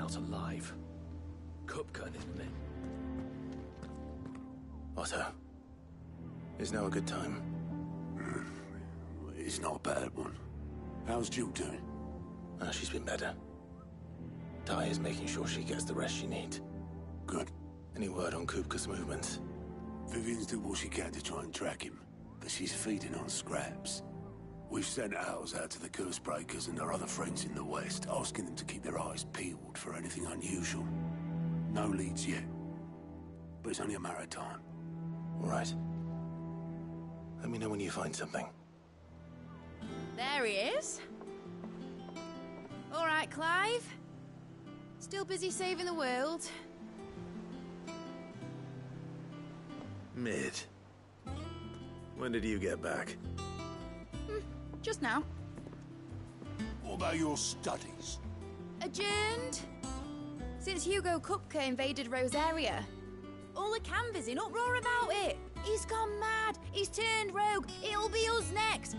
out alive. Kupka and his men. Otto, is now a good time? It's not a bad one. How's Jill doing? She's been better. Ty is making sure she gets the rest she needs. Good. Any word on Kupka's movements? Vivian's doing what she can to try and track him, but she's feeding on scraps. We've sent ours out to the curse breakers and their other friends in the west, asking them to keep their eyes peeled for anything unusual. No leads yet, but it's only a matter of time. All right. Let me know when you find something. There he is. All right, Clive. Still busy saving the world. Mid. When did you get back? Just now. What about your studies? Adjourned. Since Hugo Kupka invaded Rosaria. All the canvas in uproar about it. He's gone mad. He's turned rogue. It'll be us next.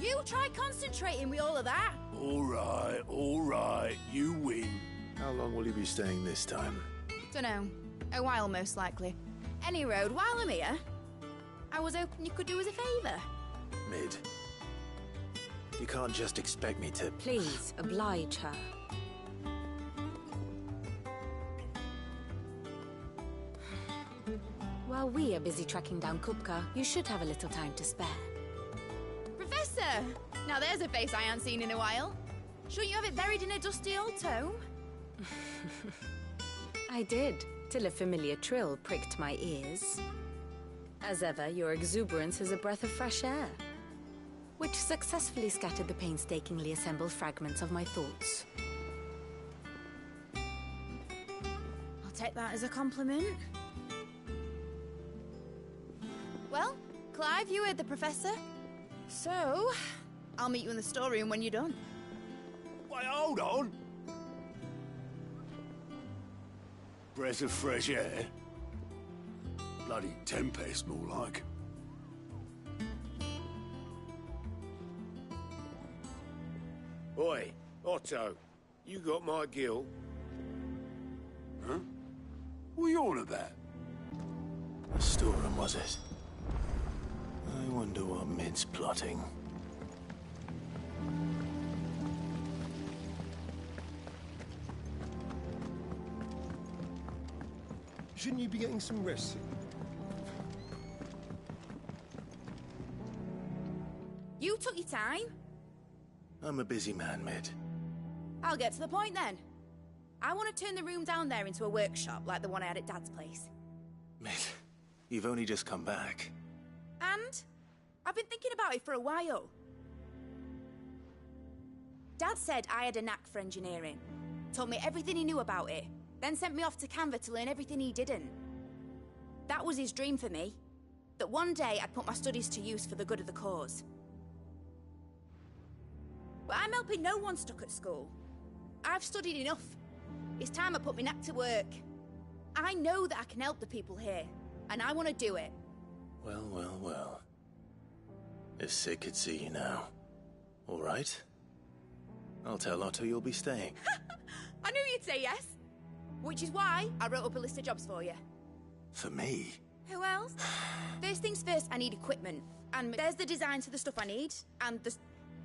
You try concentrating with all of that. All right. You win. How long will you be staying this time? Dunno. A while, most likely. Any road, while I'm here, I was hoping you could do us a favour. Mid. You can't just expect me to... Please, oblige her. While we are busy tracking down Kupka, you should have a little time to spare. Professor! Now there's a face I haven't seen in a while. Shouldn't you have it buried in a dusty old tome? I did, till a familiar trill pricked my ears. As ever, your exuberance is a breath of fresh air, which successfully scattered the painstakingly assembled fragments of my thoughts. I'll take that as a compliment. Well, Clive, you heard the Professor. So, I'll meet you in the storeroom when you're done. Wait, hold on. Breath of fresh air. Bloody tempest, more like. Oi, Otto, you got my gill? Huh? What are you on about? The storeroom, was it? I wonder what Mid's plotting. Shouldn't you be getting some rest soon? You took your time. I'm a busy man, Mid. I'll get to the point then. I want to turn the room down there into a workshop like the one I had at Dad's place. Mid, you've only just come back. And I've been thinking about it for a while. Dad said I had a knack for engineering. Told me everything he knew about it. Then sent me off to Canva to learn everything he didn't. That was his dream for me. That one day I'd put my studies to use for the good of the cause. But I'm helping no one stuck at school. I've studied enough. It's time I put my knack to work. I know that I can help the people here, and I want to do it. Well. If Sid could see you now. All right? I'll tell Otto you'll be staying. I knew you'd say yes. Which is why I wrote up a list of jobs for you. For me? Who else? First things first, I need equipment. And there's the designs for the stuff I need. And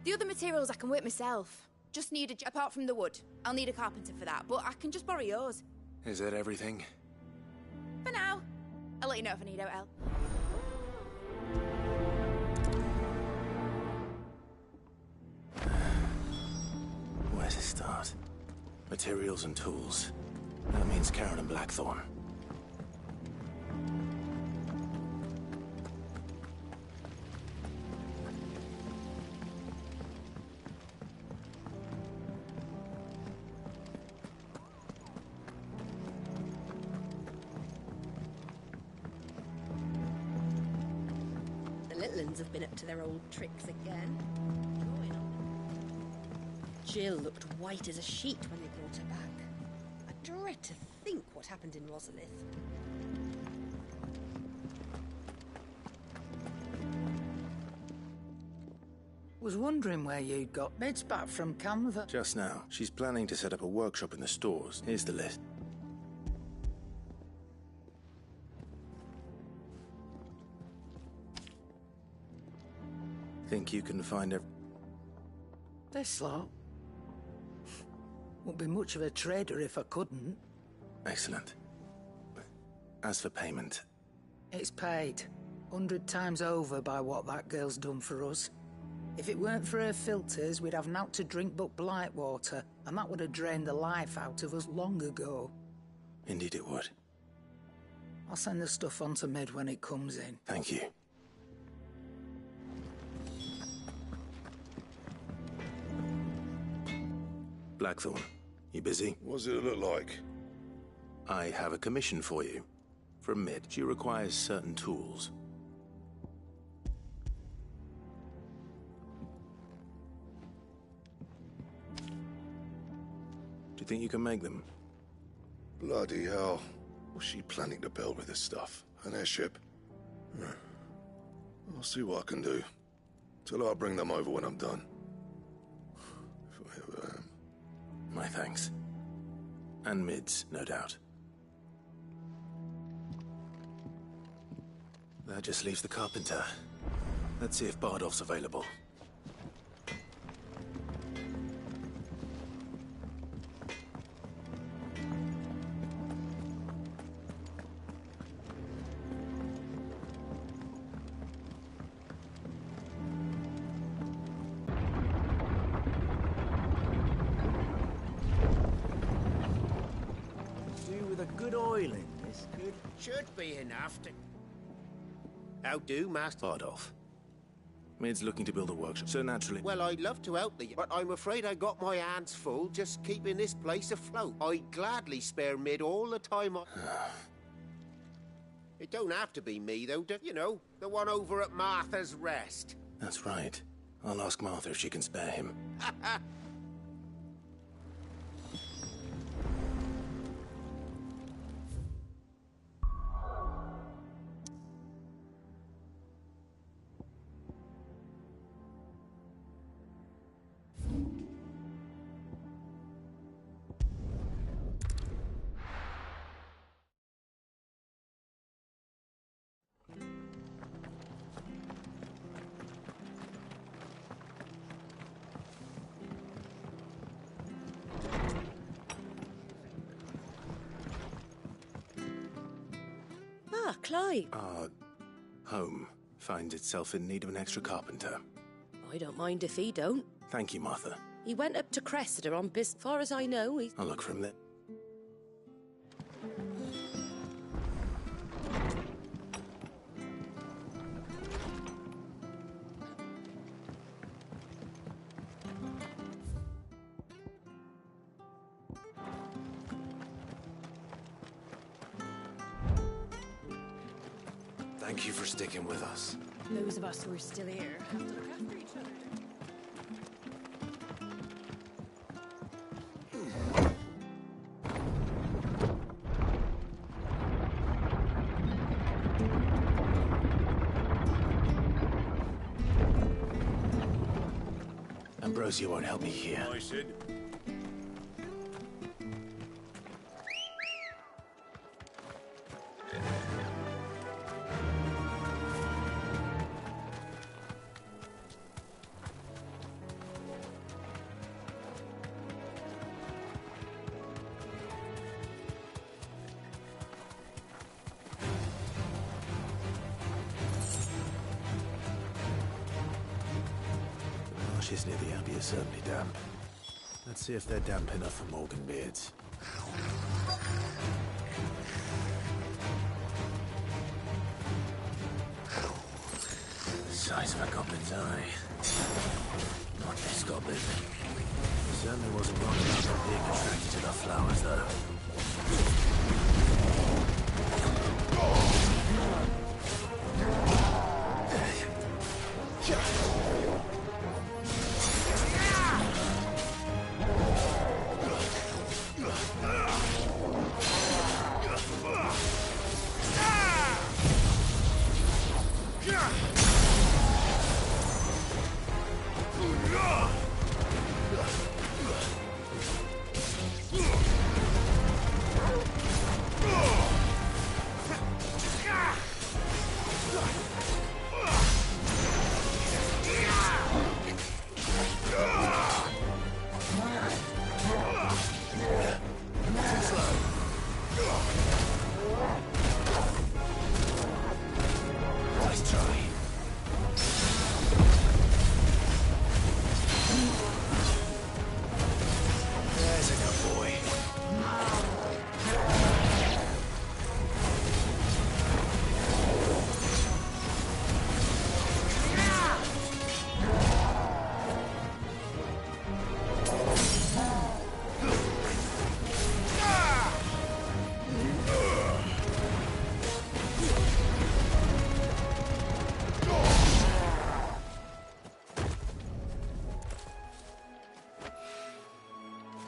the other materials I can work myself. Just need apart from the wood. I'll need a carpenter for that, but I can just borrow yours. Is that everything? For now. I'll let you know if I need help. Where to start? Materials and tools. That means Karen and Blackthorn. The little uns have been up to their old tricks again. Jill looked white as a sheet when they brought her back. I dread to think what happened in Rosalith. Was wondering where you'd got Mid's back from Canva. Just now. She's planning to set up a workshop in the stores. Here's the list. Think you can find This lot? Wouldn't be much of a trader if I couldn't. Excellent. As for payment... It's paid. 100 times over by what that girl's done for us. If it weren't for her filters, we'd have naught to drink but blight water, and that would have drained the life out of us long ago. Indeed it would. I'll send the stuff on to Mid when it comes in. Thank you. Blackthorn, you busy? What does it look like? I have a commission for you. From Mid. She requires certain tools. Do you think you can make them? Bloody hell. What's she planning to build with this stuff? An airship? I'll see what I can do. Tell her I'll bring them over when I'm done. If I ever am. My thanks. And Mid's, no doubt. That just leaves the carpenter. Let's see if Bardolph's available. Do with a good oil in this, good? Should be enough to... How do, Master? Bardolph. Mid's looking to build a workshop, so naturally... Well, I'd love to help thee, but I'm afraid I got my hands full just keeping this place afloat. I'd gladly spare Mid all the time I... It don't have to be me, though, you know, the one over at Martha's Rest. That's right. I'll ask Martha if she can spare him. Ah, Clive. Our home finds itself in need of an extra carpenter. I don't mind if he don't. Thank you, Martha. He went up to Cressida on business. Far as I know, he's... I'll look for him then. Thank you for sticking with us. Those of us who are still here have to look after each other. Ambrosia won't help me here. I said. Marshes near the Abbey are certainly damp. Let's see if they're damp enough for Morgan beards. The size of a goblin's eye. Not this goblin. Certainly wasn't wrong about not being attracted to the flowers, though.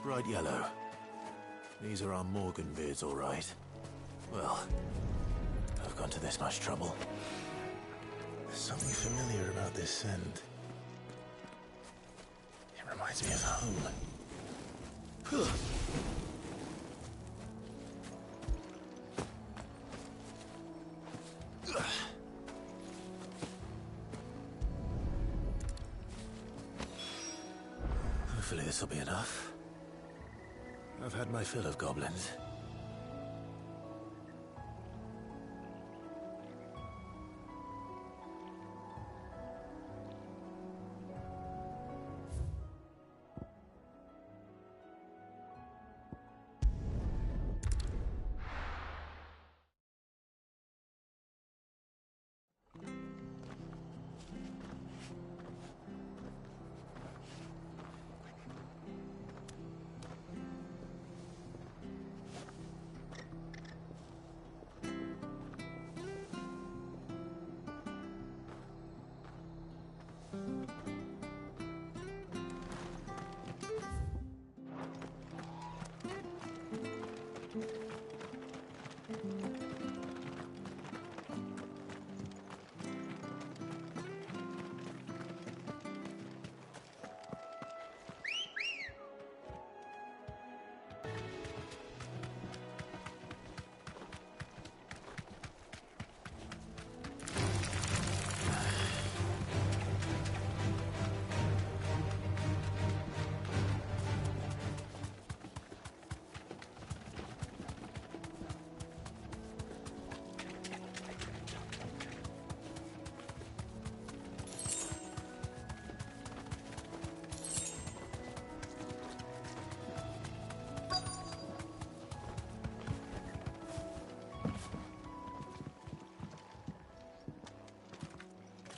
Bright yellow. These are our Morgan beards, all right. Well, I've gone to this much trouble. There's something familiar about this scent. It reminds me of home. Hopefully this will be enough. I've had my fill of goblins.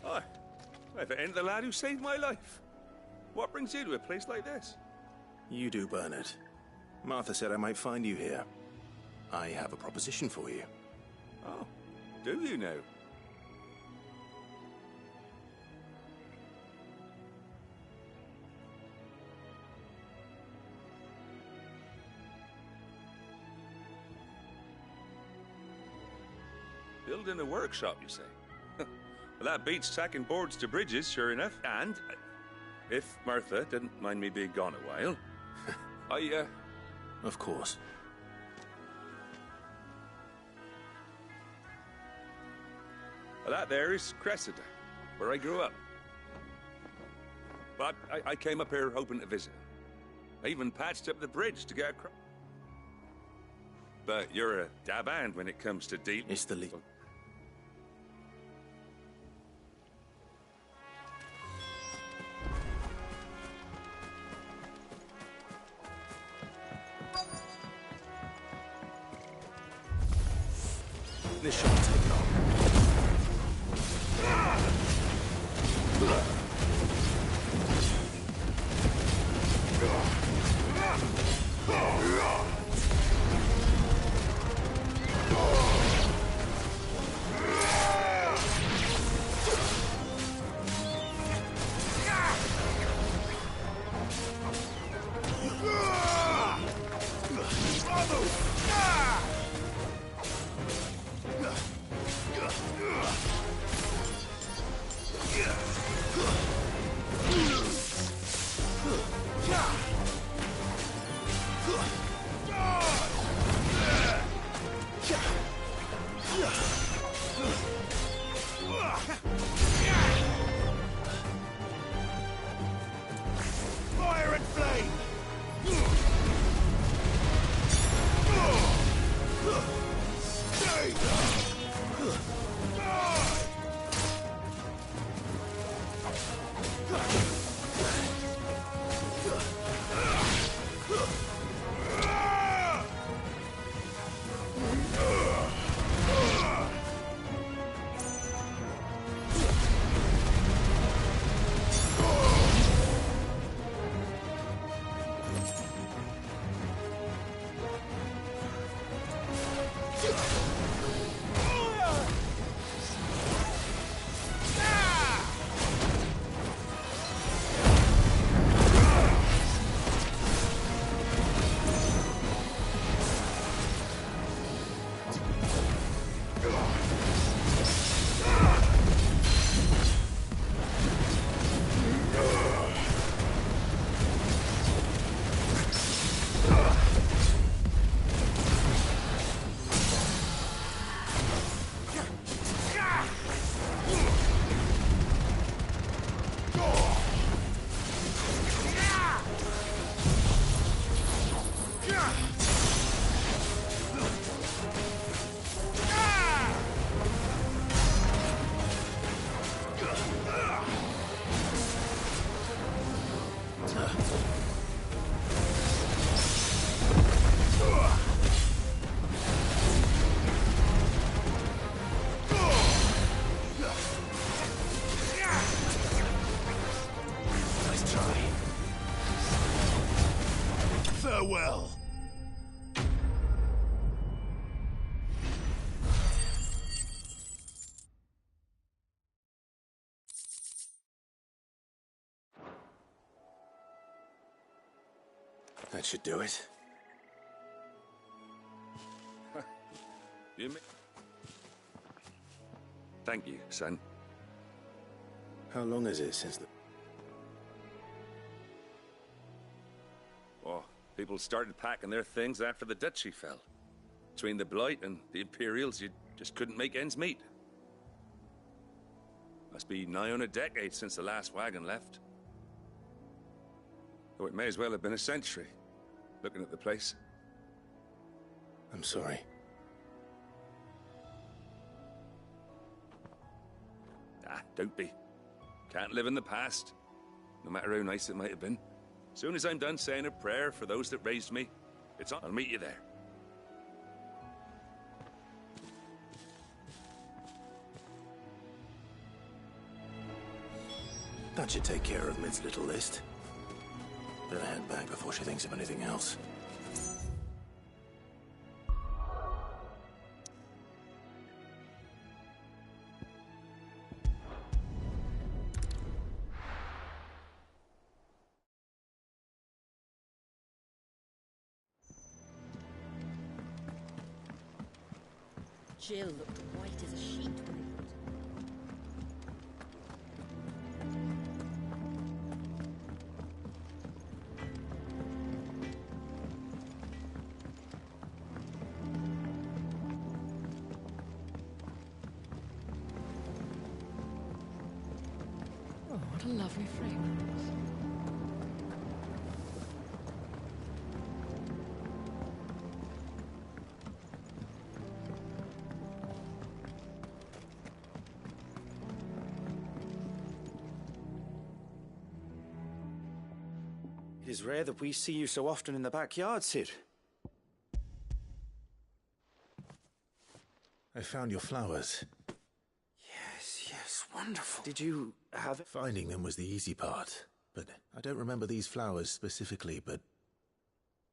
Hi. If it ain't the lad who saved my life. What brings you to a place like this? You do, Bernard. Martha said I might find you here. I have a proposition for you. Oh, do you now? Building a workshop, you say? Well, that beats tacking boards to bridges, sure enough. And, if Martha didn't mind me being gone a while, Of course. Well, that there is Cressida, where I grew up. But I came up here hoping to visit. I even patched up the bridge to get across. But you're a dab hand when it comes to deal. It's the legal. This shouldn't take long. Martha. Nice try. Farewell. That should do it. You may... Thank you, son. How long is it since the... Oh, people started packing their things after the duchy fell. Between the Blight and the Imperials, you just couldn't make ends meet. Must be nigh on a decade since the last wagon left. Though it may as well have been a century, looking at the place. I'm sorry. Ah, don't be. Can't live in the past, no matter how nice it might have been. Soon as I'm done saying a prayer for those that raised me, it's on. I'll meet you there. That should take care of Mid's little list. Better head back before she thinks of anything else. Jill looked white as a sheet when they brought her. Oh, what a lovely fragrance. It is rare that we see you so often in the backyard, Sid. I found your flowers. Yes, wonderful. Did you have... Finding them was the easy part, but I don't remember these flowers specifically, but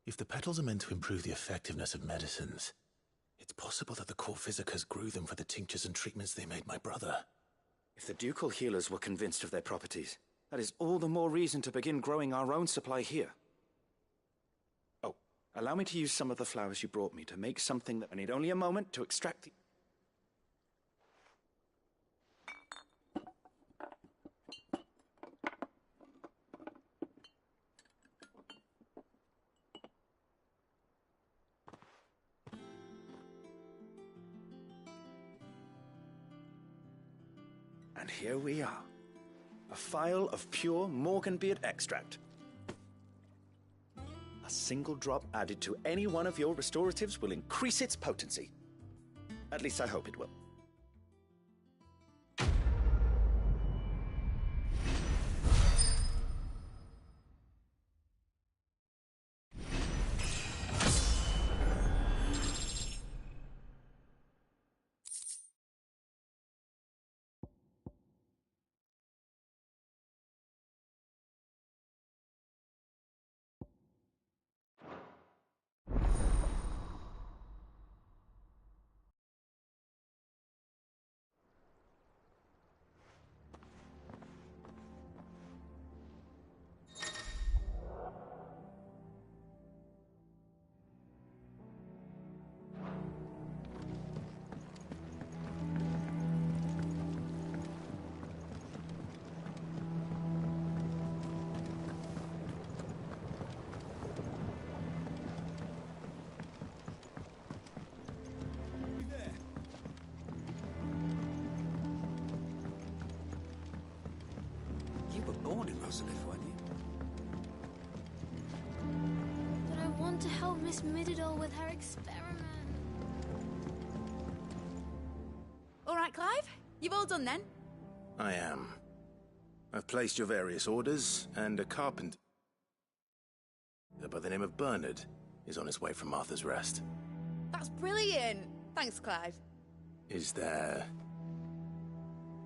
if the petals are meant to improve the effectiveness of medicines, it's possible that the court physicers grew them for the tinctures and treatments they made my brother. If the ducal healers were convinced of their properties, that is all the more reason to begin growing our own supply here. Oh, allow me to use some of the flowers you brought me to make something that I need only a moment to extract the... And here we are. A phial of pure Morganbeard extract. A single drop added to any one of your restoratives will increase its potency. At least I hope it will. Born in Rosalith, weren't you? But I want to help Miss Mididol with her experiment. All right, Clive? You've all done then? I am. I've placed your various orders, and a carpenter... by the name of Bernard is on his way from Martha's Rest. That's brilliant. Thanks, Clive. Is there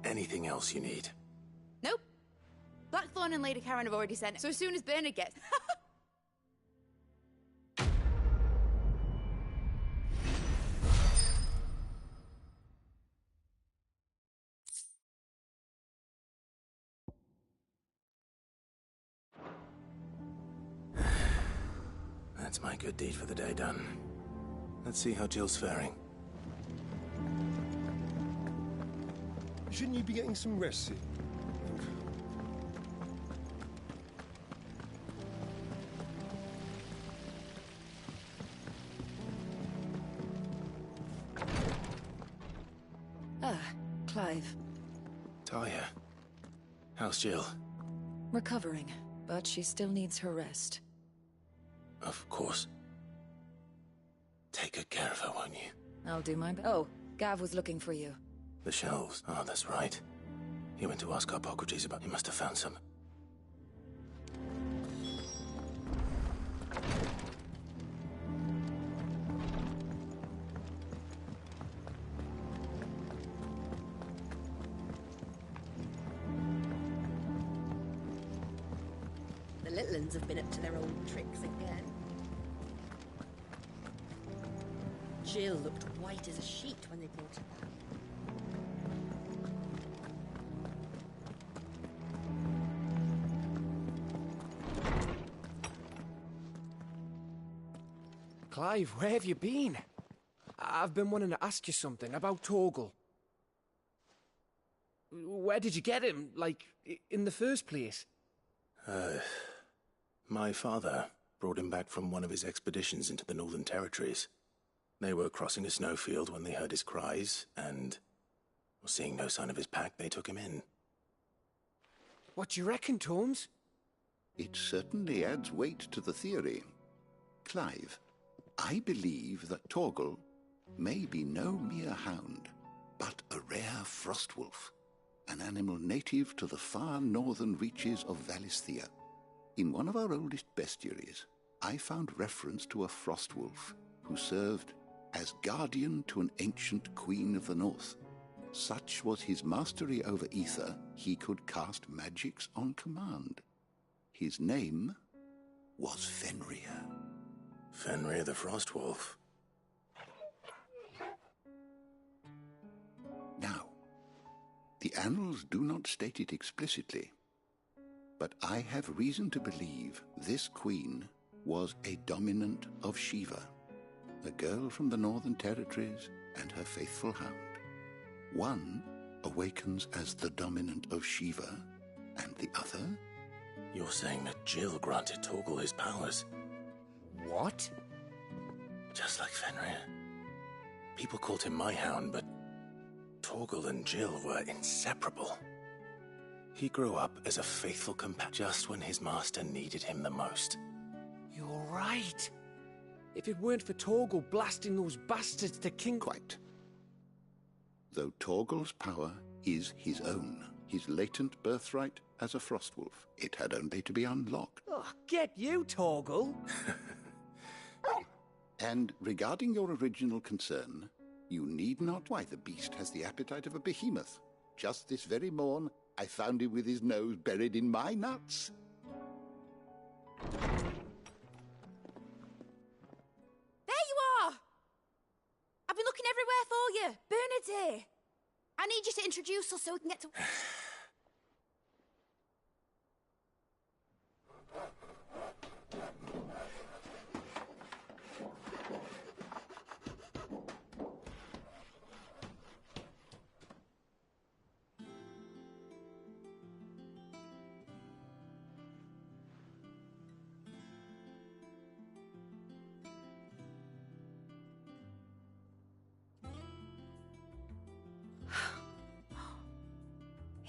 anything else you need? Nope. Blackthorn and Lady Karen have already sent it, so as soon as Bernard gets... That's my good deed for the day done. Let's see how Jill's faring. Shouldn't you be getting some rest soon? Clive. Talia, how's Jill? Recovering, but she still needs her rest. Of course. Take good care of her, won't you? I'll do my best. Oh, Gav was looking for you. The shelves. Oh, that's right. He went to ask Hippocrates about... He must have found some. The little uns have been up to their old tricks again. Jill looked white as a sheet when they brought her back. Clive, where have you been? I've been wanting to ask you something about Torgal. Where did you get him, like, in the first place? My father brought him back from one of his expeditions into the Northern Territories. They were crossing a snowfield when they heard his cries, and, seeing no sign of his pack, they took him in. What do you reckon, Tomes? It certainly adds weight to the theory. Clive, I believe that Torgal may be no mere hound, but a rare frostwolf, an animal native to the far northern reaches of Valisthea. In one of our oldest bestiaries, I found reference to a frostwolf who served as guardian to an ancient queen of the north. Such was his mastery over ether, he could cast magics on command. His name was Fenrir. Fenrir the Frostwolf. Now, the annals do not state it explicitly, but I have reason to believe this queen was a dominant of Shiva, a girl from the Northern Territories and her faithful hound. One awakens as the dominant of Shiva, and the other... You're saying that Jill granted Torgal his powers? What? Just like Fenrir. People called him my hound, but Torgal and Jill were inseparable. He grew up as a faithful companion just when his master needed him the most. You're right. If it weren't for Torgal blasting those bastards to King... Quite. Though Torgal's power is his own, his latent birthright as a Frostwolf, it had only to be unlocked. Oh, get you, Torgal! And regarding your original concern, you need not. Why, the beast has the appetite of a behemoth. Just this very morn, I found him with his nose buried in my nuts. There you are! I've been looking everywhere for you. Bernard's here. I need you to introduce us so we can get to...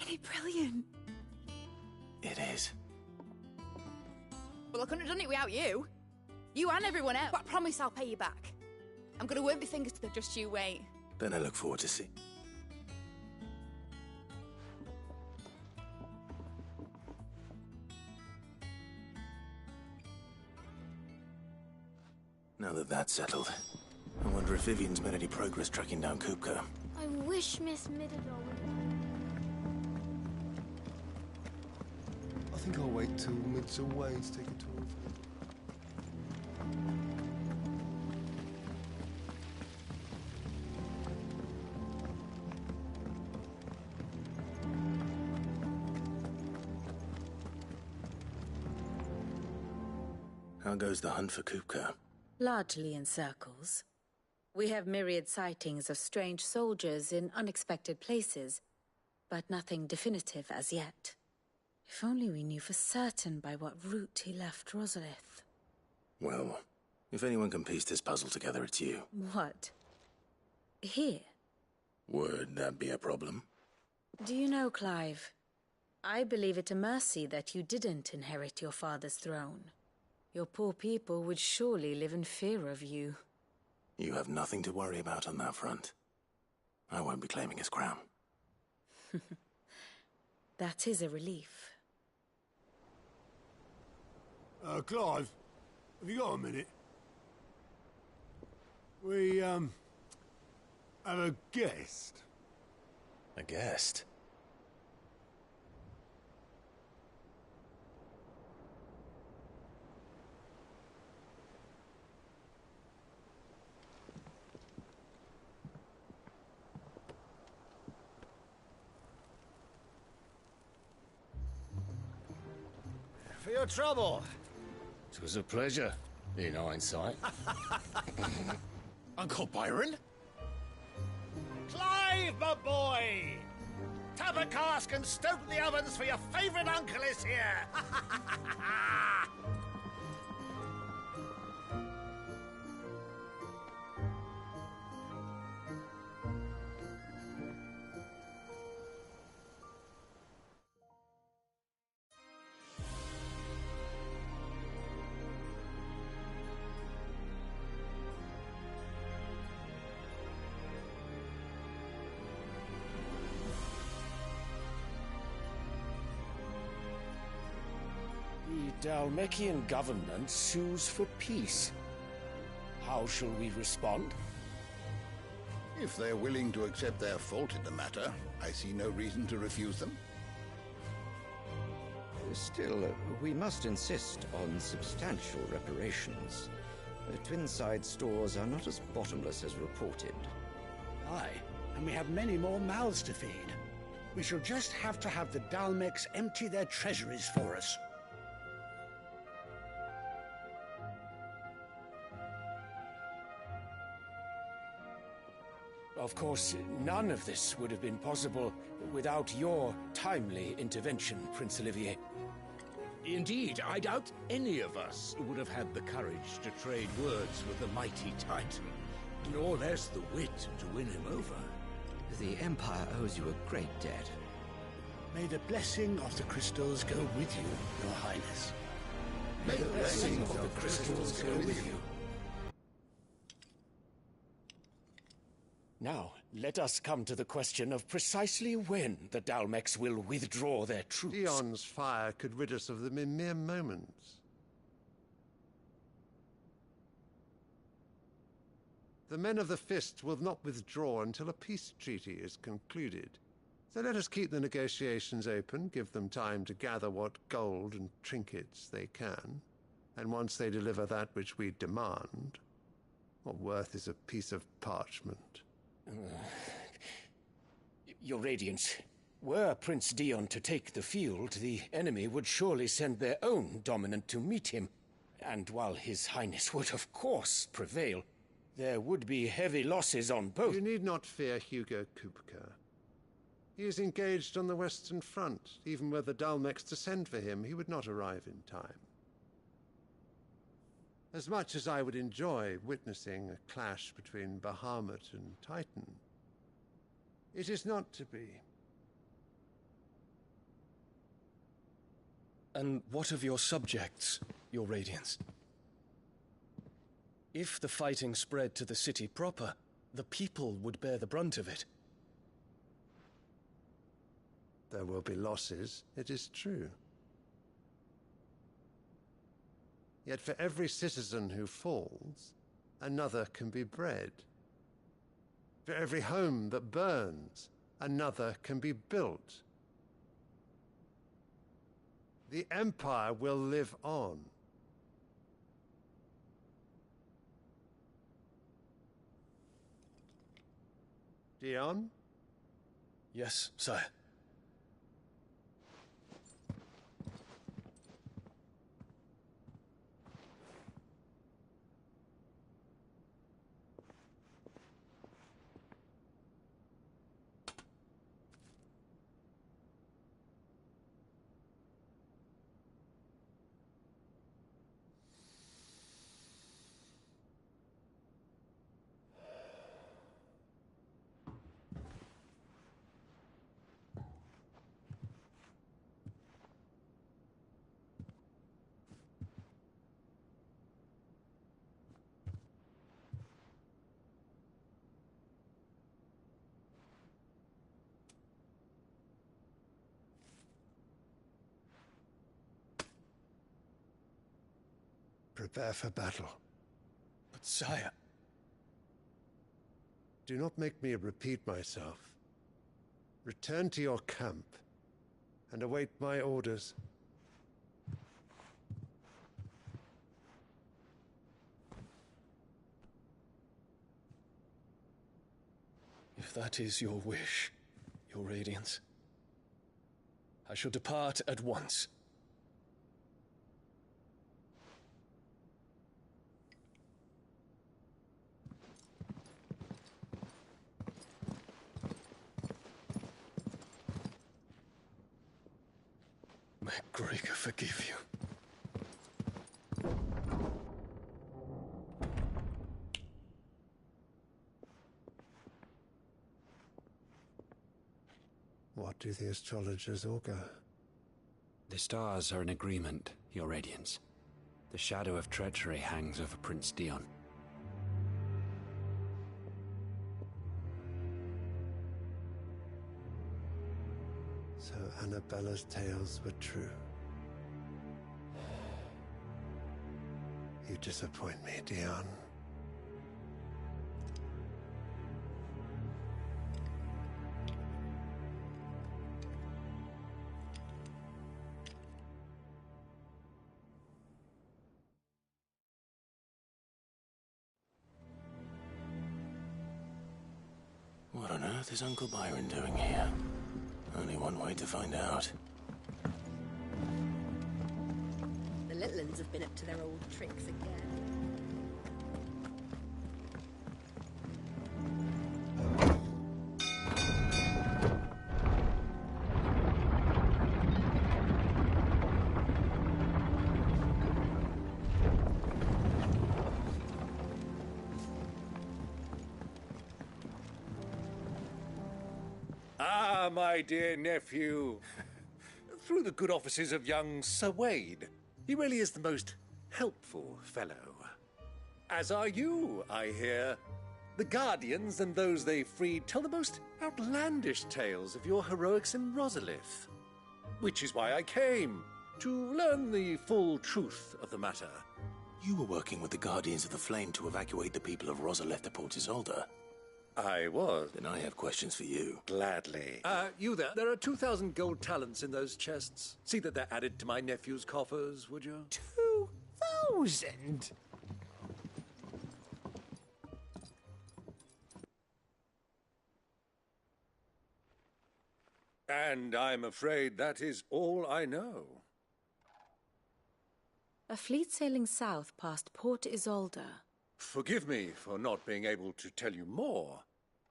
Isn't it brilliant? It is. Well, I couldn't have done it without you. You and everyone else. But I promise I'll pay you back. I'm gonna work my fingers to the just you wait. Then I look forward to see. Now that that's settled, I wonder if Vivian's made any progress tracking down Kupka. I wish Miss Midador would... I think I'll wait till Mid's away to take a tour of it. How goes the hunt for Kupka? Largely in circles. We have myriad sightings of strange soldiers in unexpected places, but nothing definitive as yet. If only we knew for certain by what route he left Rosalith. Well, if anyone can piece this puzzle together, it's you. What? Here? Would that be a problem? Do you know, Clive? I believe it a mercy that you didn't inherit your father's throne. Your poor people would surely live in fear of you. You have nothing to worry about on that front. I won't be claiming his crown. That is a relief. Clive, have you got a minute? We, have a guest. A guest? For your trouble. It was a pleasure, in hindsight. Uncle Byron? Clive, my boy! Tap a cask and stoke the ovens for your favourite uncle is here! The Dalmekian government sues for peace. How shall we respond? If they're willing to accept their fault in the matter, I see no reason to refuse them. Still, we must insist on substantial reparations. Twinside stores are not as bottomless as reported. Aye, and we have many more mouths to feed. We shall just have to have the Dalmeks empty their treasuries for us. Of course, none of this would have been possible without your timely intervention, Prince Olivier. Indeed, I doubt any of us would have had the courage to trade words with the mighty Titan, nor less the wit to win him over. The Empire owes you a great debt. May the blessing of the crystals go with you, Your Highness. May the blessing of the crystals go with you. Now, let us come to the question of precisely when the Dalmeks will withdraw their troops. Dion's fire could rid us of them in mere moments. The men of the Fist will not withdraw until a peace treaty is concluded. So let us keep the negotiations open, give them time to gather what gold and trinkets they can, and once they deliver that which we demand, what worth is a piece of parchment? Your Radiance, were Prince Dion to take the field, the enemy would surely send their own dominant to meet him. And while His Highness would of course prevail, there would be heavy losses on both. You need not fear Hugo Kupka. He is engaged on the Western Front. Even were the Dalmeks to send for him, he would not arrive in time. As much as I would enjoy witnessing a clash between Bahamut and Titan, it is not to be. And what of your subjects, Your Radiance? If the fighting spread to the city proper, the people would bear the brunt of it. There will be losses, it is true. Yet for every citizen who falls, another can be bred. For every home that burns, another can be built. The Empire will live on. Dion? Yes, sire. Prepare for battle. But sire... Do not make me repeat myself. Return to your camp and await my orders. If that is your wish, your Radiance, I shall depart at once. May Gregor forgive you. What do the astrologers augur? The stars are in agreement, Your Radiance. The shadow of treachery hangs over Prince Dion. So Annabella's tales were true. You disappoint me, Dion. What on earth is Uncle Byron doing here? Only one way to find out. The little uns have been up to their old tricks again. Ah, my dear nephew. Through the good offices of young Sir Wade. He really is the most helpful fellow. As are you, I hear. The Guardians and those they freed tell the most outlandish tales of your heroics in Rosalith. Which is why I came, to learn the full truth of the matter. You were working with the Guardians of the Flame to evacuate the people of Rosalith to Port Isolde. I was. Then I have questions for you. Gladly. You there. There are 2,000 gold talents in those chests. See that they're added to my nephew's coffers, would you? 2,000? And I'm afraid that is all I know. A fleet sailing south past Port Isolde. Forgive me for not being able to tell you more.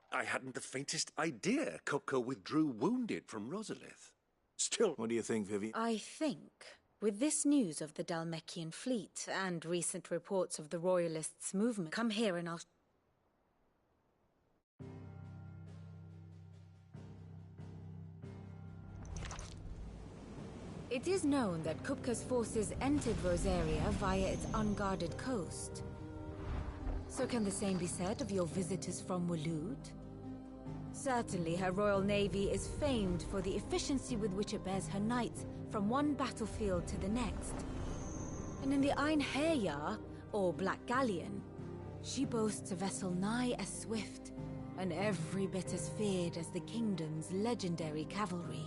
I hadn't the faintest idea Kopka withdrew wounded from Rosalith. Still... What do you think, Vivian? I think, with this news of the Dalmekian fleet and recent reports of the Royalists' movement, come here and I'll... It is known that Kupka's forces entered Rosaria via its unguarded coast. So can the same be said of your visitors from Waloed? Certainly her Royal Navy is famed for the efficiency with which it bears her knights from one battlefield to the next. And in the Ein Herjar, or Black Galleon, She boasts a vessel nigh as swift, and every bit as feared as the kingdom's legendary cavalry.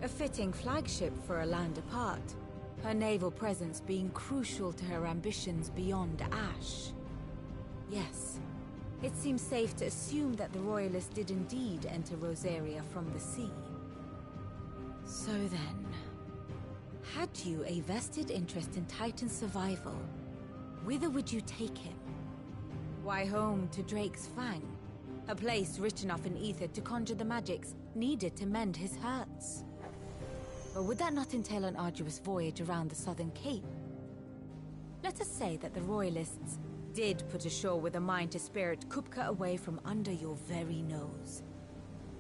A fitting flagship for a land apart, her naval presence being crucial to her ambitions beyond Ash. Yes, it seems safe to assume that the Royalists did indeed enter Rosaria from the sea. So then, had you a vested interest in Titan's survival, whither would you take him? Why, home to Drake's Fang, a place rich enough in ether to conjure the magics needed to mend his hurts. Or would that not entail an arduous voyage around the southern cape? Let us say that the Royalists did put ashore with a mind to spirit Kupka away from under your very nose.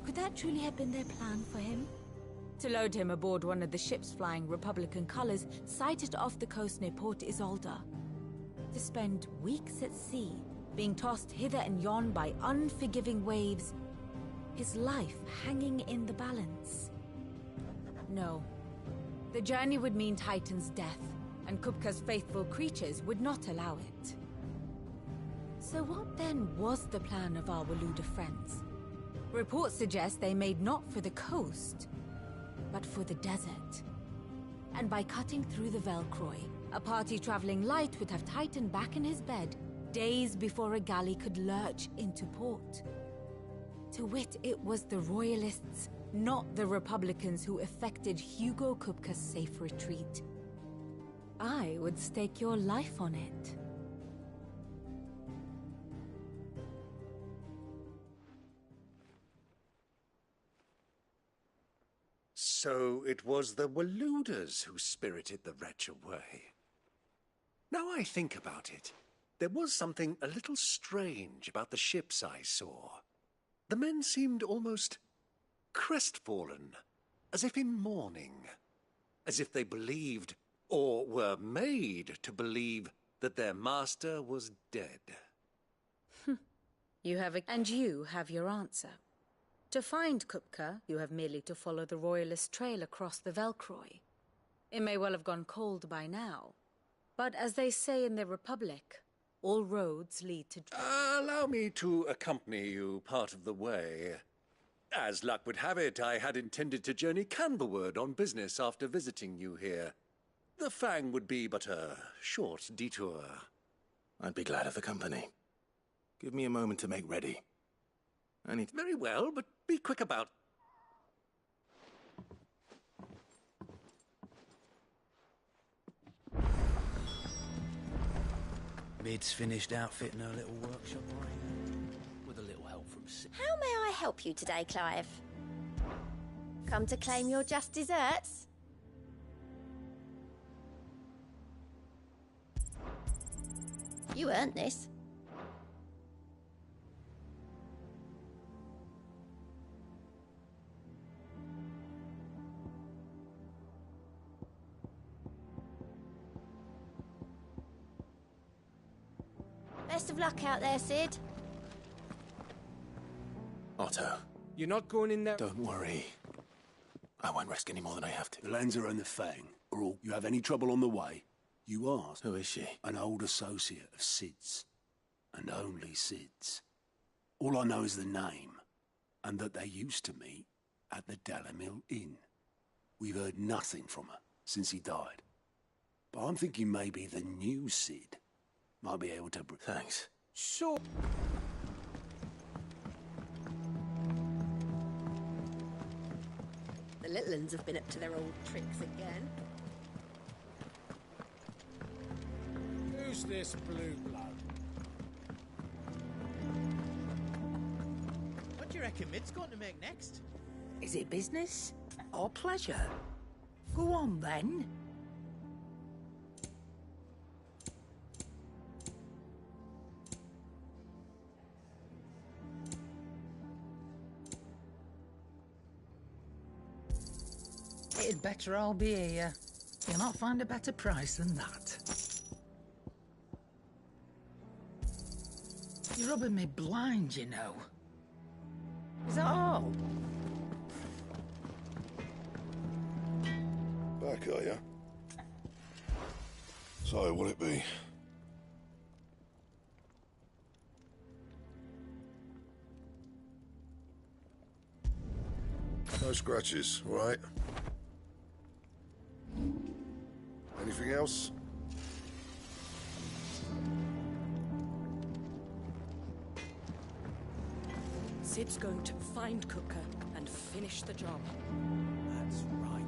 Could that truly have been their plan for him? To load him aboard one of the ships flying Republican colors sighted off the coast near Port Isolde? To spend weeks at sea, being tossed hither and yon by unforgiving waves, his life hanging in the balance? No. The journey would mean Titan's death, and Kupka's faithful creatures would not allow it. So what then was the plan of our Waluda friends? Reports suggest they made not for the coast, but for the desert. And by cutting through the Velcroy, a party traveling light would have Titan back in his bed days before a galley could lurch into port. To wit, it was the Royalists, not the Republicans, who effected Hugo Kupka's safe retreat. I would stake your life on it. So it was the Waludas who spirited the wretch away. Now I think about it, there was something a little strange about the ships I saw. The men seemed almost crestfallen, as if in mourning, as if they believed, or were made to believe, that their master was dead. And you have your answer. To find Kupka, you have merely to follow the Royalist trail across the Velcroy. It may well have gone cold by now, but as they say in the Republic, all roads lead to... Allow me to accompany you part of the way. As luck would have it, I had intended to journey Canberward on business after visiting you here. The Fang would be but a short detour. I'd be glad of the company. Give me a moment to make ready. I need... Very well, but be quick about... Mid's finished outfitting her little workshop right now, with a little help from... How may I help you today, Clive? Come to claim your just desserts? You earned this. Best of luck out there, Sid. Otto. You're not going in there... Don't worry. I won't risk any more than I have to. The Lanza and the Fang, or you have any trouble on the way, you ask. Who is she? An old associate of Sid's. And only Sid's. All I know is the name, and that they used to meet at the Dalamil Inn. We've heard nothing from her since he died. But I'm thinking maybe the new Sid might be able to... Thanks. So... The little uns have been up to their old tricks again. Who's this blue blood? What do you reckon Mid's going to make next? Is it business or pleasure? Go on then. It'd better all be here. You'll not find a better price than that. You're rubbing me blind, you know. Is that all? Back, are you? So, what'll it be? No scratches, all right? Anything else? Sid's going to find Cooker and finish the job. That's right.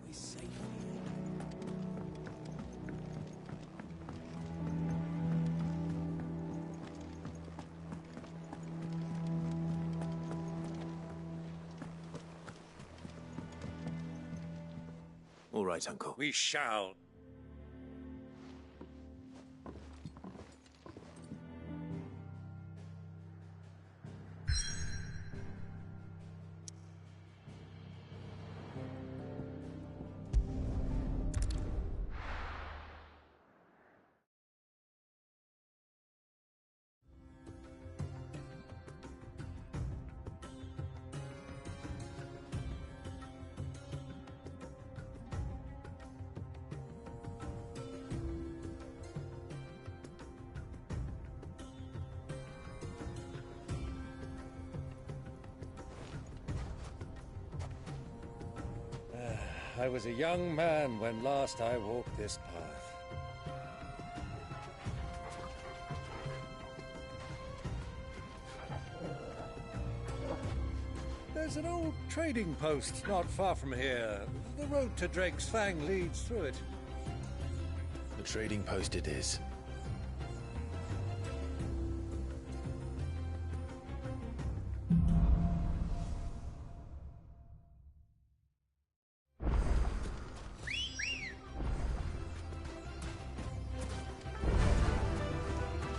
We're safe here. All right, Uncle. We shall. I was a young man when last I walked this path. There's an old trading post not far from here. The road to Drake's Fang leads through it. The trading post it is.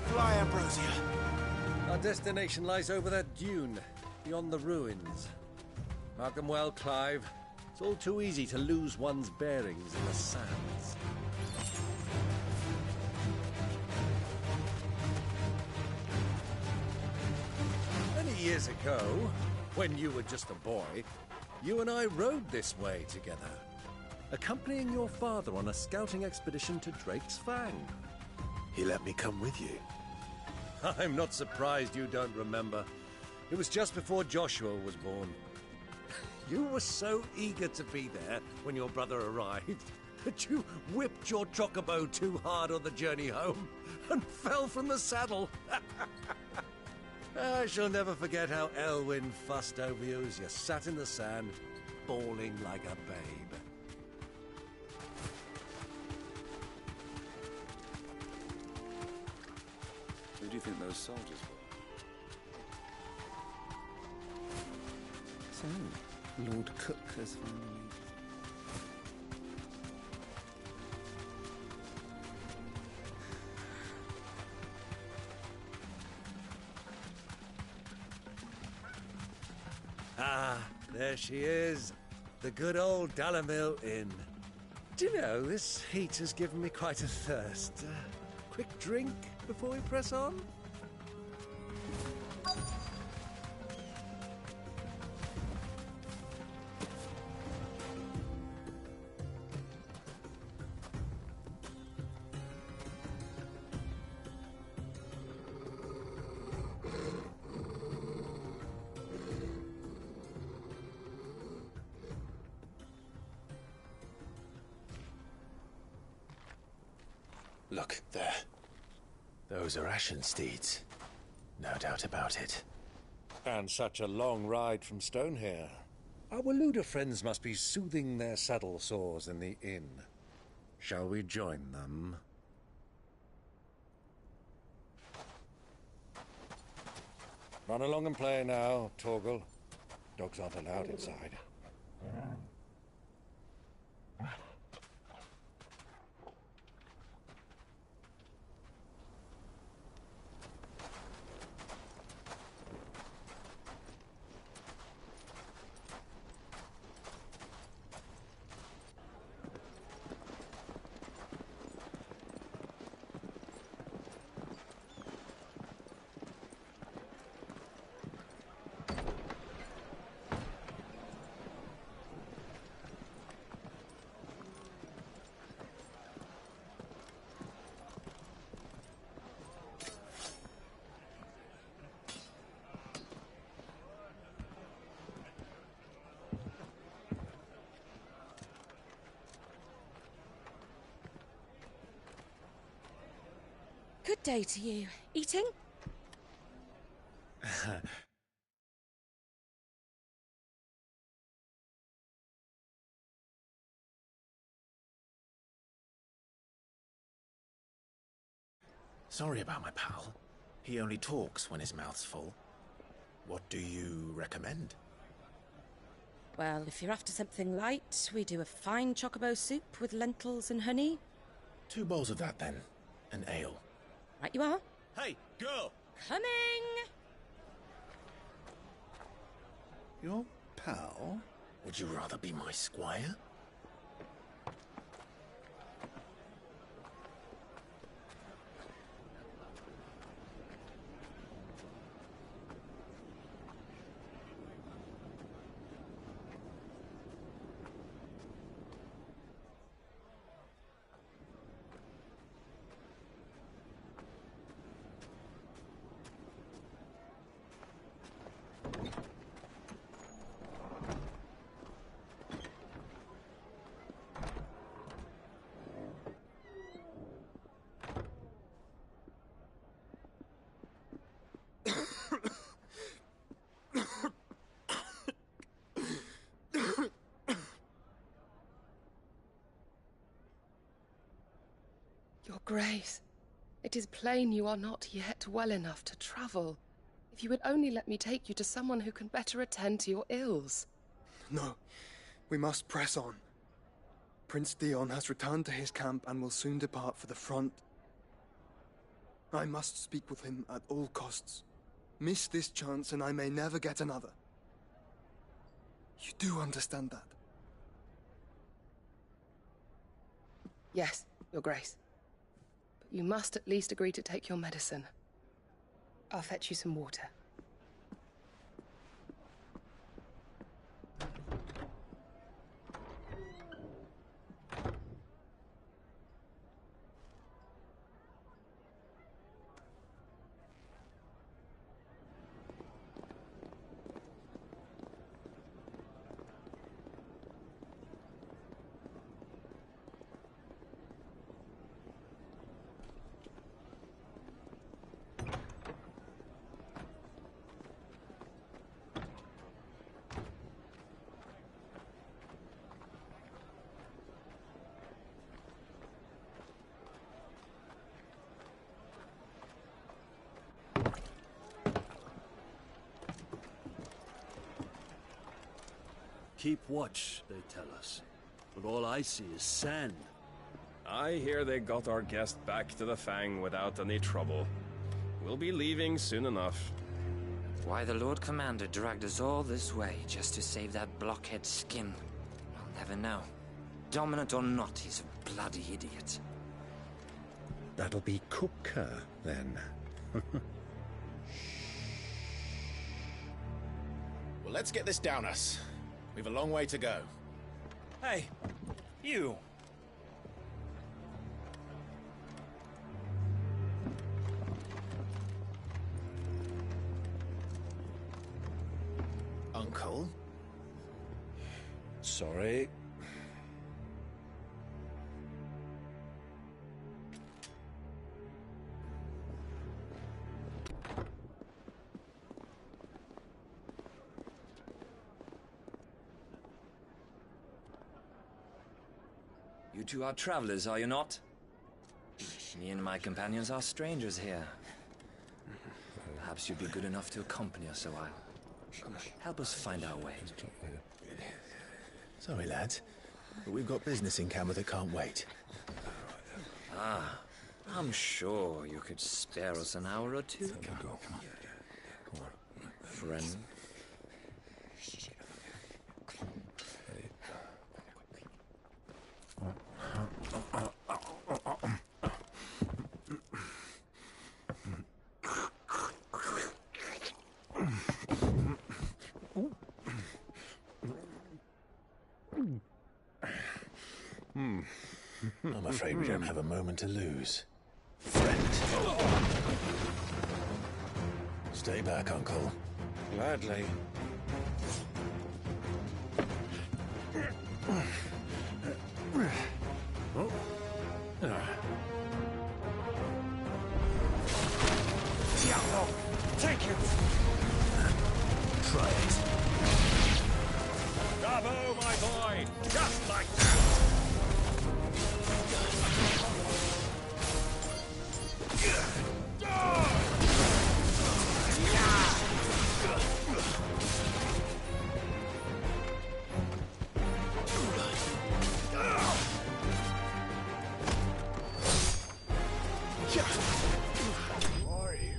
Fly, Ambrosia. Our destination lies over that dune, beyond the ruins. Mark them well, Clive. It's all too easy to lose one's bearings in the sands. Many years ago, when you were just a boy, you and I rode this way together, accompanying your father on a scouting expedition to Drake's Fang. He let me come with you. I'm not surprised you don't remember. It was just before Joshua was born. You were so eager to be there when your brother arrived that you whipped your chocobo too hard on the journey home and fell from the saddle. I shall never forget how Elwyn fussed over you as you sat in the sand, bawling like a babe. Who do you think those soldiers were? So, Lord Cook has finally... Ah, there she is. The good old Dalamil Inn. Do you know, this heat has given me quite a thirst. Quick drink before we press on? Look, there. Those are Ashen steeds. No doubt about it. And such a long ride from Stonehair. Our Waluda friends must be soothing their saddle sores in the inn. Shall we join them? Run along and play now, Torgal. Dogs aren't allowed inside. Good day to you. Eating? Sorry about my pal. He only talks when his mouth's full. What do you recommend? Well, if you're after something light, we do a fine chocobo soup with lentils and honey. 2 bowls of that, then. An ale. Right you are. Hey, girl! Coming! Your pal? Would you rather be my squire? Your Grace, it is plain you are not yet well enough to travel. If you would only let me take you to someone who can better attend to your ills. No, we must press on. Prince Dion has returned to his camp and will soon depart for the front. I must speak with him at all costs. Miss this chance and I may never get another. You do understand that? Yes, Your Grace. But you must at least agree to take your medicine. I'll fetch you some water. Keep watch, they tell us. But all I see is sand. I hear they got our guest back to the Fang without any trouble. We'll be leaving soon enough. Why the Lord Commander dragged us all this way just to save that blockhead skin, I'll never know. Dominant or not, he's a bloody idiot. That'll be Cooker, then. Well, let's get this down us. We've a long way to go. Hey, you. Uncle? Sorry. You two are travelers, are you not? Me and my companions are strangers here. Perhaps you'd be good enough to accompany us a while. Help us find our way. Sorry, lads, but we've got business in camera that can't wait. Ah, I'm sure you could spare us an hour or two. Come on. Friend. I'm afraid we don't have a moment to lose. Friend. Stay back, Uncle. Gladly. Take it! Try it. Bravo, my boy! Just like that! Are you?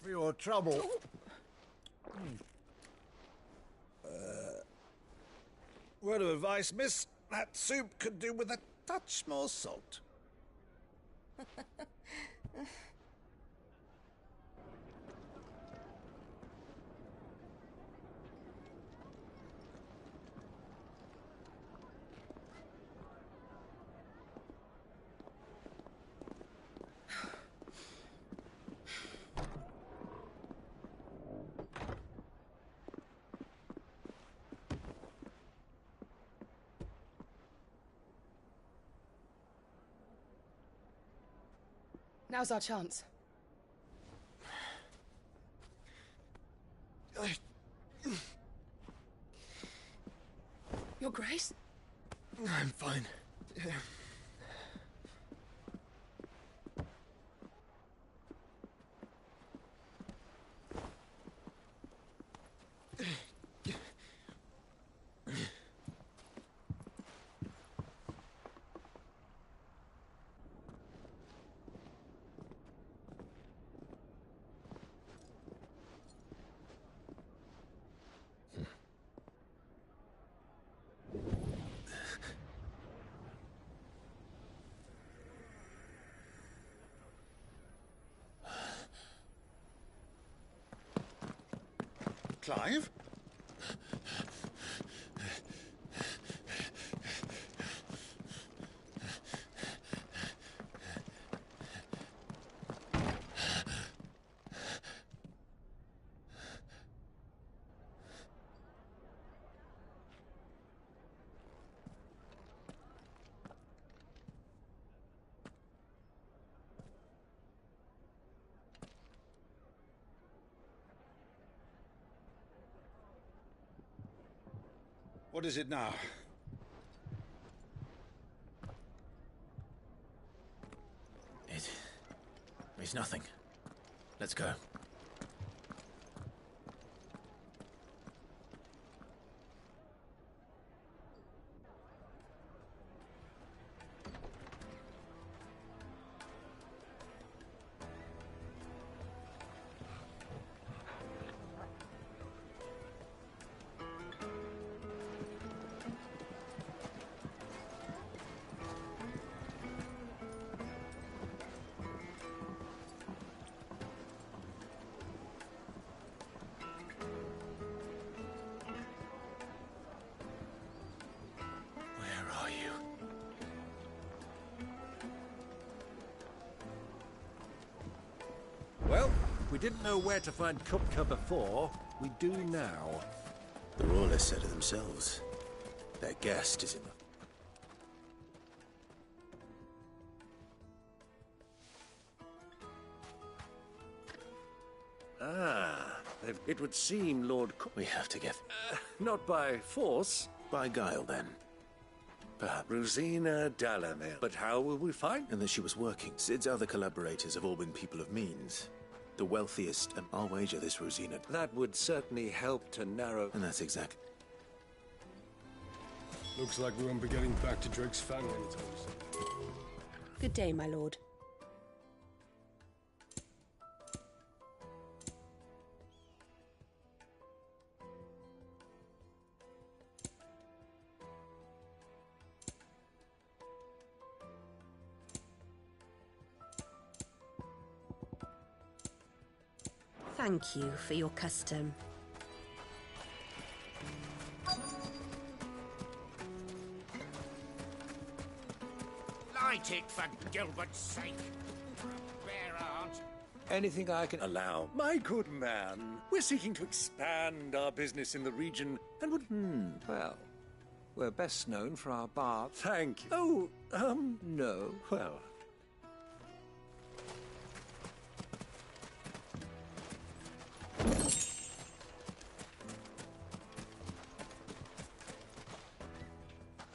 For your trouble. Word of advice, miss. That soup could do with a touch more salt. Now's our chance. Your Grace? I'm fine. Clive? What is it now? It's nothing. Let's go. Well, we didn't know where to find Kupka before. We do now. The Royalists said it themselves. Their guest is in the... It would seem Lord We have to get... not by force. By guile, then. Perhaps. Rosina Dalamir. But how will we find? And that she was working. Sid's other collaborators have all been people of means. The wealthiest, and I'll wager this Rosina... That would certainly help to narrow... And that's exact. Looks like we won't be getting back to Drake's Fang anytime soon. Good day, my lord. thank you for your custom. Light it, for Gilbert's sake. Bear aunt. Anything I can allow. My good man, we're seeking to expand our business in the region and would... well, we're best known for our bar. Thank you. Oh, no. Well...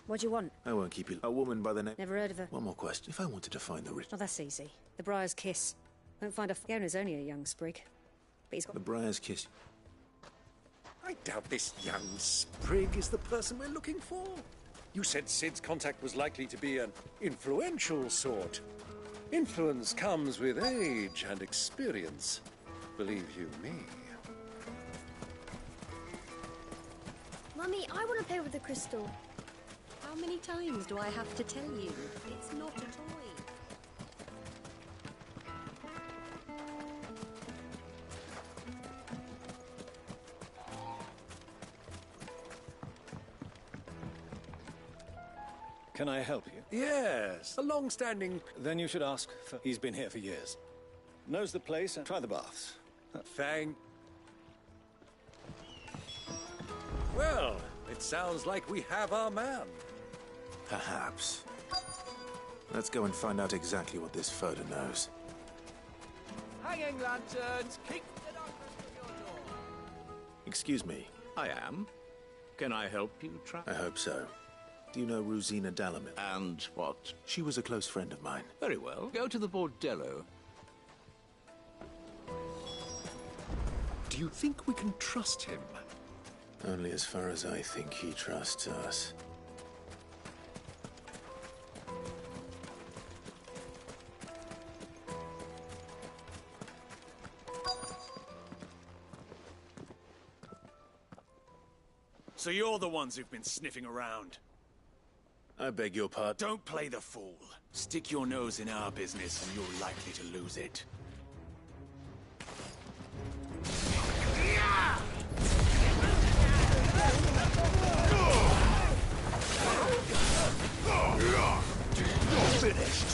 What do you want? I won't keep you. A woman by the name... Never heard of her. One more question. If I wanted to find the rich... Oh, that's easy. The Briar's Kiss. Won't find a... The owner's only a young sprig. But he's got... The Briar's Kiss. I doubt this young sprig is the person we're looking for. You said Sid's contact was likely to be an influential sort. Influence comes with age and experience. Believe you me. Mummy, I want to play with the crystal. How many times do I have to tell you? It's not a toy. Can I help you? Yes, a long-standing... Then you should ask, for he's been here for years. Knows the place and try the baths. Thank... Well, it sounds like we have our man. Perhaps. Let's go and find out exactly what this photo knows. Hanging lanterns, keep the darkness from your door. Excuse me. I am. Can I help you, I hope so. Do you know Rosina Dalamil? And what? She was a close friend of mine. Very well. Go to the bordello. Do you think we can trust him? Only as far as I think he trusts us. So you're the ones who've been sniffing around. I beg your pardon. Don't play the fool. Stick your nose in our business and you're likely to lose it. Finished.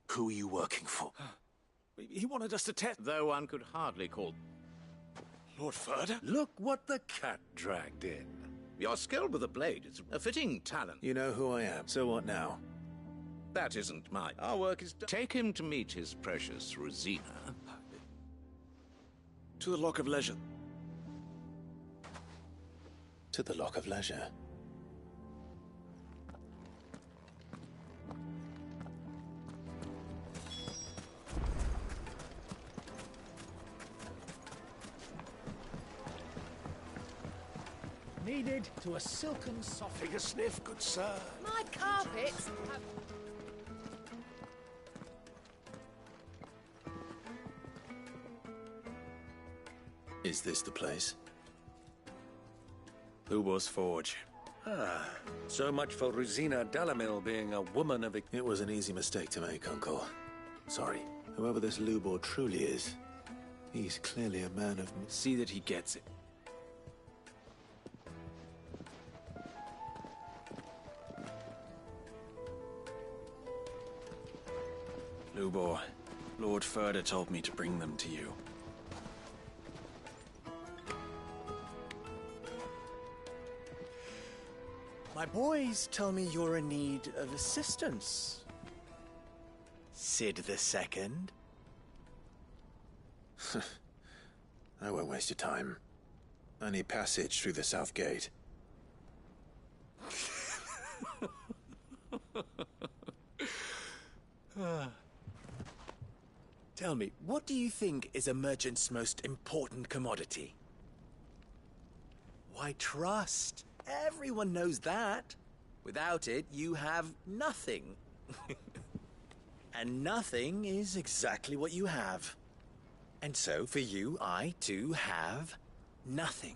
Who are you working for? He wanted us to test... Though one could hardly call... Lord Furder? Look what the cat dragged in. Your skill with the blade is a fitting talent. You know who I am, so what now? That isn't mine. Our work is done. Take him to meet his precious Rosina. To the Lock of Leisure. To the Lock of Leisure. Needed to a silken soft... Take a sniff, good sir. My carpets have... Is this the place? Who was Forge? Ah, so much for Rosina Dalamil being a woman of... It was an easy mistake to make, Uncle. Sorry. Whoever this Lubor truly is, he's clearly a man of... See that he gets it. Lubor, Lord Furder told me to bring them to you. My boys tell me you're in need of assistance. Sid the Second. I won't waste your time. I need passage through the south gate. Tell me, what do you think is a merchant's most important commodity? Why, trust. Everyone knows that. Without it, you have nothing. And nothing is exactly what you have. And so, for you, I, too, have nothing.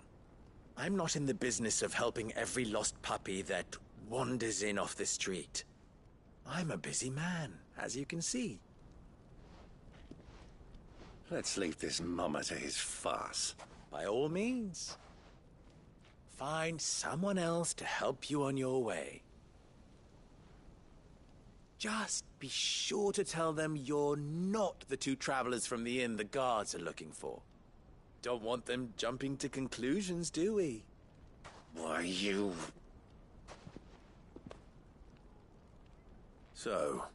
I'm not in the business of helping every lost puppy that wanders in off the street. I'm a busy man, as you can see. Let's leave this mummer to his farce. By all means. Find someone else to help you on your way. Just be sure to tell them you're not the two travelers from the inn the guards are looking for. Don't want them jumping to conclusions, do we? Why, you... So,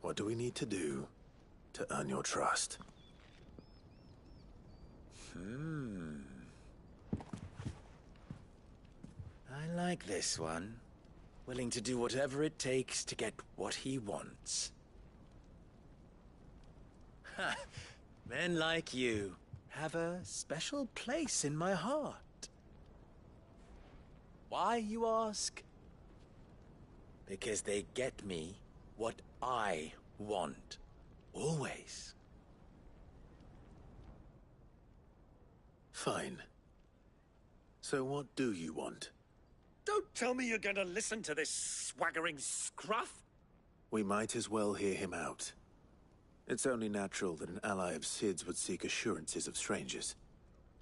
what do we need to do to earn your trust? I like this one. Willing to do whatever it takes to get what he wants. Ha! Men like you have a special place in my heart. Why, you ask? Because they get me what I want. Always. Fine. So what do you want? Don't tell me you're going to listen to this swaggering scruff! We might as well hear him out. It's only natural that an ally of Sid's would seek assurances of strangers.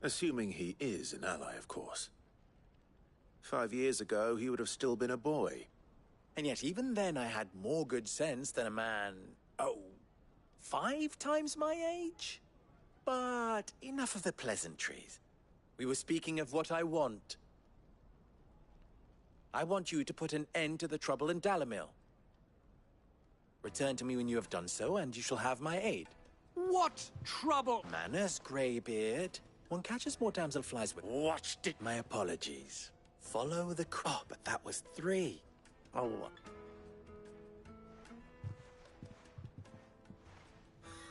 Assuming he is an ally, of course. 5 years ago, he would have still been a boy. And yet even then I had more good sense than a man, 5 times my age? But enough of the pleasantries. We were speaking of what I want. I want you to put an end to the trouble in Dalamil. Return to me when you have done so, and you shall have my aid. What trouble? Manners, Greybeard. One catches more damselflies with... Watched it. My apologies. Follow the... Oh, but that was 3. Oh.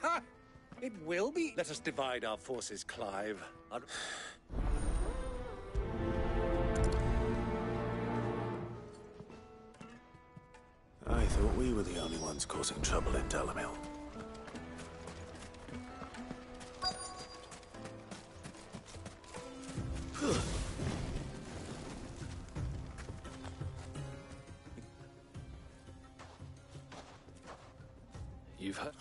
Ha! It will be. Let us divide our forces, Clive. I thought we were the only ones causing trouble in Dalamil.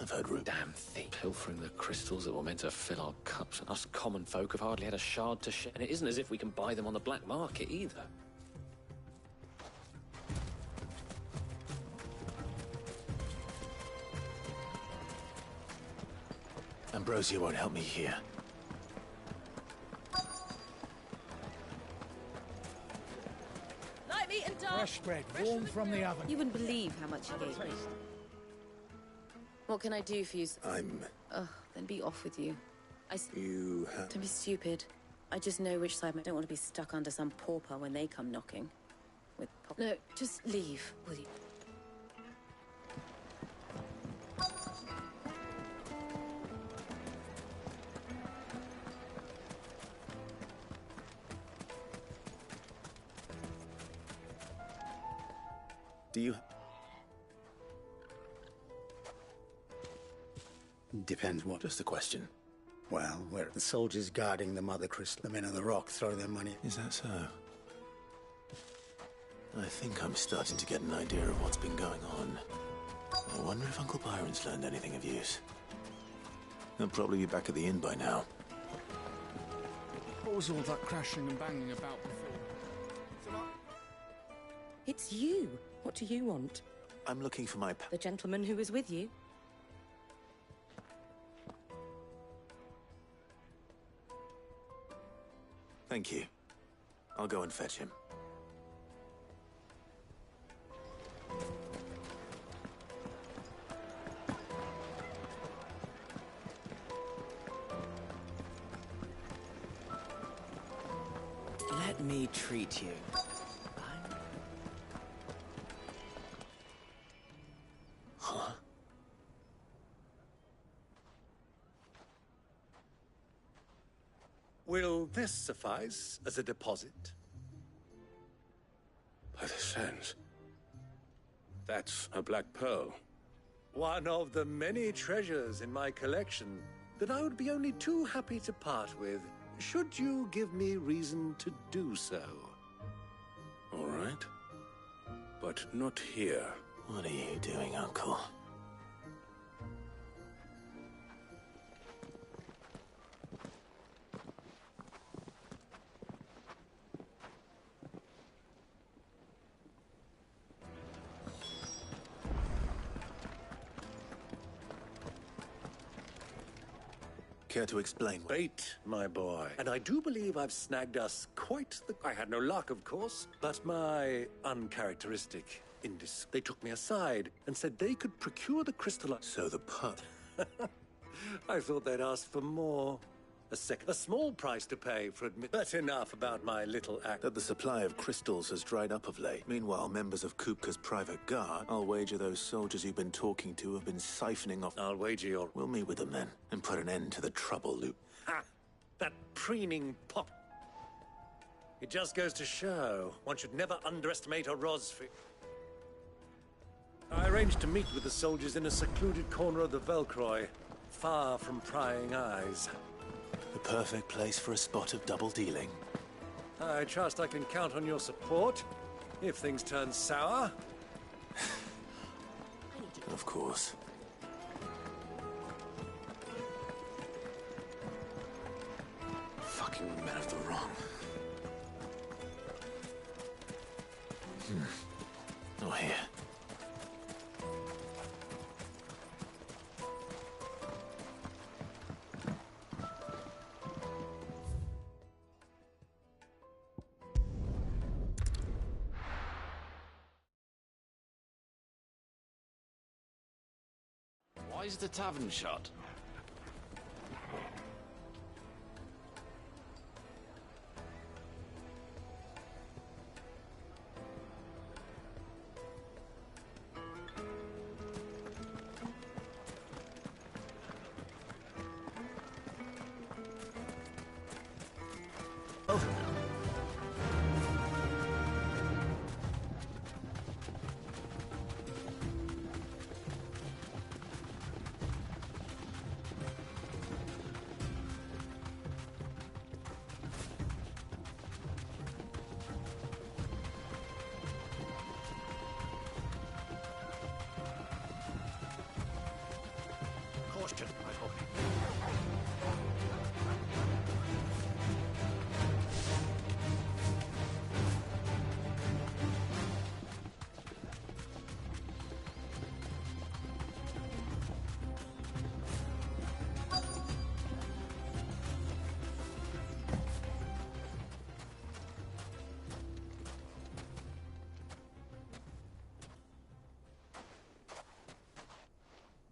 I've heard rumors. Damn thief. Pilfering the crystals that were meant to fill our cups. And us common folk have hardly had a shard to share. And it isn't as if we can buy them on the black market either. Ambrosia won't help me here. Light meat and dark. Fresh bread, warm from the oven. You wouldn't believe how much he gave me. What can I do for you? Ugh, then be off with you. You have... Don't be stupid. I just know which side. I don't want to be stuck under some pauper when they come knocking. No, just leave, will you? Do you... Depends what. Just a question. Well, where the soldiers guarding the Mother Crystal, the men of the Rock throw their money. Is that so? I think I'm starting to get an idea of what's been going on. I wonder if Uncle Byron's learned anything of use. He'll probably be back at the inn by now. What was all that crashing and banging about before? It's you. What do you want? I'm looking for my... The gentleman who was with you? Thank you. I'll go and fetch him. Let me treat you. Huh? Will this suffice as a deposit? By the sands. That's a black pearl. One of the many treasures in my collection that I would be only too happy to part with, should you give me reason to do so. All right. But not here. What are you doing, Uncle? Care to explain? Bait, my boy. And I do believe I've snagged us quite the... I had no luck, of course, but my uncharacteristic indis... They took me aside and said they could procure the crystal... So the pup... I thought they'd ask for more. A small price to pay for admit... But enough about my little act. That the supply of crystals has dried up of late. Meanwhile, members of Kupka's private guard, I'll wager those soldiers you've been talking to have been siphoning off... I'll wager you're... We'll meet with them then, and put an end to the trouble loop. Ha! That preening pop. It just goes to show one should never underestimate a Rosfi. I arranged to meet with the soldiers in a secluded corner of the Velcroy, far from prying eyes. The perfect place for a spot of double dealing. I trust I can count on your support if things turn sour. Of course. Fucking men of the wrong. Oh, here. Why is the tavern shut? Caution, my lord.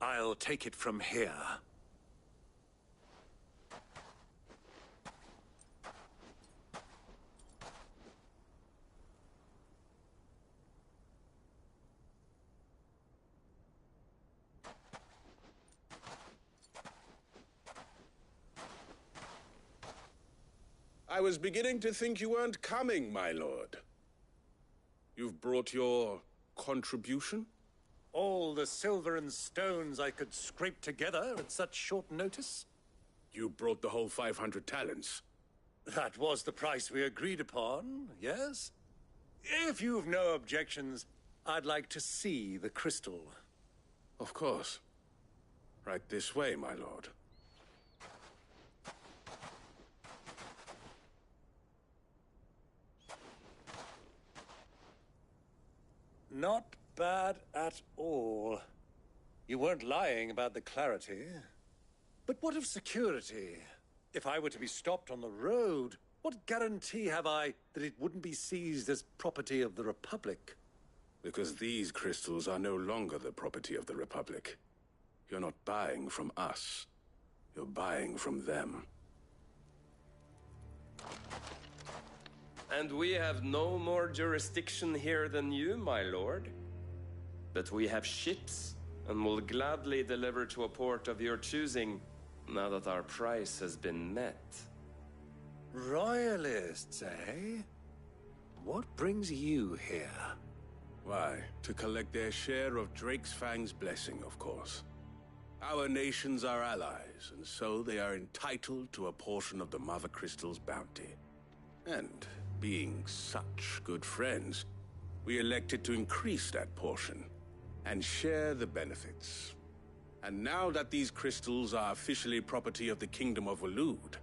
I'll take it from here. I was beginning to think you weren't coming, my lord. You've brought your contribution? All the silver and stones I could scrape together at such short notice? You brought the whole 500 talents. That was the price we agreed upon, yes? If you've no objections, I'd like to see the crystal. Of course. Right this way, my lord. Not bad at all. You weren't lying about the clarity. But what of security? If I were to be stopped on the road, What guarantee have I that it wouldn't be seized as property of the Republic? Because these crystals are no longer the property of the Republic. You're not buying from us. You're buying from them. And we have no more jurisdiction here than you, my lord. But we have ships, and will gladly deliver to a port of your choosing, now that our price has been met. Royalists, eh? What brings you here? Why, to collect their share of Drake's Fang's blessing, of course. Our nations are allies, and so they are entitled to a portion of the Mother Crystal's bounty. And, being such good friends, we elected to increase that portion, and share the benefits. And now that these crystals are officially property of the Kingdom of Waloed,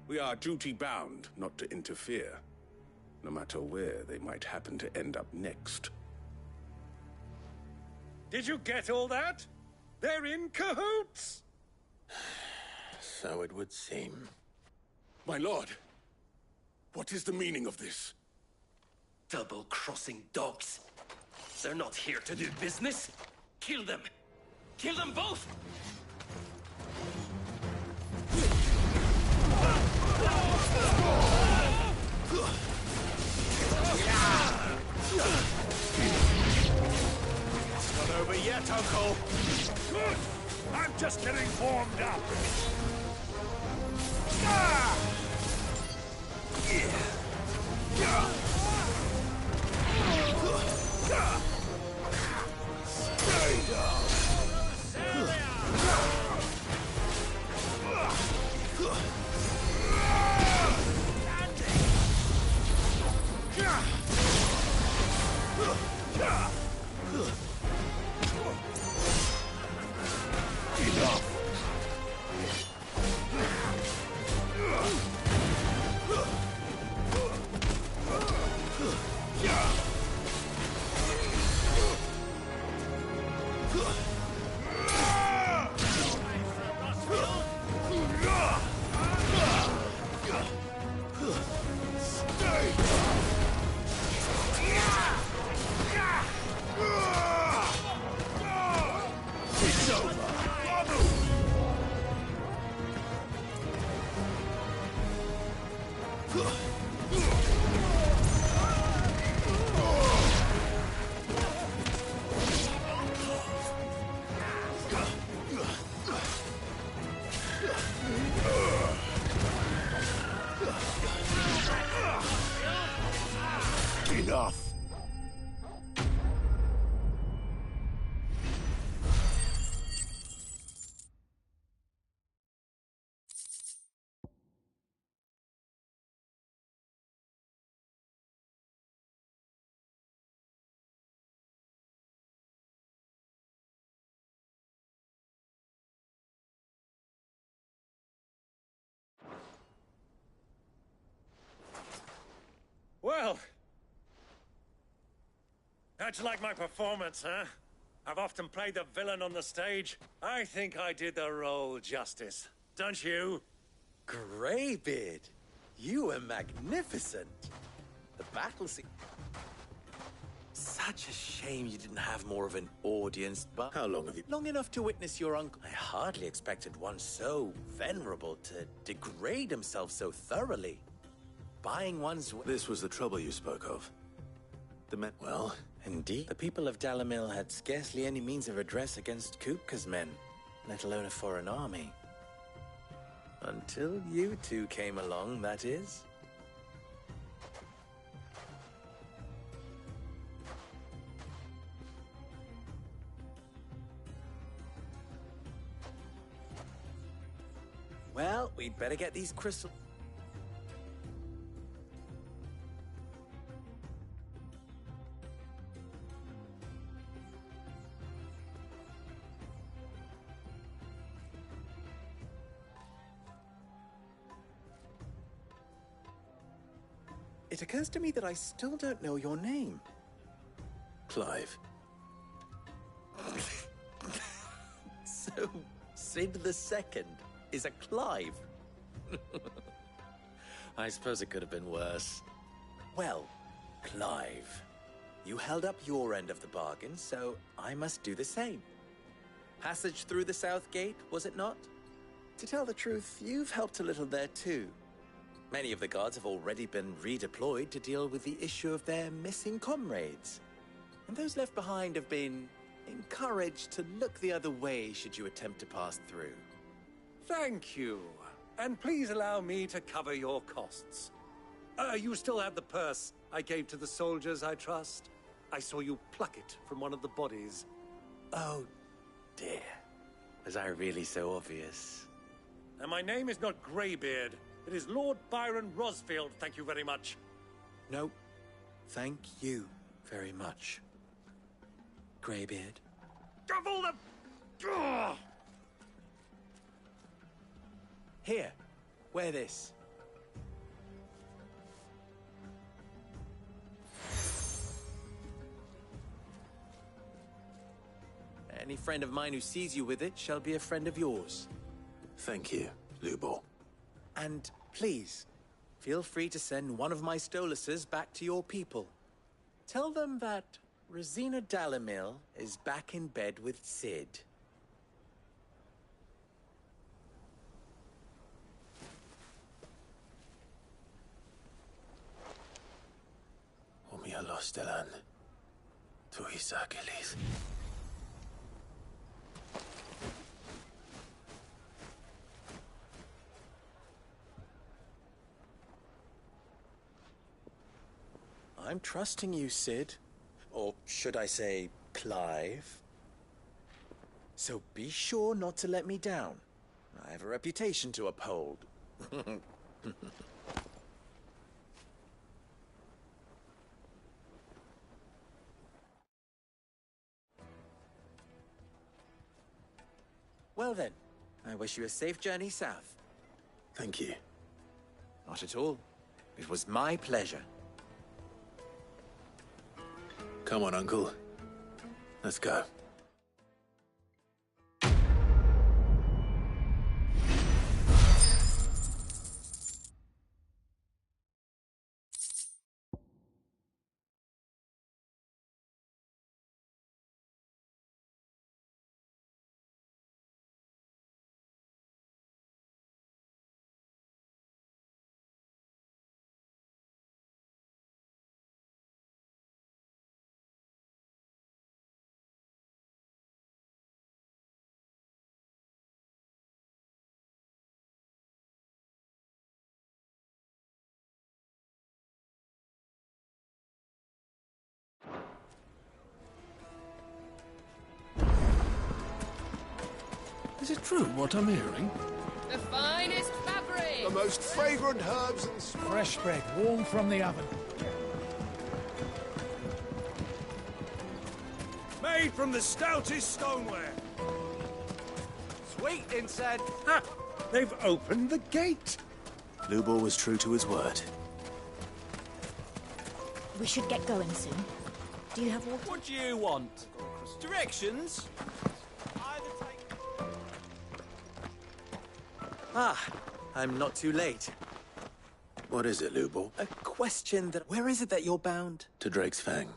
we are duty-bound not to interfere, no matter where they might happen to end up next. Did you get all that? They're in cahoots! So it would seem. My lord, what is the meaning of this? Double-crossing dogs. They're not here to do business. Kill them! Kill them both! It's not over yet, Uncle. Good! I'm just getting warmed up. Stay down. Enough! Well, how'd you like my performance, huh? I've often played the villain on the stage. I think I did the role justice. Don't you? Greybeard, you were magnificent. The battle scene... Such a shame you didn't have more of an audience, but... How long have you... Long enough to witness your uncle. I hardly expected one so venerable to degrade himself so thoroughly. Buying one's... This was the trouble you spoke of. The men... Well, indeed. The people of Dalamil had scarcely any means of redress against Kupka's men, let alone a foreign army. Until you two came along, that is. Well, we'd better get these crystals... It occurs to me that I still don't know your name. Clive. So, Sid the Second is a Clive? I suppose it could have been worse. Well, Clive, you held up your end of the bargain, so I must do the same. Passage through the South Gate, was it not? To tell the truth, you've helped a little there too. Many of the guards have already been redeployed to deal with the issue of their missing comrades. And those left behind have been encouraged to look the other way should you attempt to pass through. Thank you. And please allow me to cover your costs. You still have the purse I gave to the soldiers, I trust? I saw you pluck it from one of the bodies. Oh, dear. Was I really so obvious? And my name is not Greybeard. It is Lord Byron Rosfield, thank you very much. No, thank you very much, Greybeard. Of all the... Ugh! Here, wear this. Any friend of mine who sees you with it shall be a friend of yours. Thank you, Lubor. And please, feel free to send one of my Stoluses back to your people. Tell them that Rosina Dalamil is back in bed with Sid. Omia Lostelan. Tu Isakelis. I'm trusting you, Sid. Or should I say, Clive? So be sure not to let me down. I have a reputation to uphold. Well then, I wish you a safe journey south. Thank you. Not at all. It was my pleasure. Come on, Uncle. Let's go. Is it true what I'm hearing? The finest fabric! The most fragrant herbs and fresh bread, warm from the oven. Made from the stoutest stoneware. Sweet inside. Ha! They've opened the gate. Lubor was true to his word. We should get going soon. Do you have water? What do you want? Directions? Ah, I'm not too late. What is it, Lubor? A question that... Where is it that you're bound? To Drake's Fang.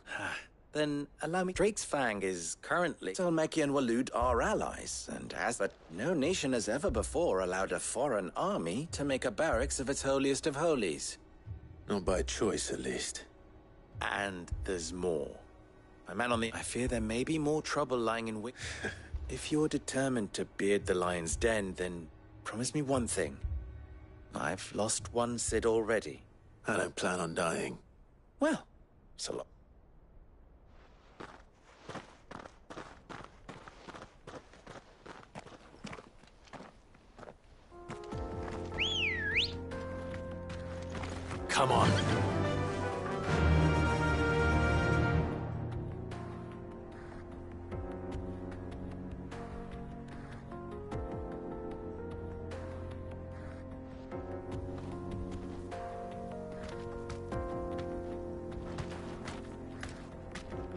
Then allow me... Drake's Fang is currently... Salmeki and Walud are allies, and as... But no nation has ever before allowed a foreign army to make a barracks of its holiest of holies. Not by choice, at least. And there's more. My man on the... I fear there may be more trouble lying in wait. If you're determined to beard the lion's den, then promise me one thing. I've lost one Sid already. I don't plan on dying. Well, so long. Come on.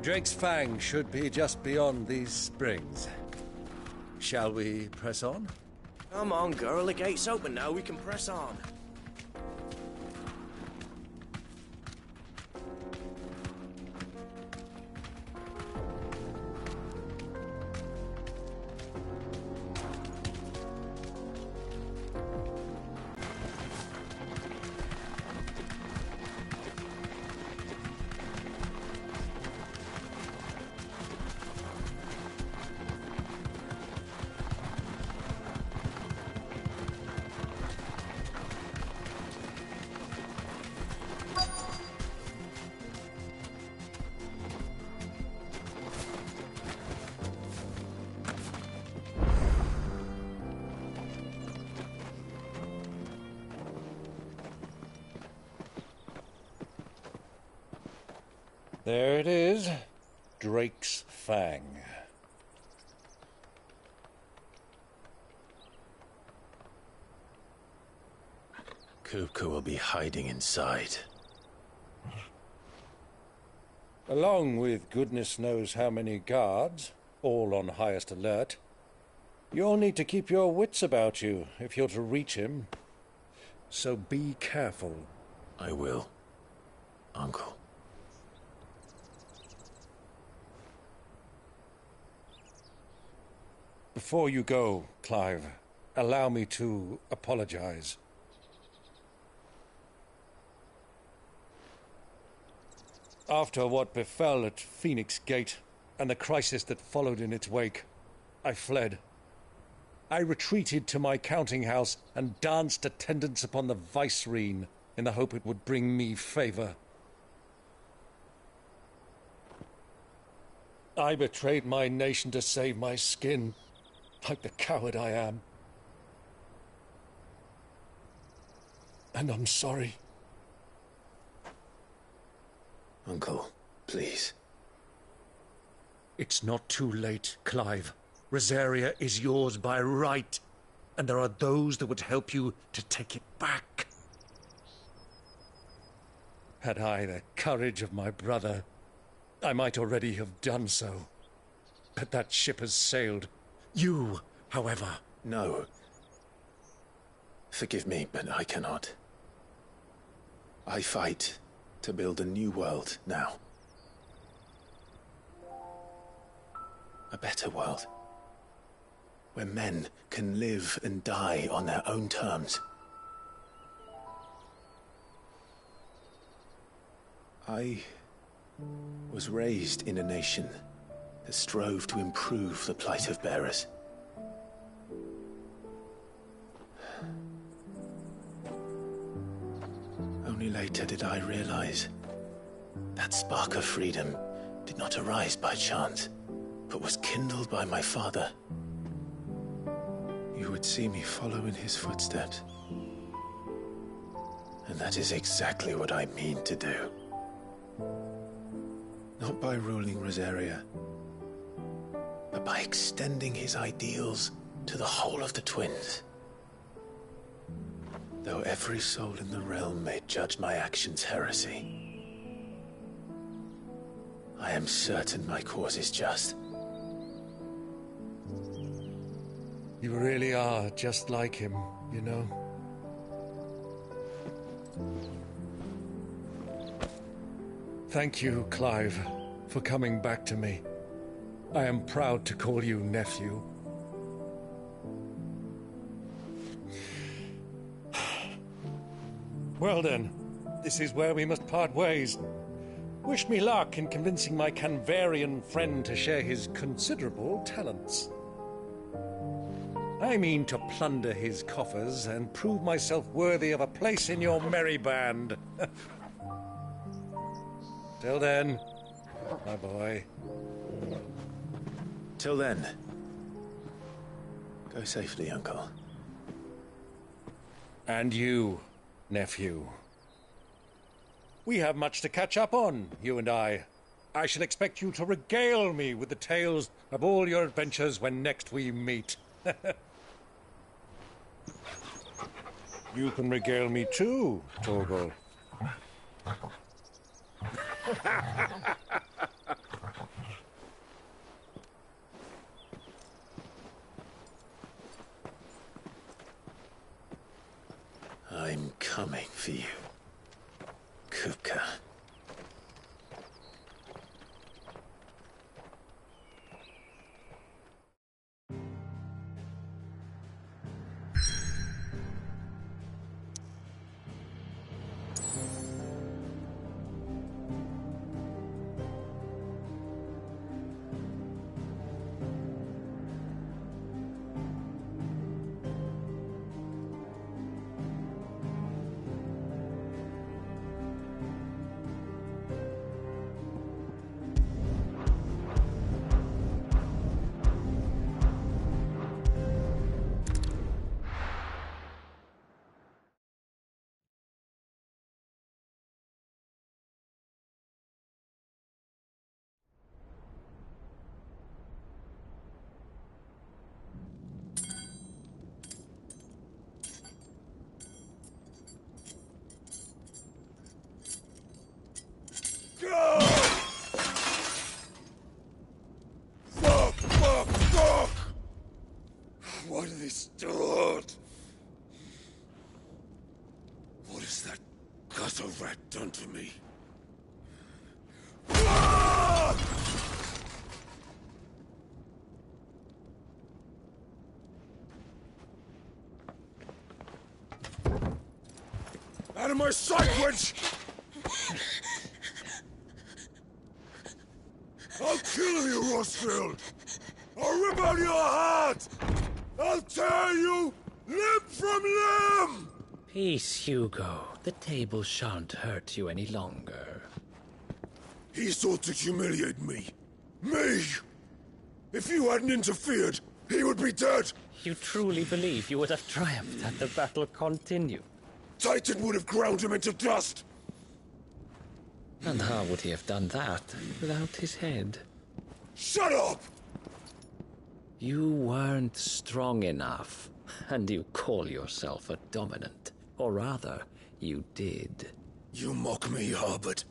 Drake's Fang should be just beyond these springs. Shall we press on? Come on, girl. The gate's open now. We can press on. There it is. Drake's Fang. Kupka will be hiding inside. Along with goodness knows how many guards, all on highest alert. You'll need to keep your wits about you if you're to reach him. So be careful. I will, Uncle. Before you go, Clive, allow me to apologize. After what befell at Phoenix Gate and the crisis that followed in its wake, I fled. I retreated to my counting house and danced attendance upon the vicereine in the hope it would bring me favor. I betrayed my nation to save my skin, like the coward I am. And I'm sorry. Uncle, please. It's not too late, Clive. Rosaria is yours by right, and there are those that would help you to take it back. Had I the courage of my brother, I might already have done so. But that ship has sailed. You, however... No. Forgive me, but I cannot. I fight to build a new world now. A better world. Where men can live and die on their own terms. I was raised in a nation that strove to improve the plight of bearers. Only later did I realize that spark of freedom did not arise by chance, but was kindled by my father. You would see me follow in his footsteps. And that is exactly what I mean to do. Not by ruling Rosaria, but by extending his ideals to the whole of the twins. Though every soul in the realm may judge my actions heresy, I am certain my cause is just. You really are just like him, you know? Thank you, Clive, for coming back to me. I am proud to call you nephew. Well then, this is where we must part ways. Wish me luck in convincing my Canvarian friend to share his considerable talents. I mean to plunder his coffers and prove myself worthy of a place in your merry band. Till then, my boy. Till then, go safely, Uncle. And you, nephew. We have much to catch up on, you and I. I shall expect you to regale me with the tales of all your adventures when next we meet. You can regale me too, Torgal. I'm coming for you, Kupka. Steward! What has that gutter rat done to me? Out of my sight, wench! I'll kill you, Rosfield! I'll rip out your heart! I'll tear you limb from limb! Peace, Hugo. The table shan't hurt you any longer. He sought to humiliate me. Me! If you hadn't interfered, he would be dead! You truly believe you would have triumphed had the battle continued? Titan would have ground him into dust! And how would he have done that without his head? Shut up! You weren't strong enough, and you call yourself a dominant. Or rather, you did. You mock me, Harbert.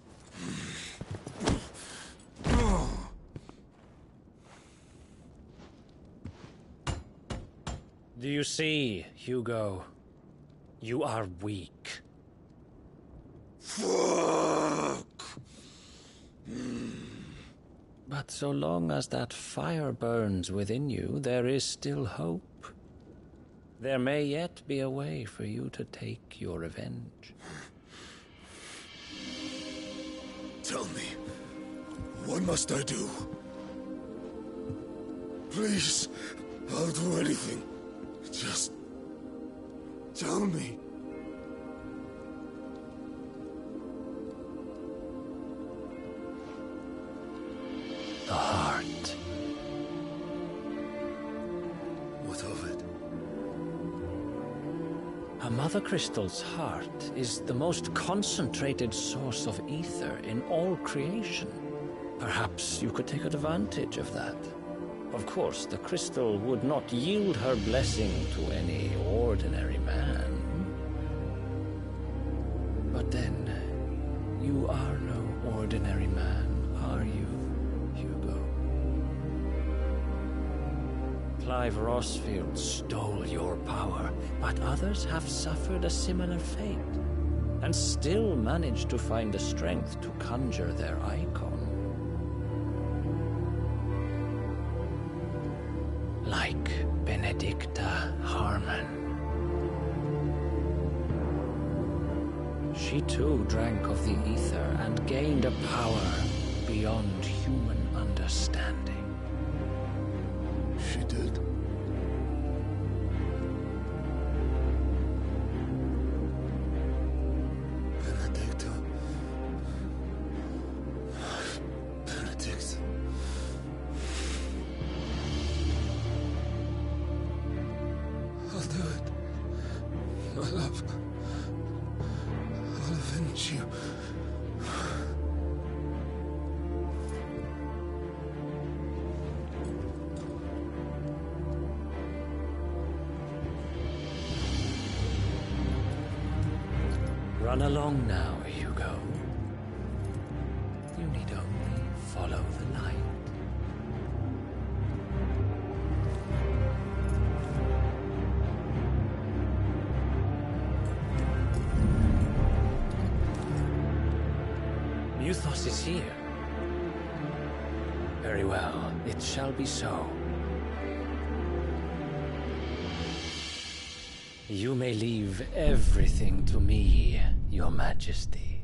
Do you see, Hugo? You are weak. Fuck! But so long as that fire burns within you, there is still hope. There may yet be a way for you to take your revenge. Tell me, what must I do? Please, I'll do anything. Just tell me. The heart. What of it? A Mother Crystal's heart is the most concentrated source of ether in all creation. Perhaps you could take advantage of that. Of course, the crystal would not yield her blessing to any ordinary man. But then, you are no ordinary man, are you, Hugo? Clive Rosfield stole your power, but others have suffered a similar fate, and still managed to find the strength to conjure their icon. Like Benedicta Hrnm. She too drank of the ether and gained a power beyond human understanding. She did. Benedicta. Benedict. I'll do it. My love. I'll avenge you. Run along now, Hugo. You need only follow the light. Muthos is here. Very well, it shall be so. You may leave everything to me, Your Majesty.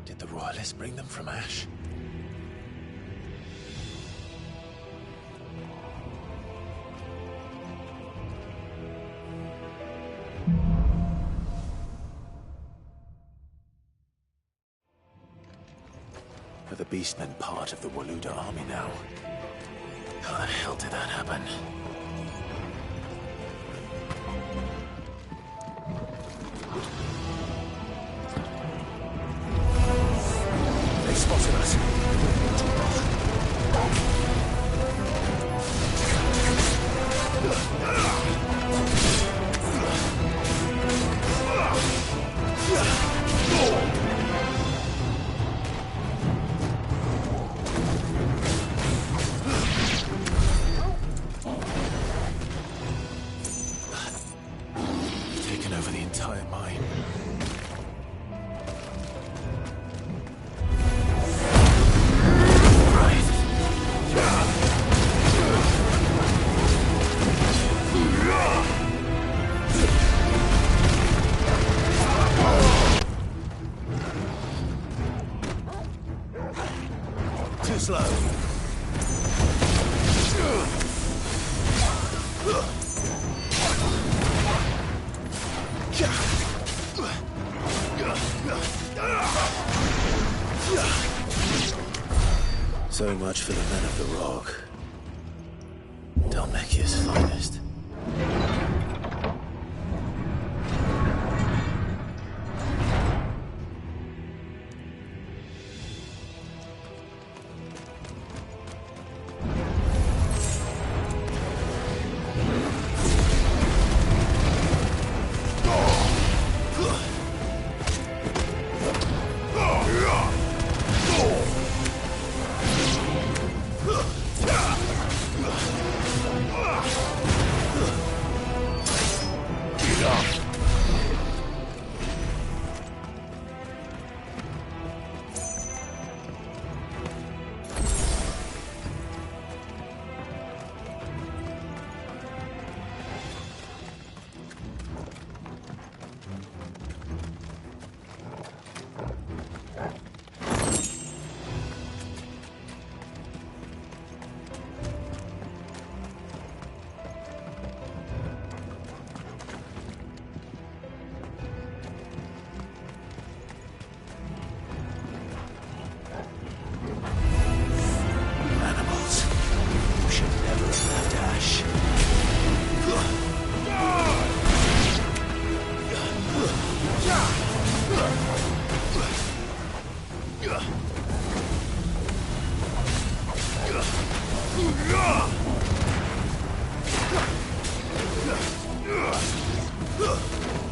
Did the royalists bring them from Ash? Are the Beastmen part of the Waluda army now? How the hell did that happen? They spotted us. Taken over the entire mine. Too slow. So much for the men of the Rock. Dalmekia's finest.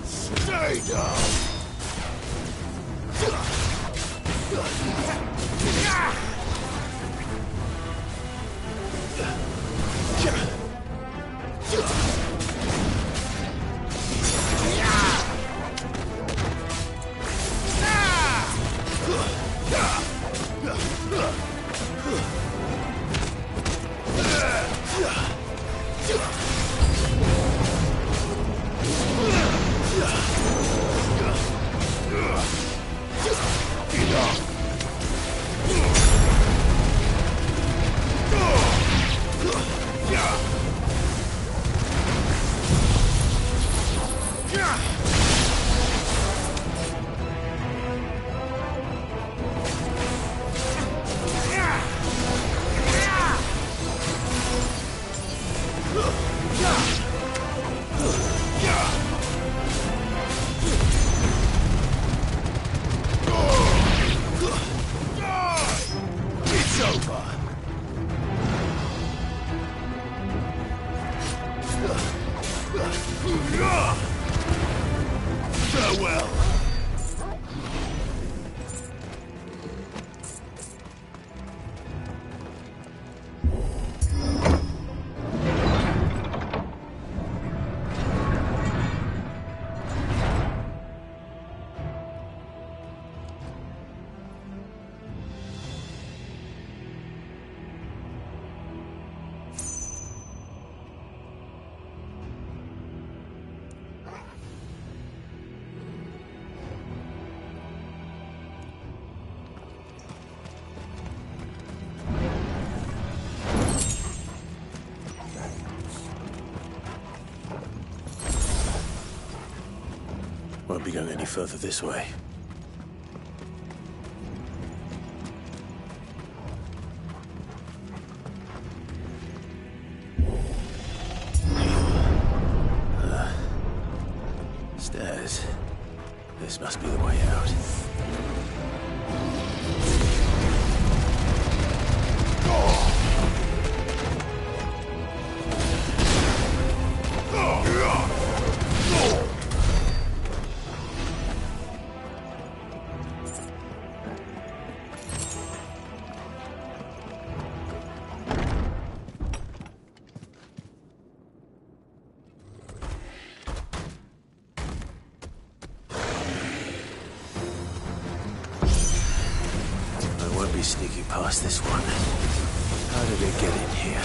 Stay down! be going any further this way. Stairs. This must be the way out. Sneaking past this one. How did it get in here?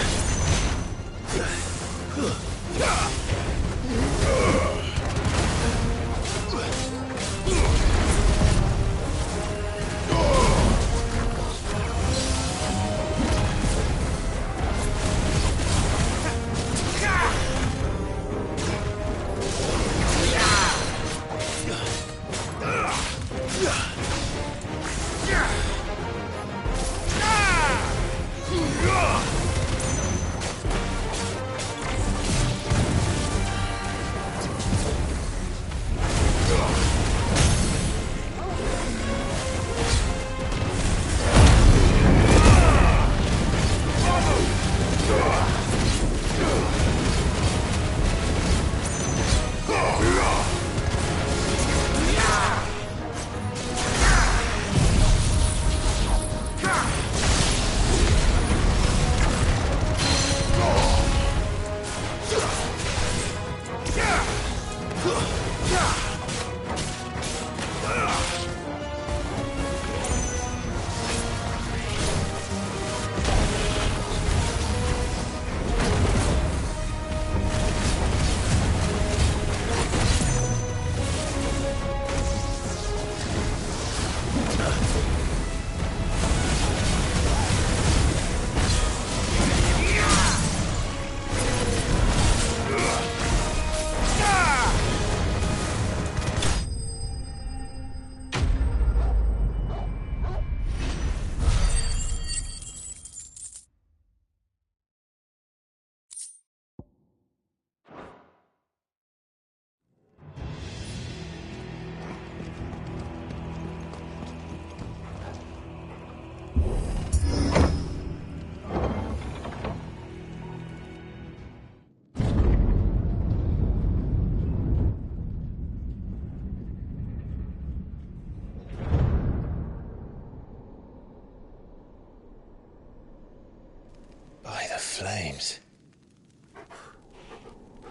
By the flames.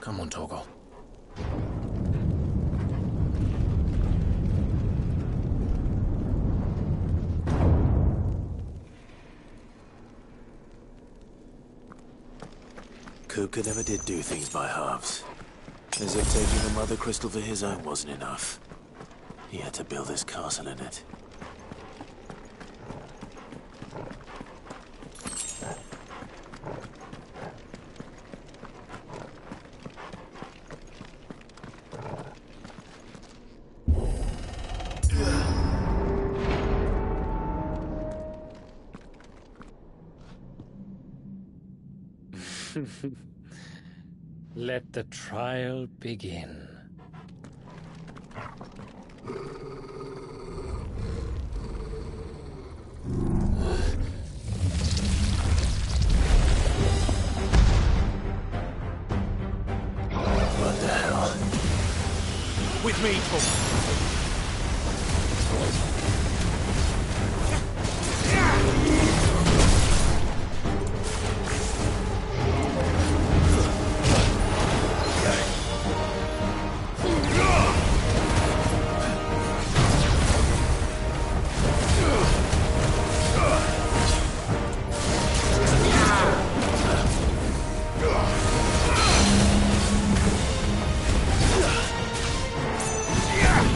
Come on, Torgal. Kupka never did do things by halves. As if taking the Mother Crystal for his own wasn't enough. He had to build his castle in it. Let the trial begin. What the hell? With me, Torgal. Yeah!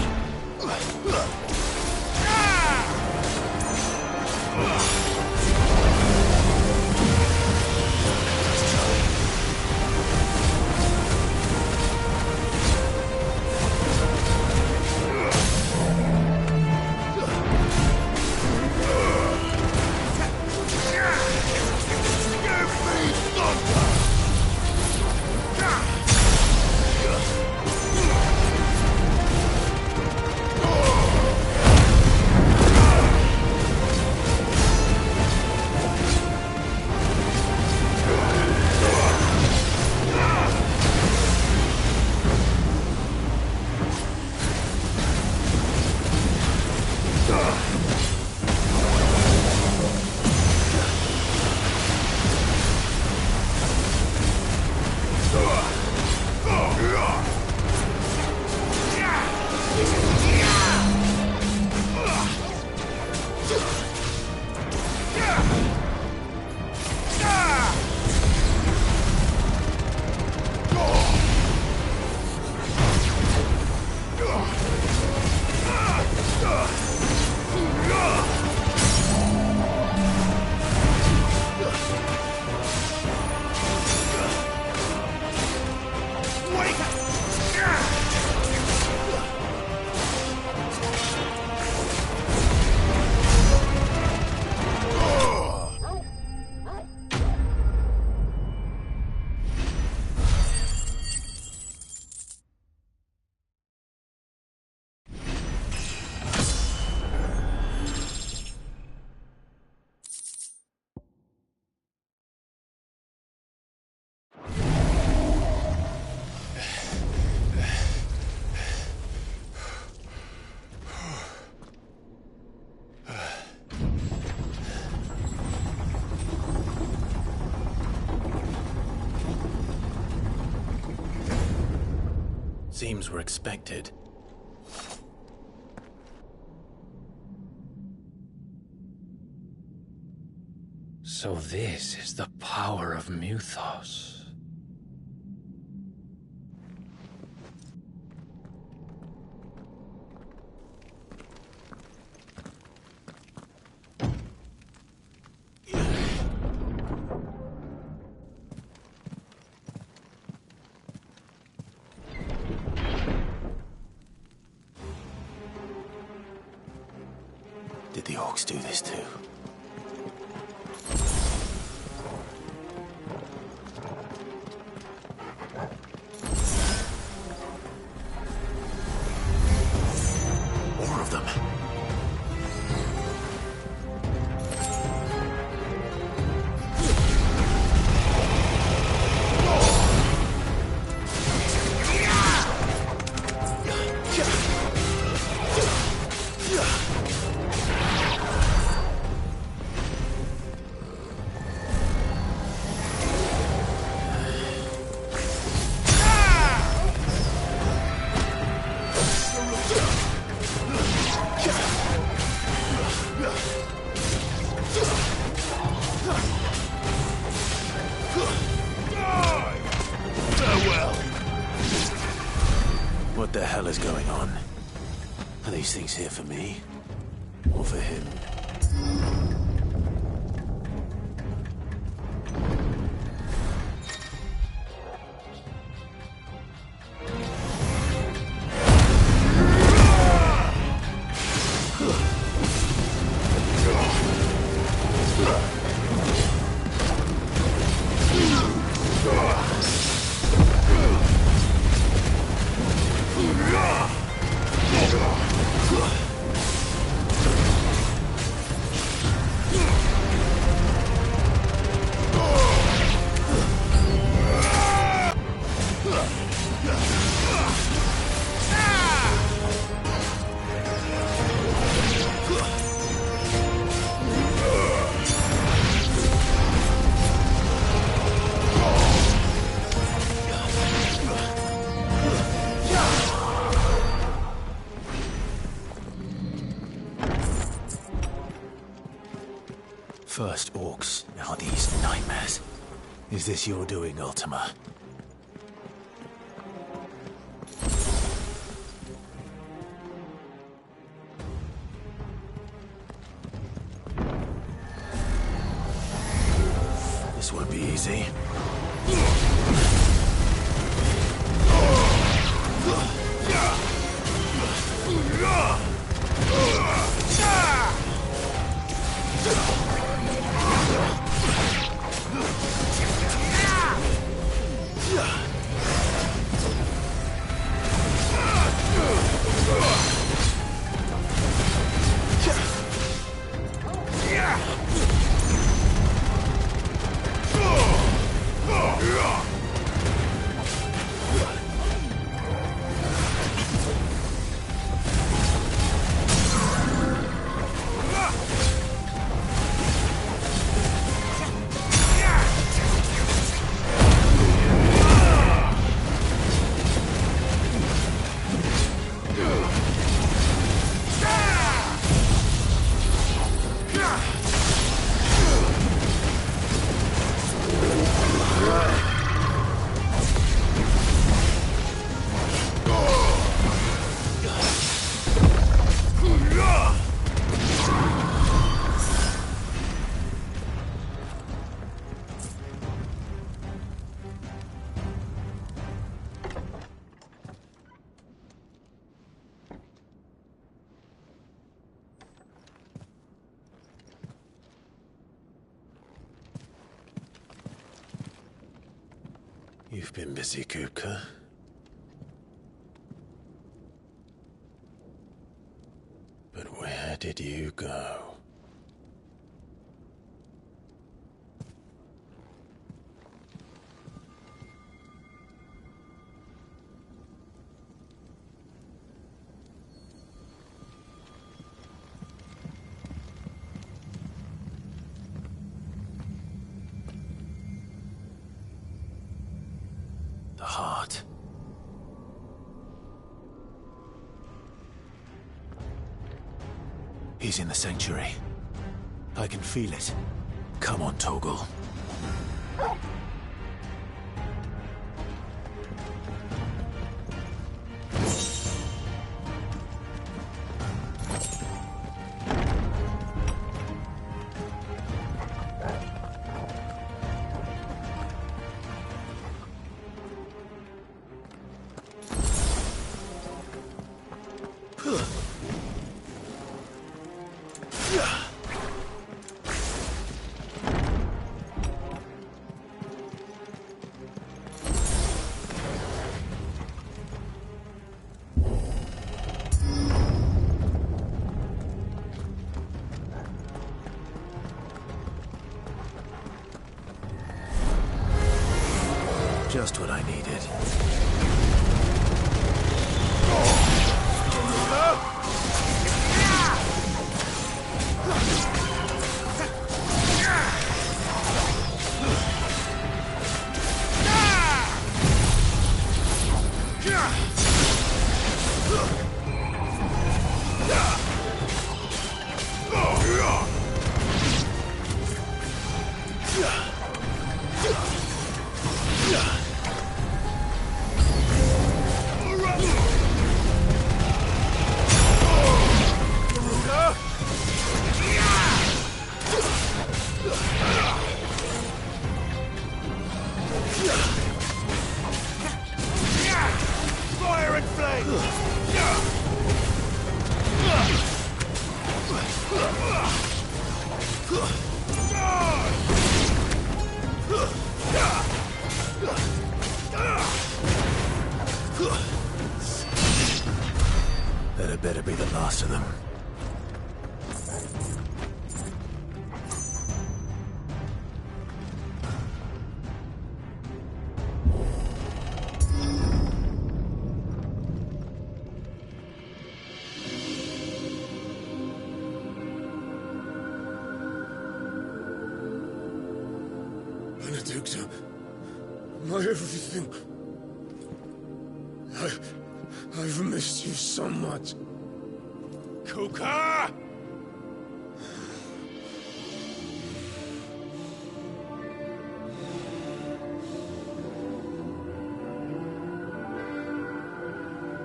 Seems we're expected. So this is the power of Mythos. Did the orcs do this too? More of them. What the hell is going on? Are these things here for me? Or for him? First orcs, now these nightmares. Is this your doing, Ultima? This won't be easy. You've been busy, Kupka. But where did you go? The heart. He's in the sanctuary. I can feel it. Come on, Toggle. Just what I needed. Fire and flame! That had better be the last of them. Benedicta, my everything. I've missed you so much. Kuka!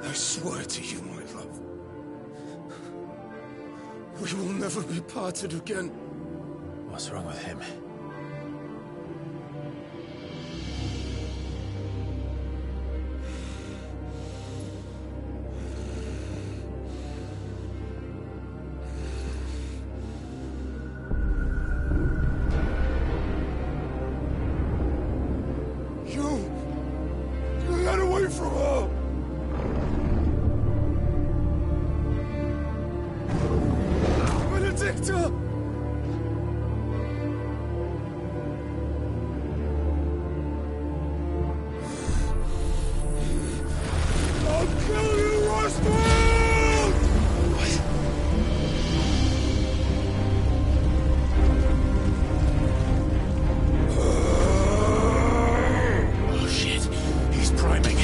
I swear to you, my love. We will never be parted again. What's wrong with him? You got away from her! Benedicta! I'll kill you, Roswell! Oh shit, he's priming.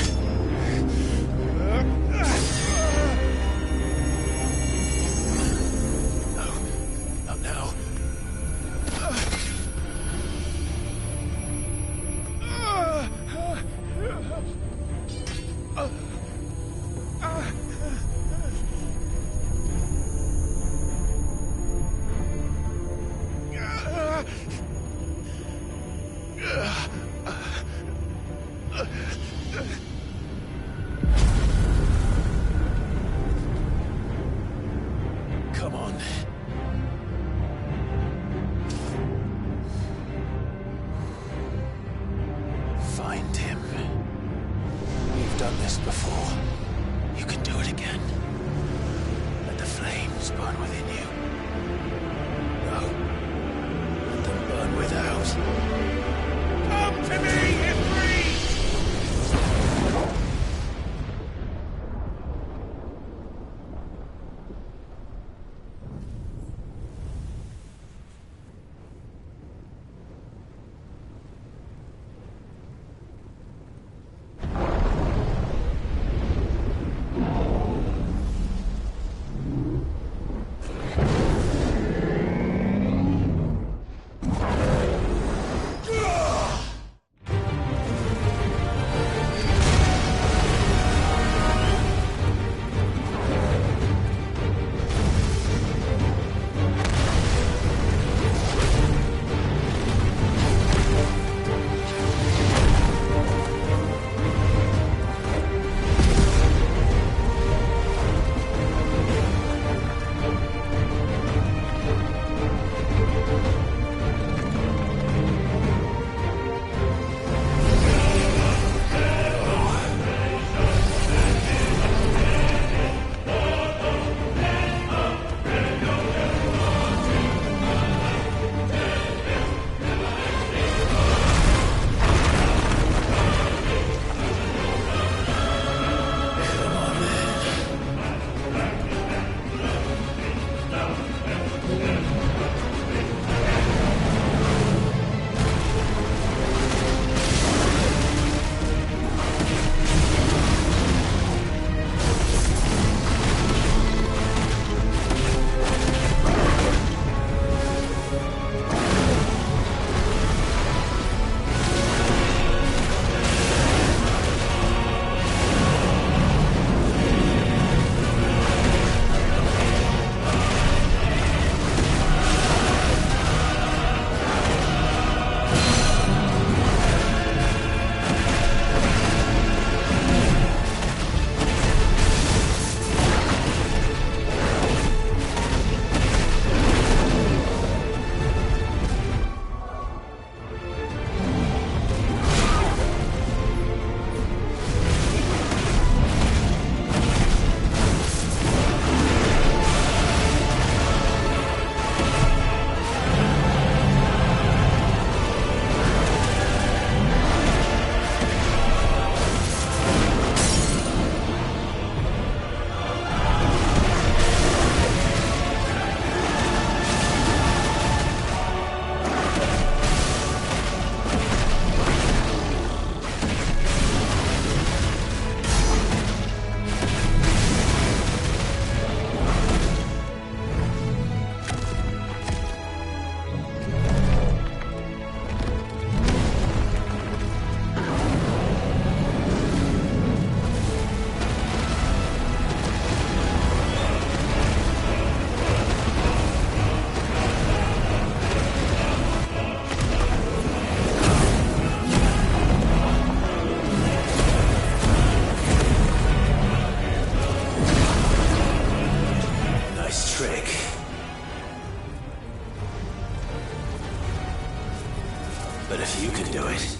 But if you can do it,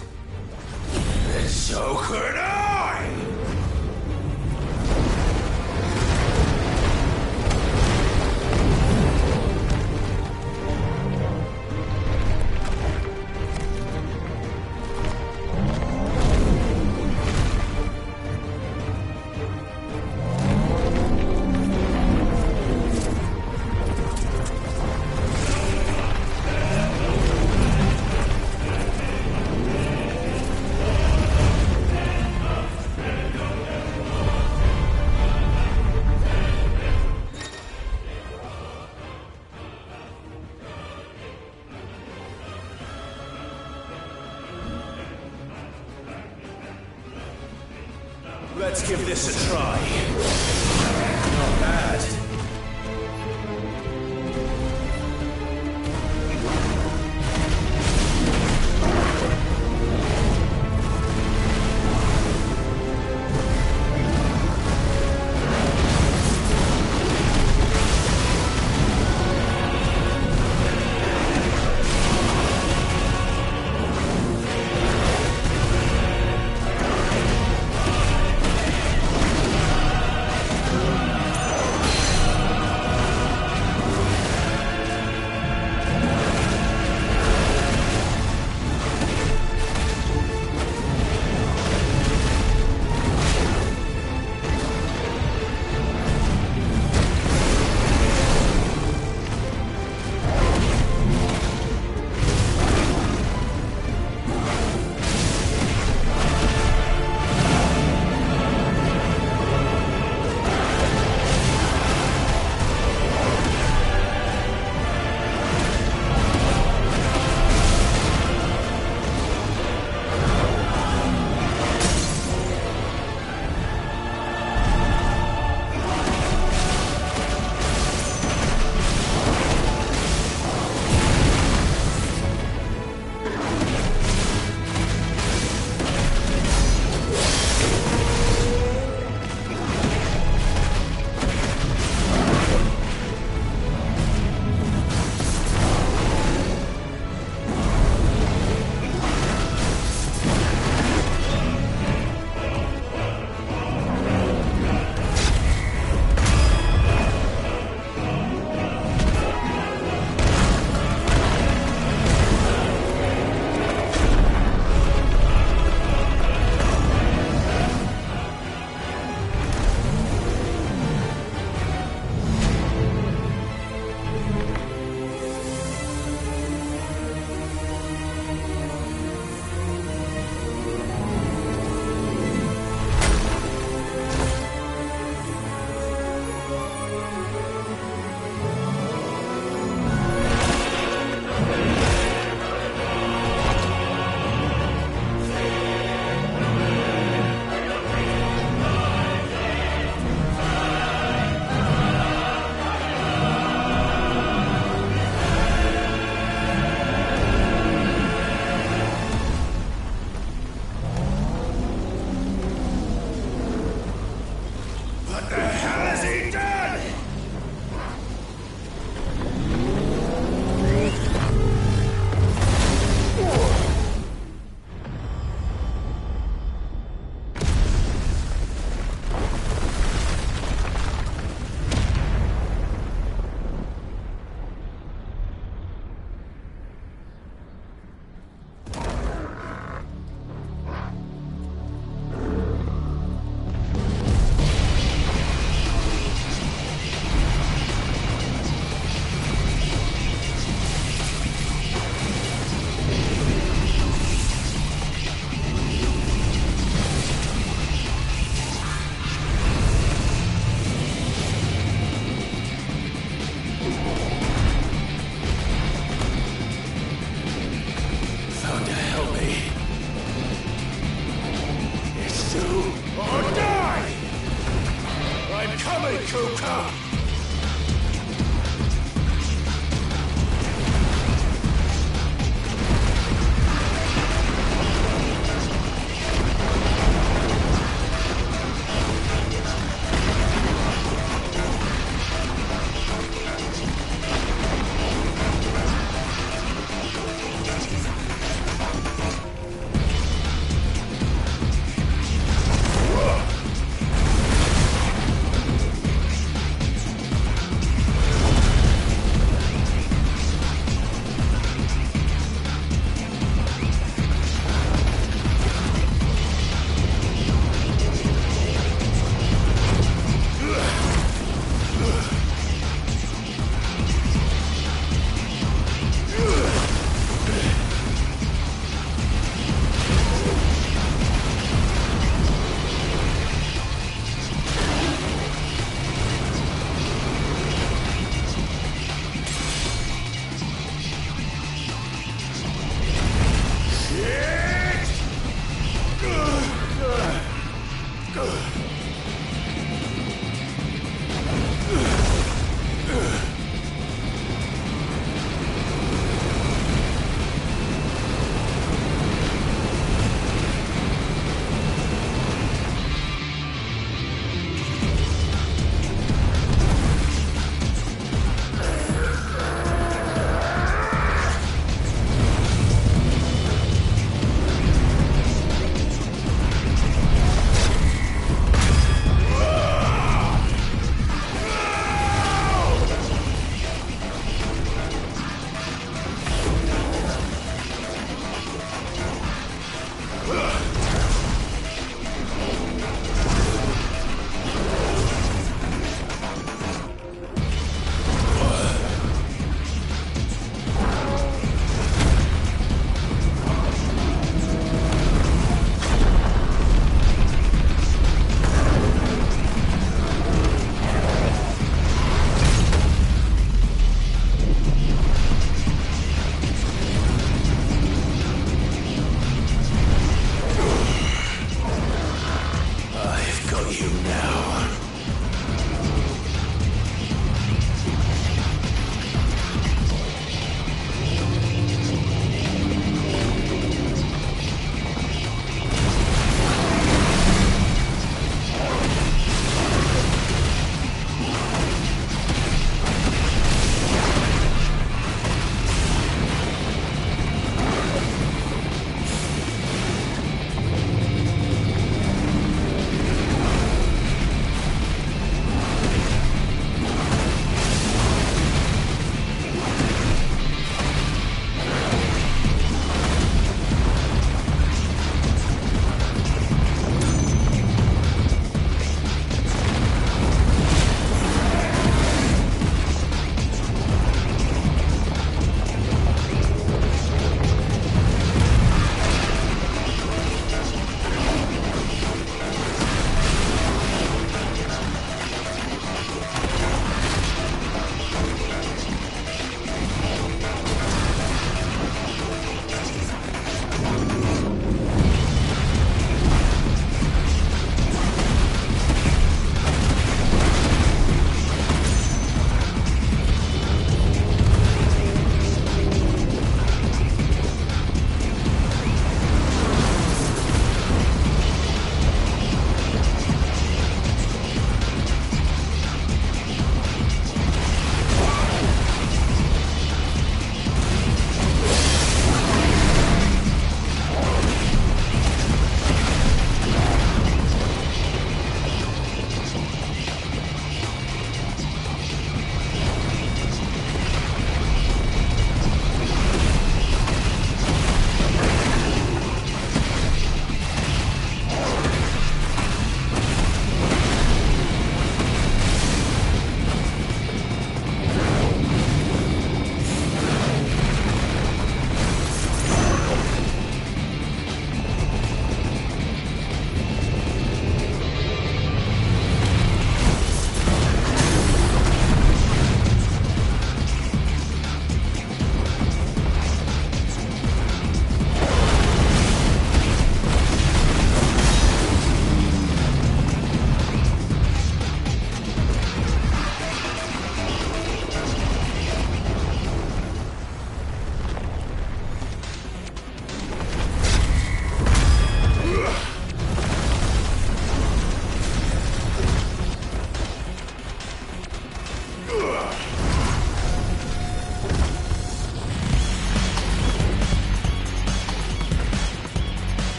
then so could I! Let's give this a try. Not bad.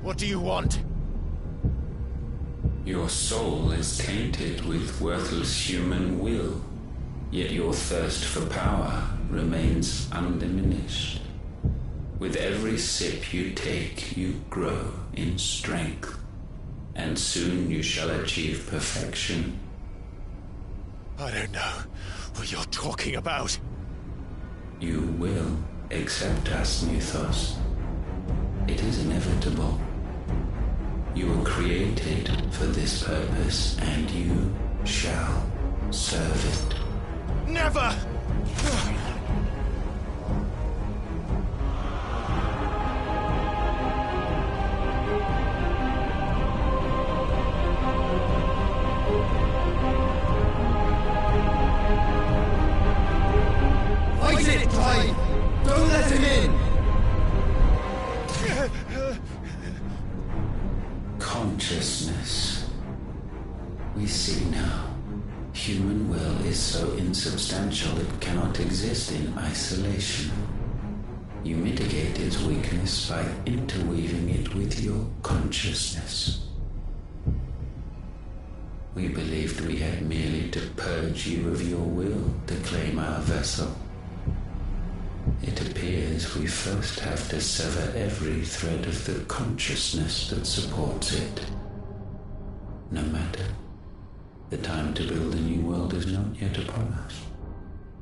What do you want? Your soul is tainted with worthless human will, yet your thirst for power remains undiminished. With every sip you take, you grow in strength, and soon you shall achieve perfection. I don't know what you're talking about. You will accept us, Mythos. It is inevitable. You were created for this purpose, and you shall serve it. Never! Fight it, Tide! Don't let him in! Consciousness. We see now. Human will is so insubstantial it cannot exist in isolation. You mitigate its weakness by interweaving it with your consciousness. We believed we had merely to purge you of your will to claim our vessel. It appears we first have to sever every thread of the consciousness that supports it. No matter. The time to build a new world is not yet upon us.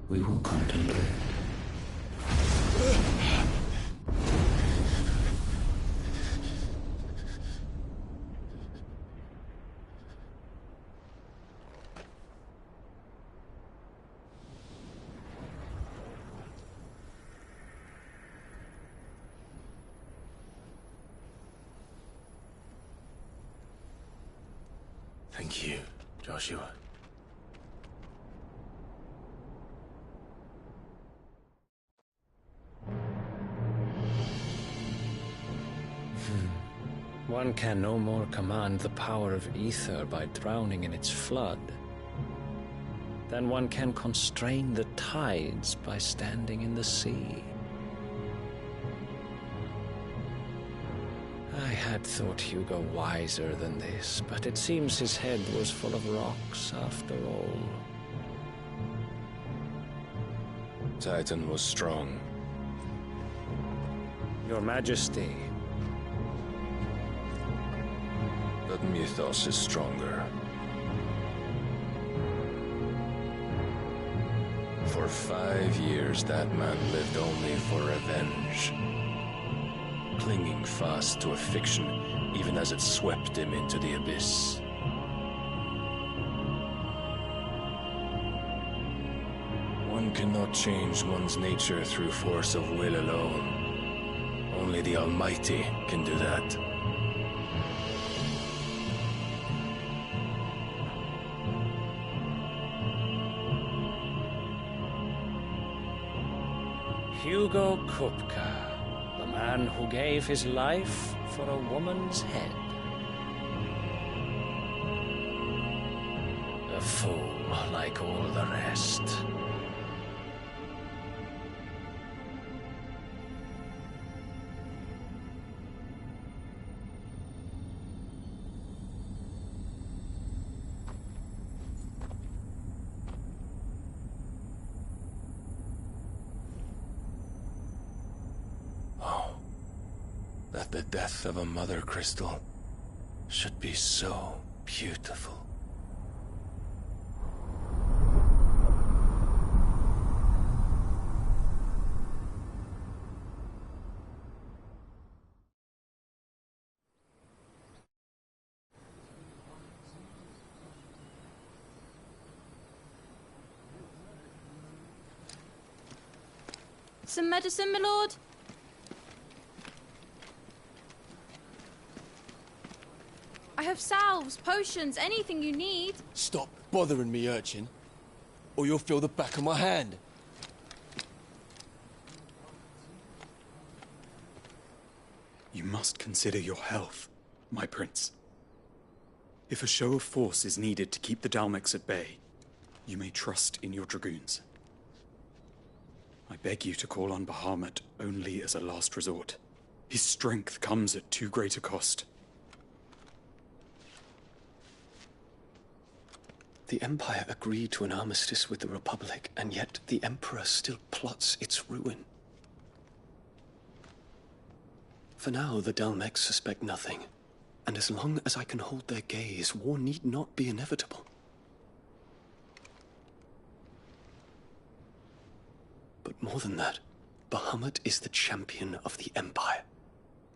We will contemplate. Thank you, Joshua. One can no more command the power of ether by drowning in its flood than one can constrain the tides by standing in the sea. I had thought Hugo wiser than this, but it seems his head was full of rocks after all. Titan was strong. Your Majesty. But Mythos is stronger. For 5 years, that man lived only for revenge. Clinging fast to a fiction, even as it swept him into the abyss. One cannot change one's nature through force of will alone. Only the Almighty can do that. Hugo Kupka, the man who gave his life for a woman's head. A fool like all the rest. That the death of a mother crystal should be so beautiful. Some medicine, my lord? I have salves, potions, anything you need. Stop bothering me, urchin, or you'll feel the back of my hand. You must consider your health, my prince. If a show of force is needed to keep the Dalmex at bay, you may trust in your dragoons. I beg you to call on Bahamut only as a last resort. His strength comes at too great a cost. The Empire agreed to an armistice with the Republic, and yet the Emperor still plots its ruin. For now, the Dalmex suspect nothing, and as long as I can hold their gaze, war need not be inevitable. But more than that, Bahamut is the champion of the Empire.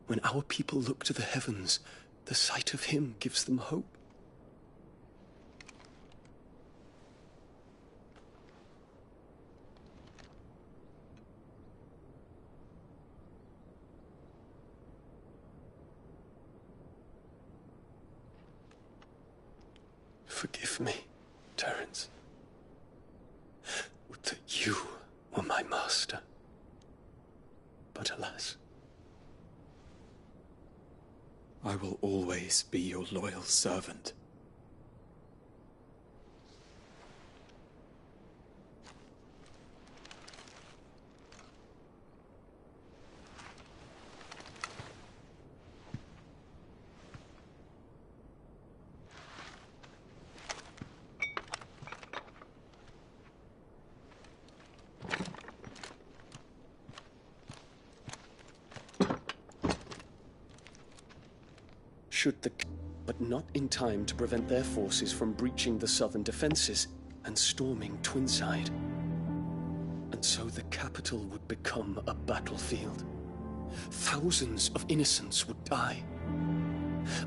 When our people look to the heavens, the sight of him gives them hope. Forgive me, Terence. Would that you were my master. But alas. I will always be your loyal servant. But not in time to prevent their forces from breaching the southern defenses and storming Twinside. And so the capital would become a battlefield. Thousands of innocents would die.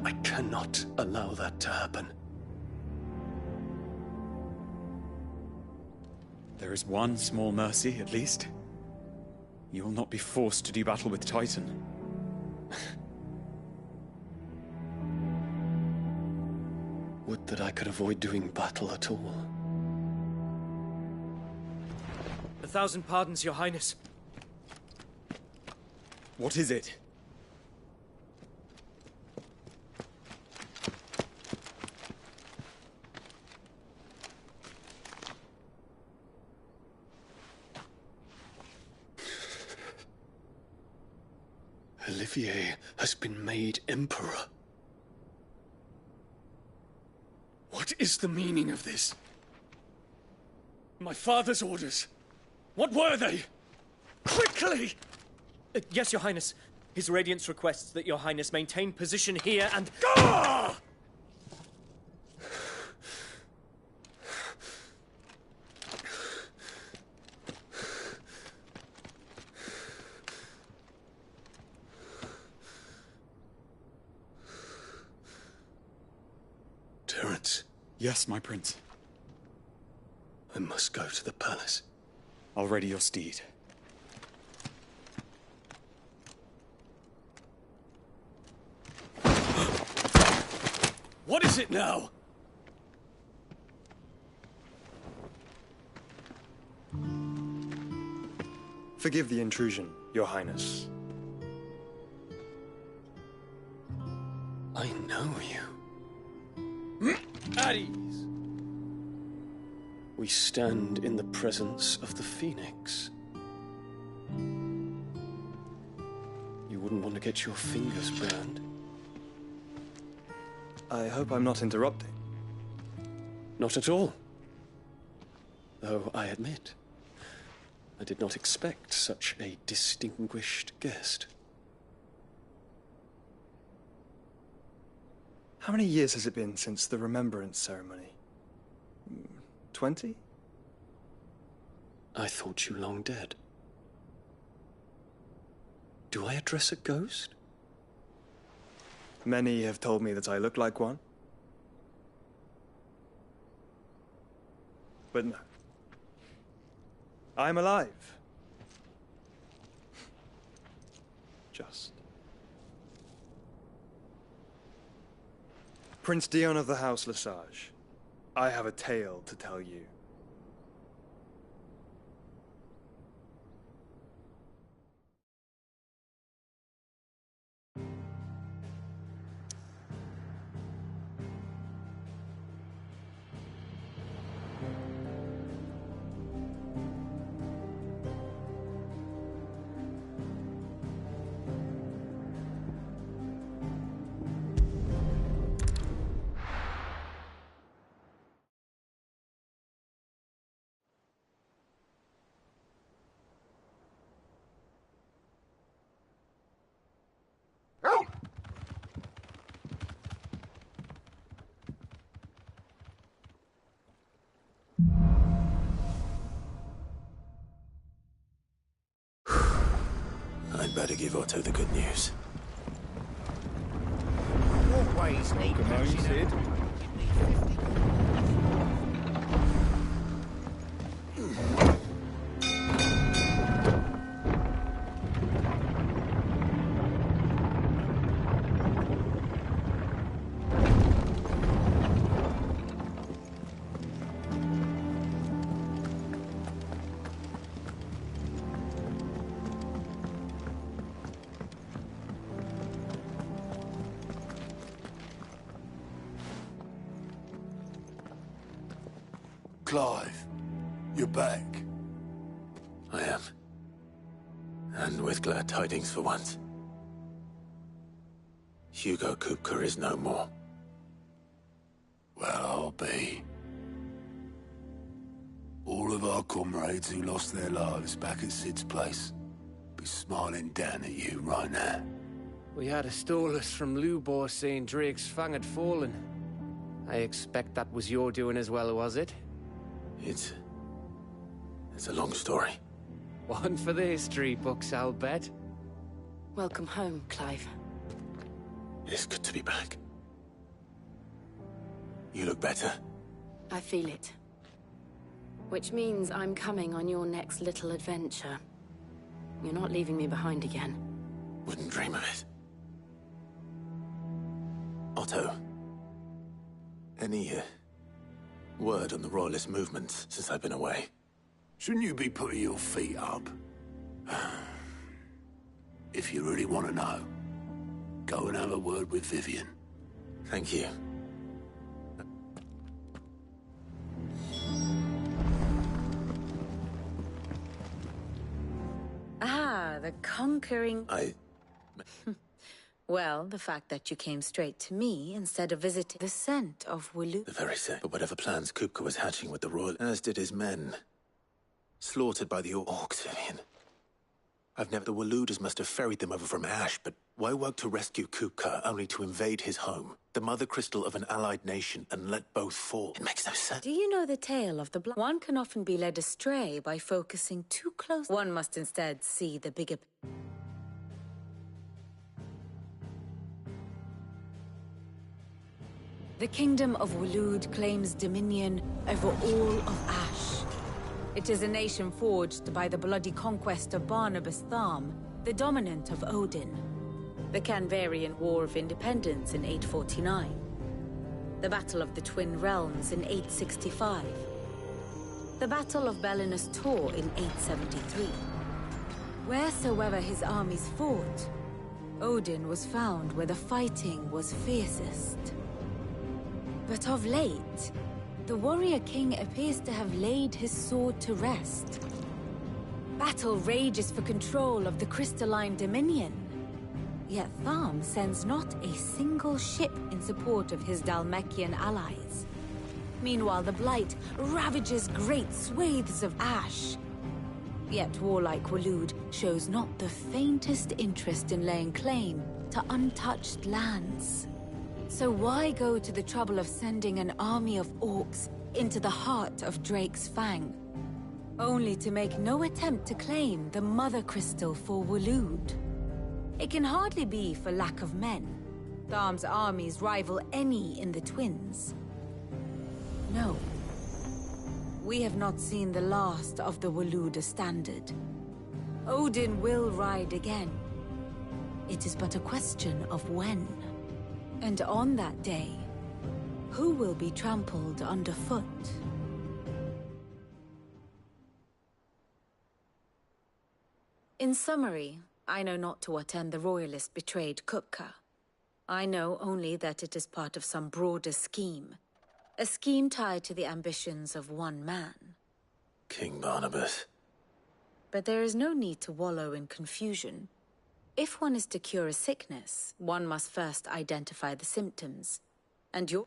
I cannot allow that to happen. There is one small mercy, at least. You will not be forced to do battle with Titan. Would that I could avoid doing battle at all. 1,000 pardons, Your Highness. What is it? Olivier has been made emperor. What is the meaning of this? My father's orders. What were they? Quickly! Yes, Your Highness. His Radiance requests that Your Highness maintain position here and... Ah! Terence. Yes, my prince. I must go to the palace. I'll ready your steed. What is it now? Forgive the intrusion, Your Highness. I know you. At ease. We stand in the presence of the Phoenix. You wouldn't want to get your fingers burned. I hope I'm not interrupting. Not at all. Though I admit, I did not expect such a distinguished guest. How many years has it been since the Remembrance ceremony? 20? I thought you long dead. Do I address a ghost? Many have told me that I look like one. But no. I'm alive. Just. Prince Dion of the House Lesage, I have a tale to tell you. give Otto the good news. Always need patching up. Clive, you're back. I am. And with glad tidings for once. Hugo Kupka is no more. Well, I'll be. All of our comrades who lost their lives back at Sid's place be smiling down at you right now. We had a stolus from Lubor saying Drake's Fang had fallen. I expect that was your doing as well, was it? It's a long story. One for the history books, I'll bet. Welcome home, Clive. It's good to be back. You look better. I feel it. Which means I'm coming on your next little adventure. You're not leaving me behind again. Wouldn't dream of it. Otto. Any word on the Royalist movements since I've been away? Shouldn't you be putting your feet up? If you really want to know, go and have a word with Vivian. Thank you. Ah, the conquering... I... Well, the fact that you came straight to me instead of visiting the scent of Wulu... The very same. But whatever plans Kupka was hatching with the Royal, as did his men. Slaughtered by the Orcs, Vivian. I've never... The Waluders must have ferried them over from Ash, but why work to rescue Kupka only to invade his home? The mother crystal of an allied nation, and let both fall. It makes no sense. Do you know the tale of the One can often be led astray by focusing too close. One must instead see the bigger... The kingdom of Wulud claims dominion over all of Ash. It is a nation forged by the bloody conquest of Barnabas Tharm, the dominant of Odin. The Canvarian War of Independence in 849. The Battle of the Twin Realms in 865. The Battle of Belinus Tor in 873. Wheresoever his armies fought, Odin was found where the fighting was fiercest. But of late, the warrior king appears to have laid his sword to rest. Battle rages for control of the crystalline dominion. Yet Tharm sends not a single ship in support of his Dhalmekian allies. Meanwhile, the Blight ravages great swathes of Ash. Yet warlike Wulud shows not the faintest interest in laying claim to untouched lands. So why go to the trouble of sending an army of orcs into the heart of Drake's Fang, only to make no attempt to claim the Mother Crystal for Wulud? It can hardly be for lack of men. Tharm's armies rival any in the Twins. No. We have not seen the last of the Wuluda standard. Odin will ride again. It is but a question of when. And on that day, who will be trampled underfoot? In summary, I know not to what end the Royalist betrayed Kupka. I know only that it is part of some broader scheme. A scheme tied to the ambitions of one man. King Barnabas. But there is no need to wallow in confusion. If one is to cure a sickness, one must first identify the symptoms. And you're...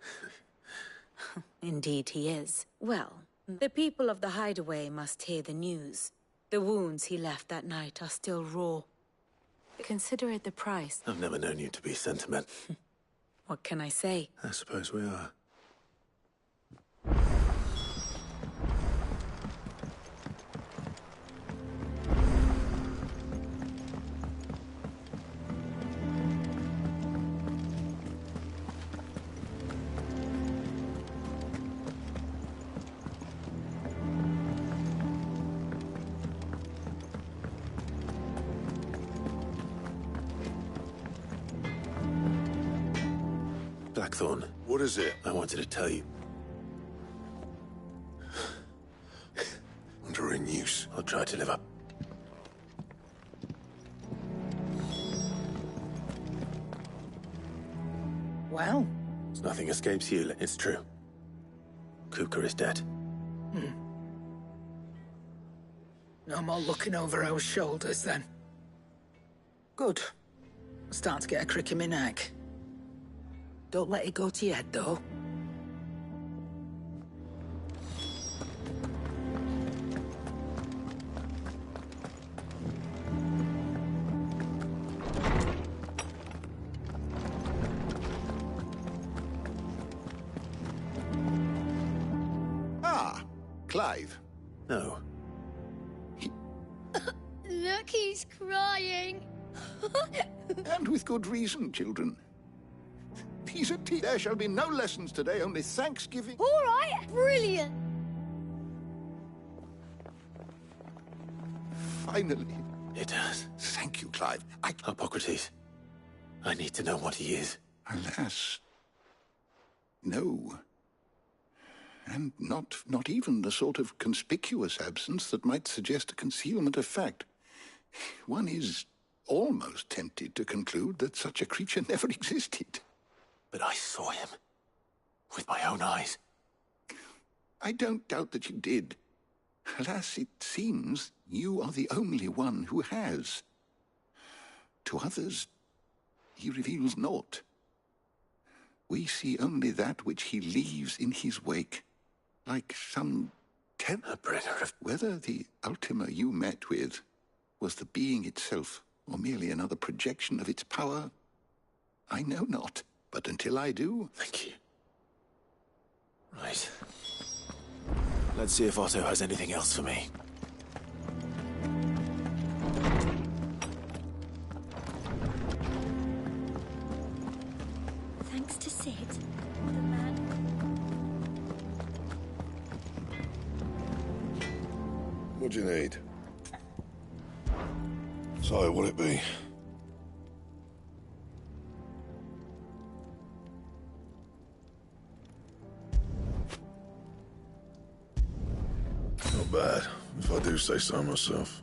Indeed he is. Well, the people of the Hideaway must hear the news. The wounds he left that night are still raw. Consider it the price. I've never known you to be sentimental. What can I say? I suppose we are. Blackthorn. What is it? I wanted to tell you. Under in use. I'll try to live up. Well? Nothing escapes you, it's true. Kuka is dead. No more looking over our shoulders, then. Good. I'm starting to get a crick in my neck. Don't let it go to your head, though. Clive. No. Look, he's crying. And with good reason, children. He's a tea. There shall be no lessons today, only Thanksgiving. All right, brilliant. Finally. It does. Thank you, Clive. Hippocrates. I need to know what he is. Alas. No. And not even the sort of conspicuous absence that might suggest a concealment of fact. One is almost tempted to conclude that such a creature never existed. But I saw him. With my own eyes. I don't doubt that you did. Alas, it seems you are the only one who has. To others, he reveals naught. We see only that which he leaves in his wake. Like some bringer of... Whether the Ultima you met with was the being itself, or merely another projection of its power, I know not. But until I do... Thank you. Right. Let's see if Otto has anything else for me. Thanks to Sid, the man... What do you need? So, what'll it be? Not bad, if I do say so myself.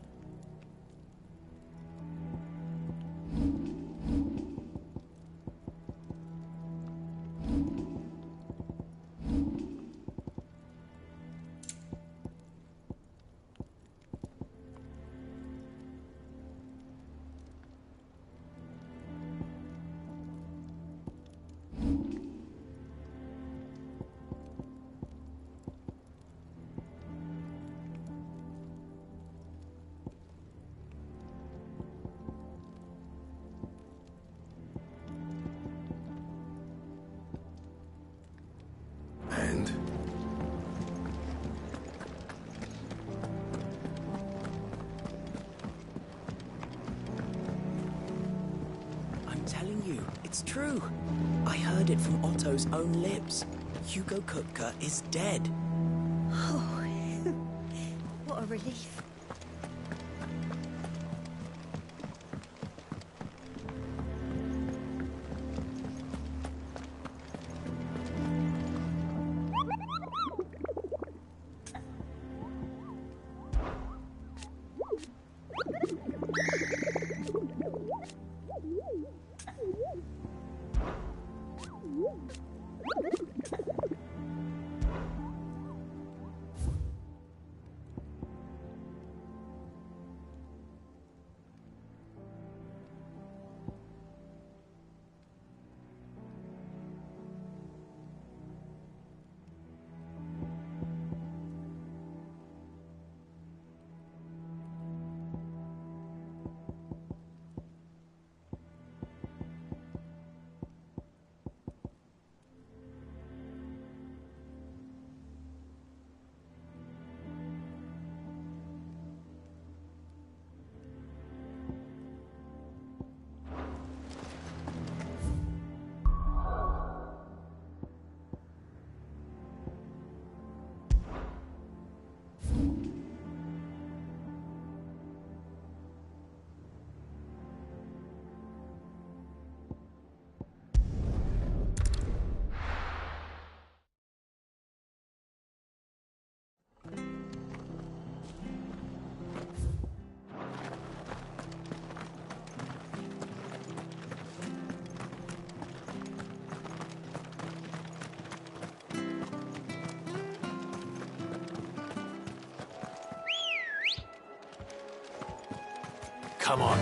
And? I'm telling you, it's true. I heard it from Otto's own lips. Hugo Kupka is dead. Oh, what a relief. Come on.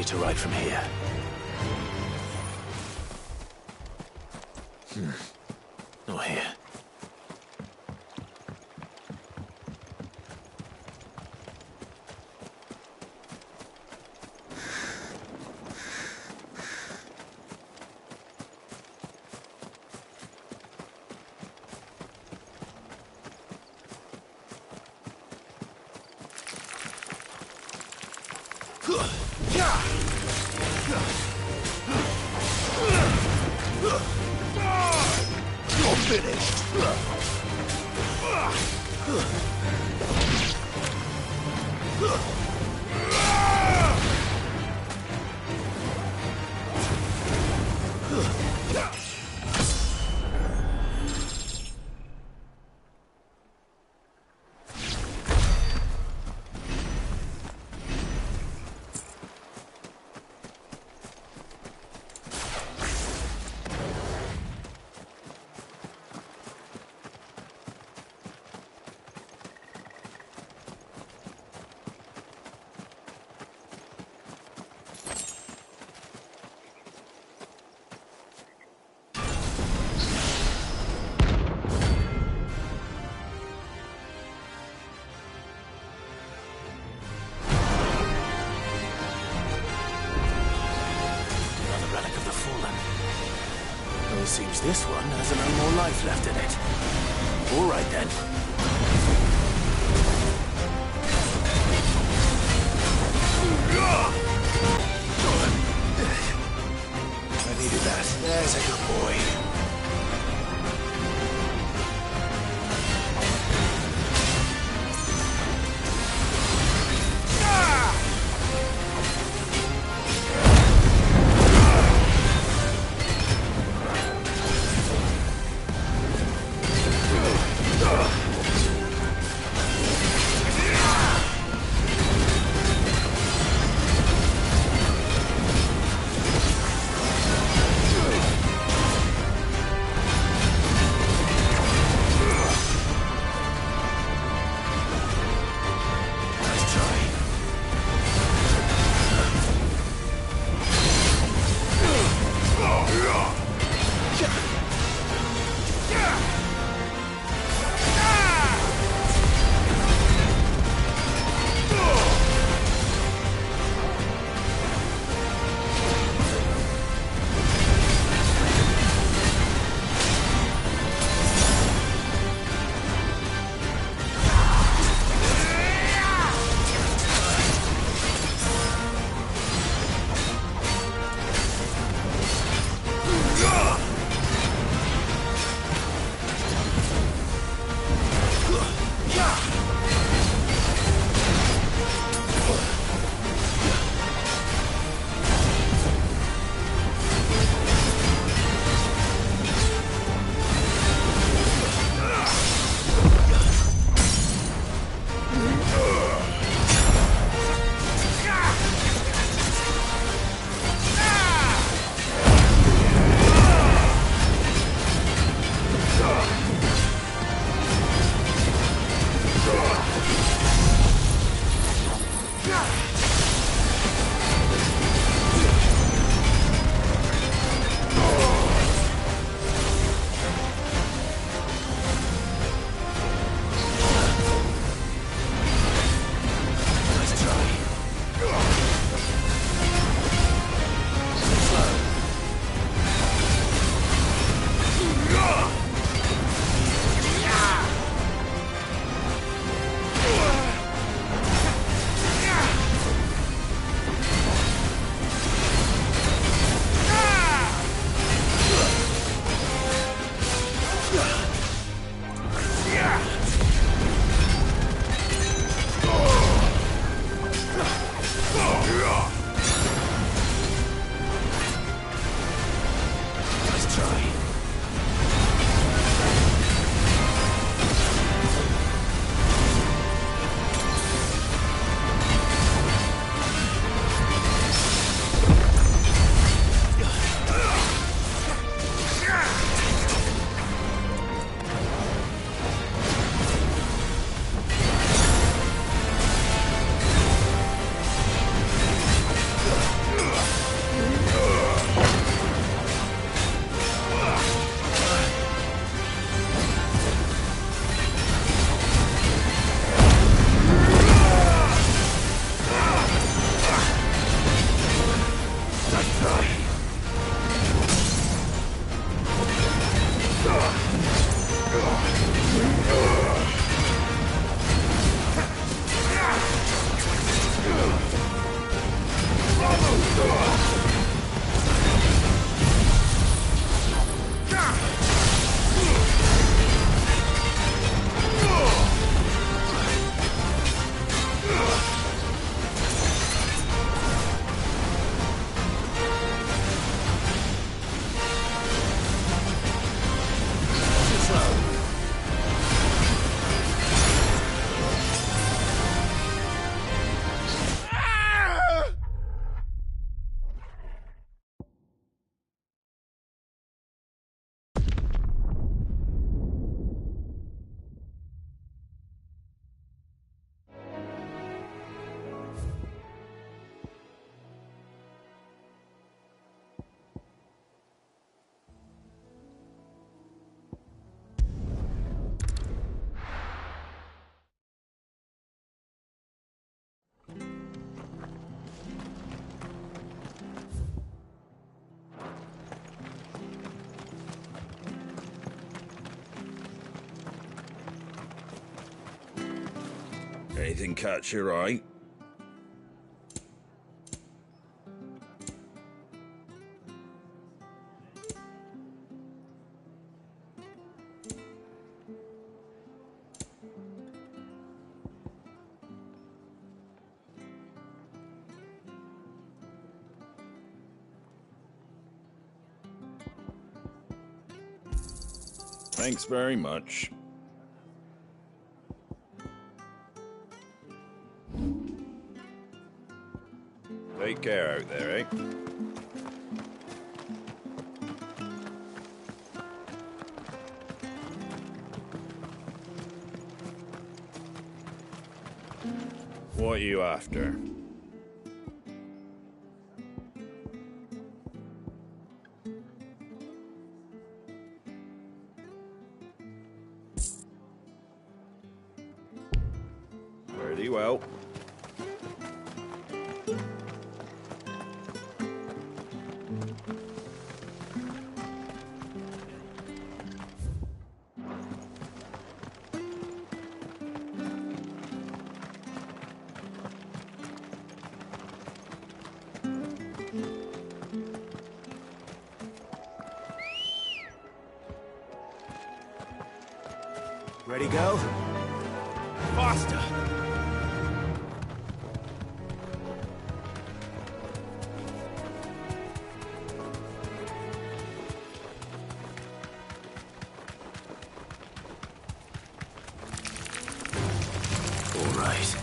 To ride from here. Not here. You're finished. Seems this one has no more life left in it. All right then. I needed that. There's a good boy. Anything catch your eye? Thanks very much. Take care out there, eh? What are you after? Pretty well. Ready, go? Faster! All right.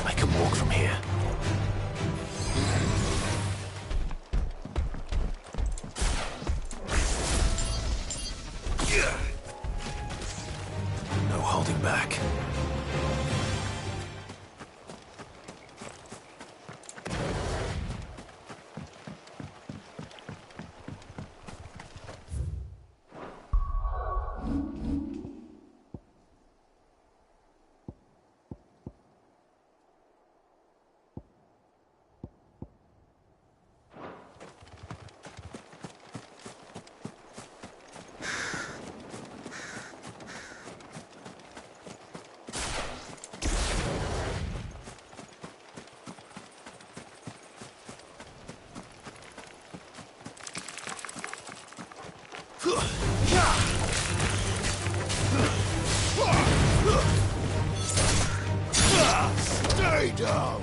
I can walk from here. No holding back. Stay down!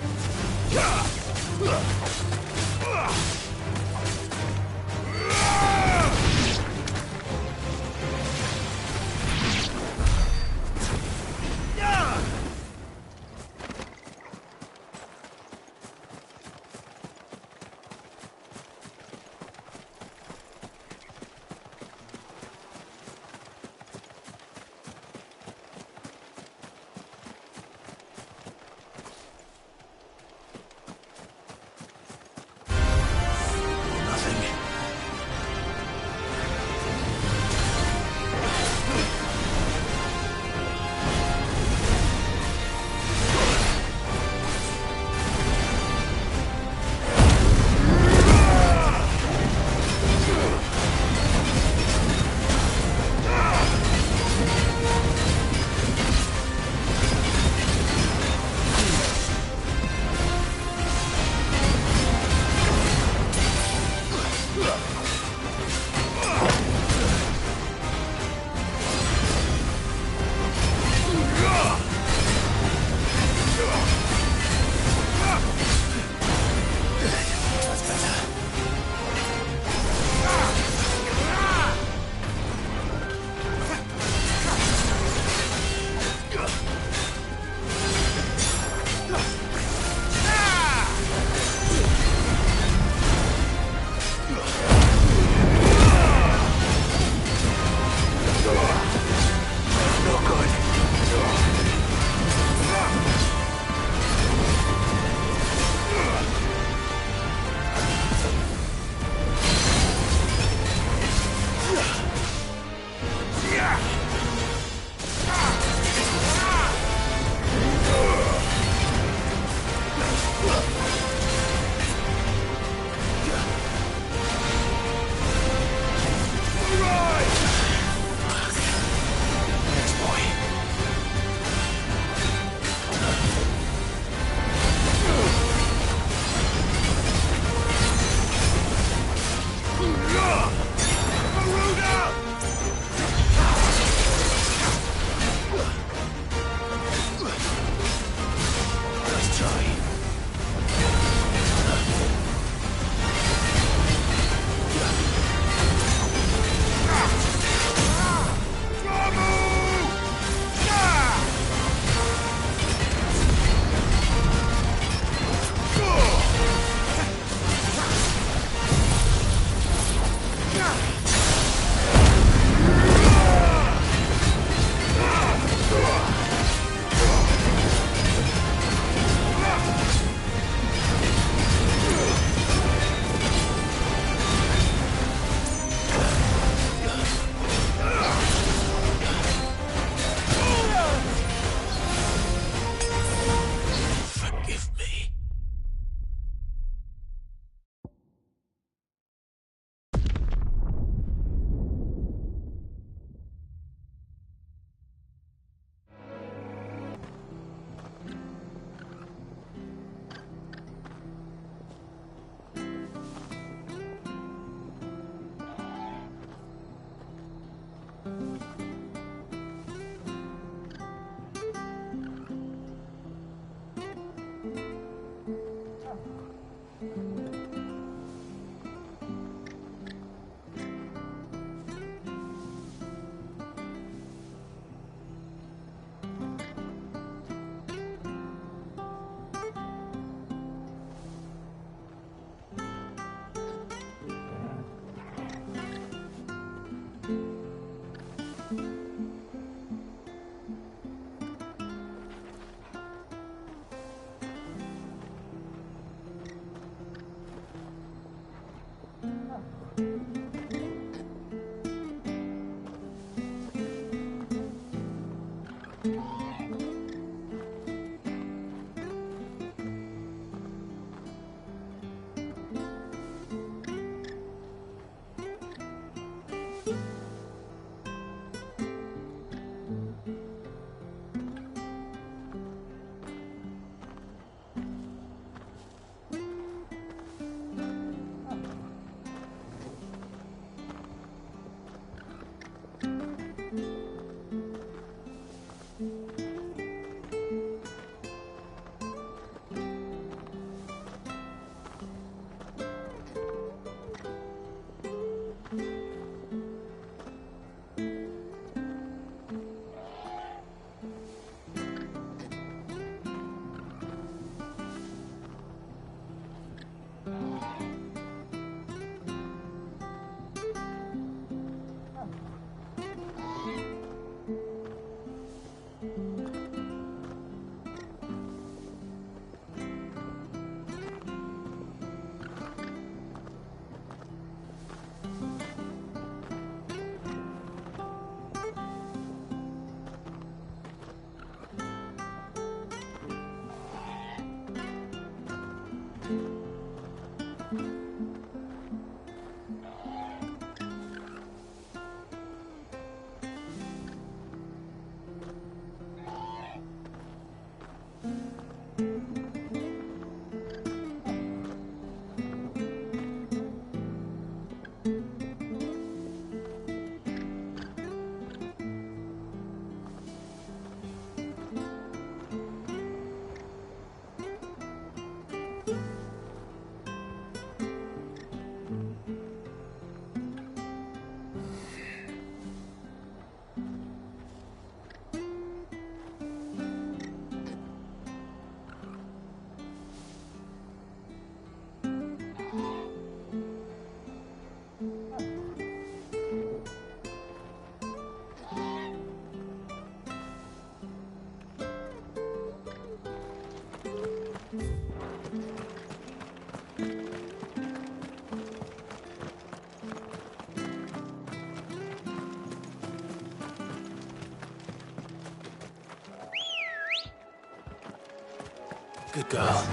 Good girl.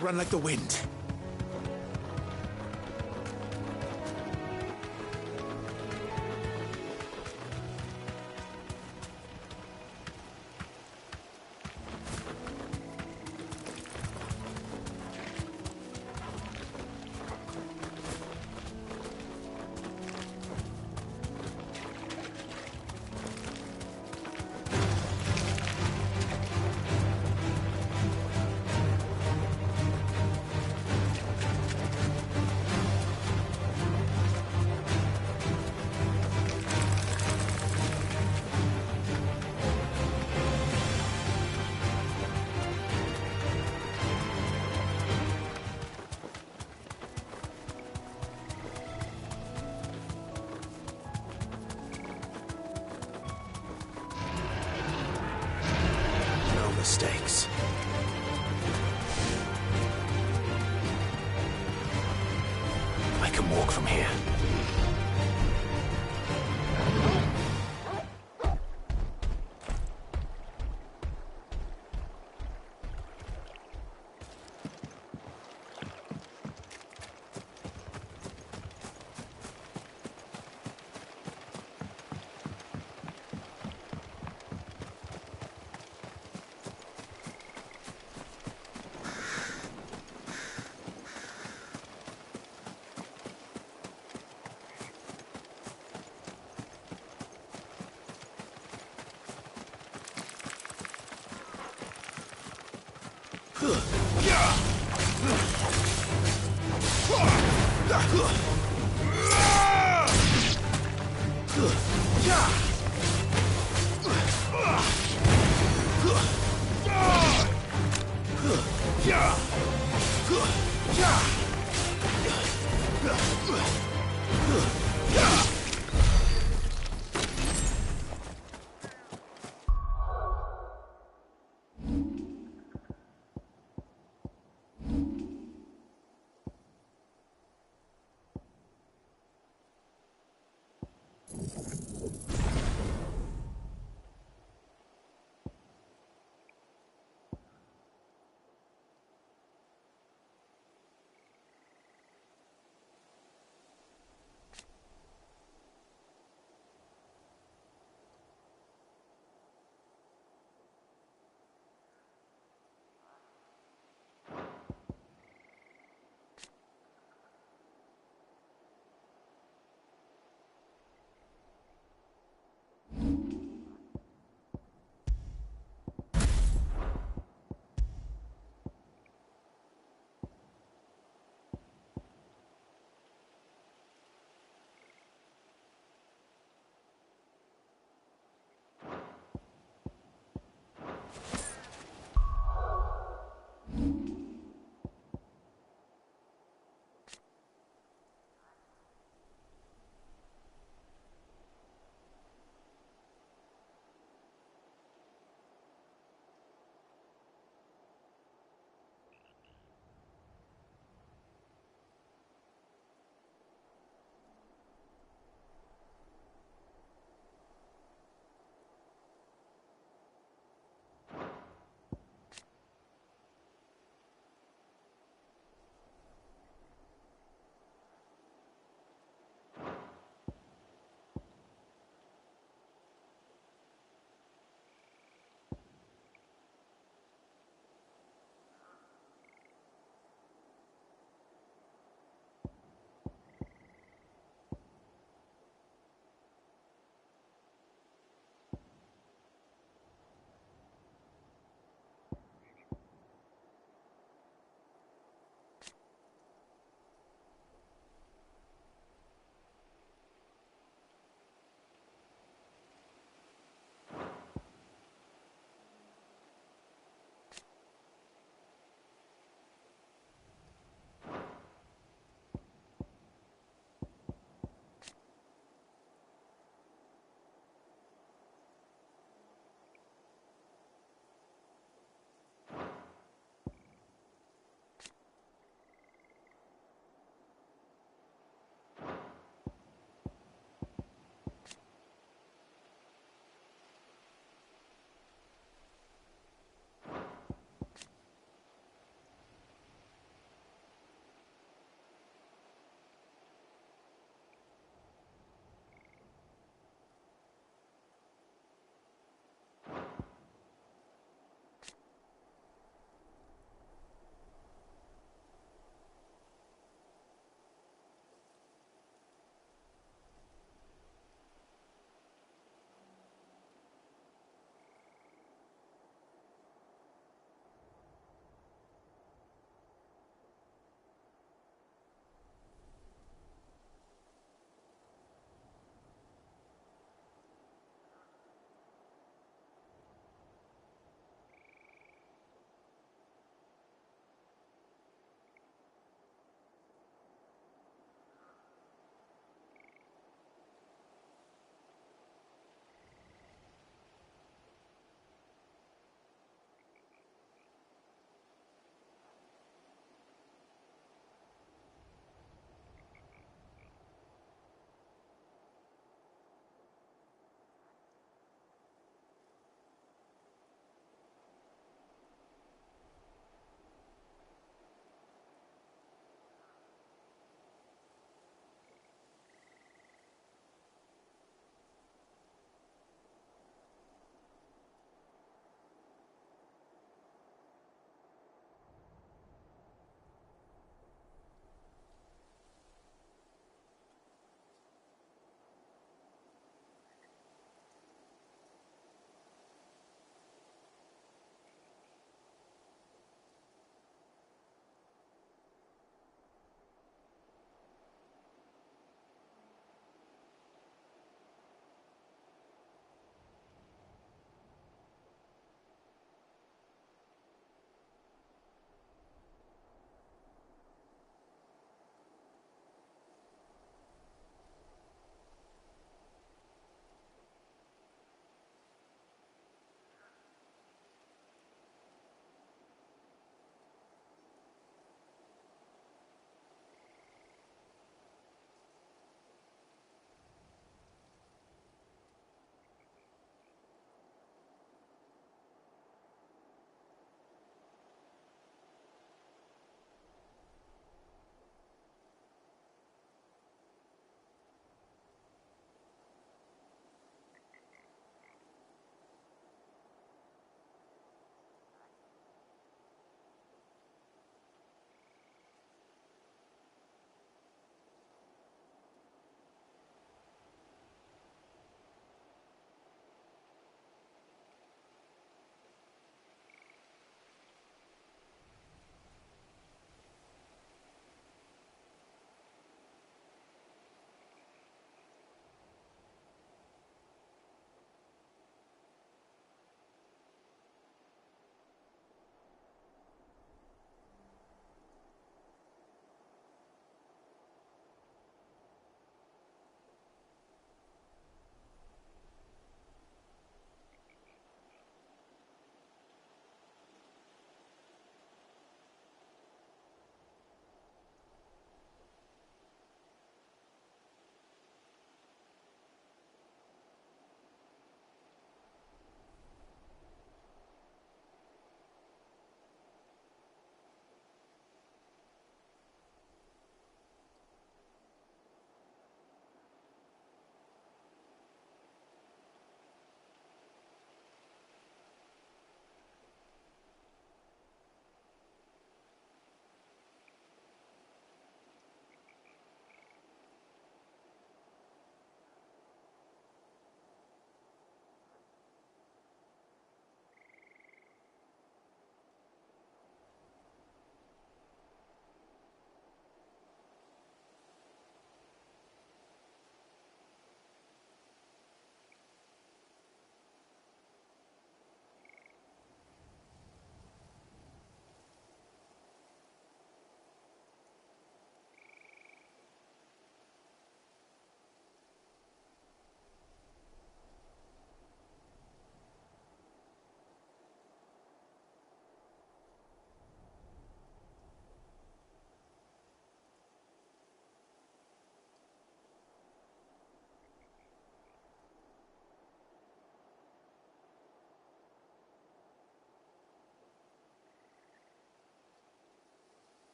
Run like the wind. Mistakes. I can walk from here.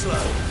slow.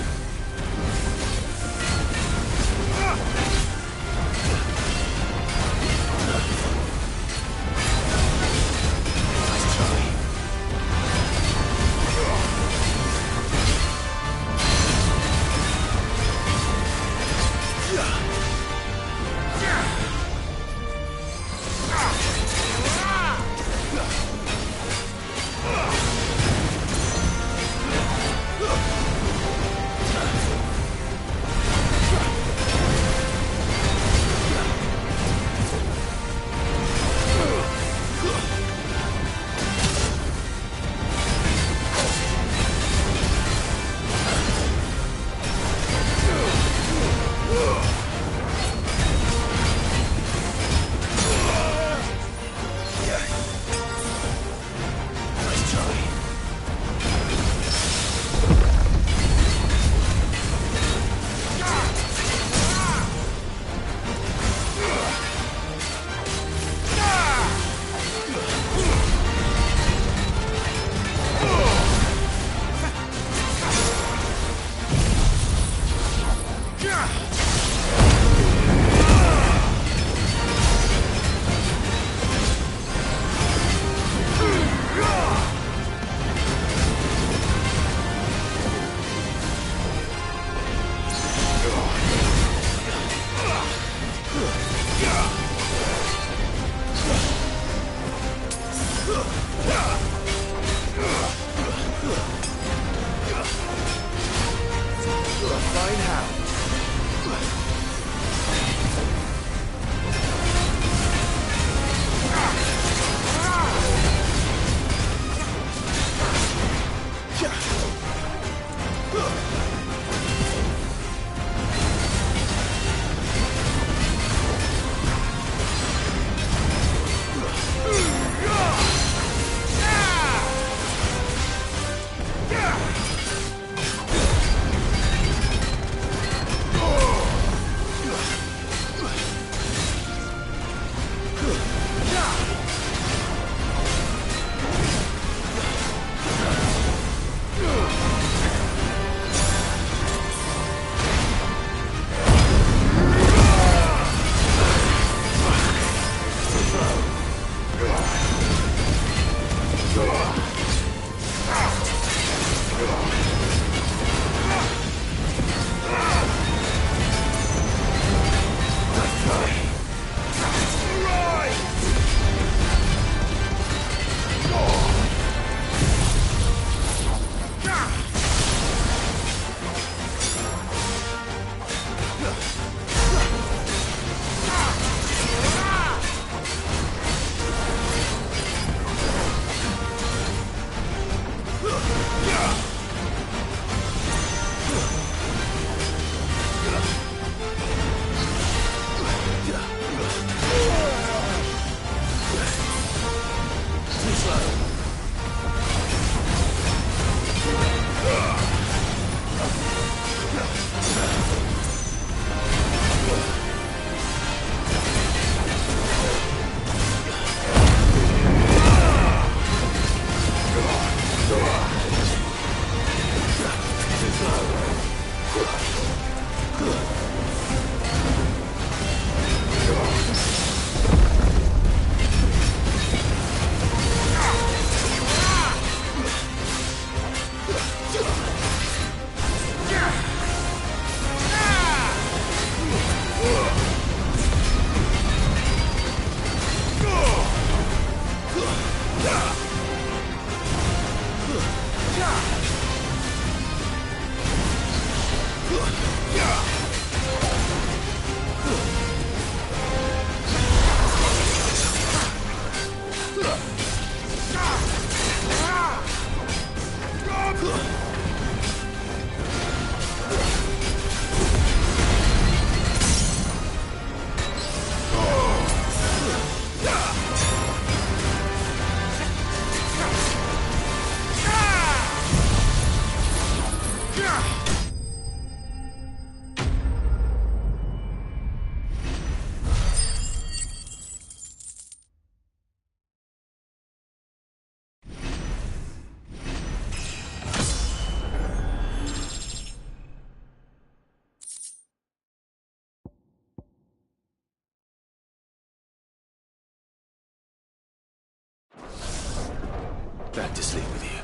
Back to sleep with you.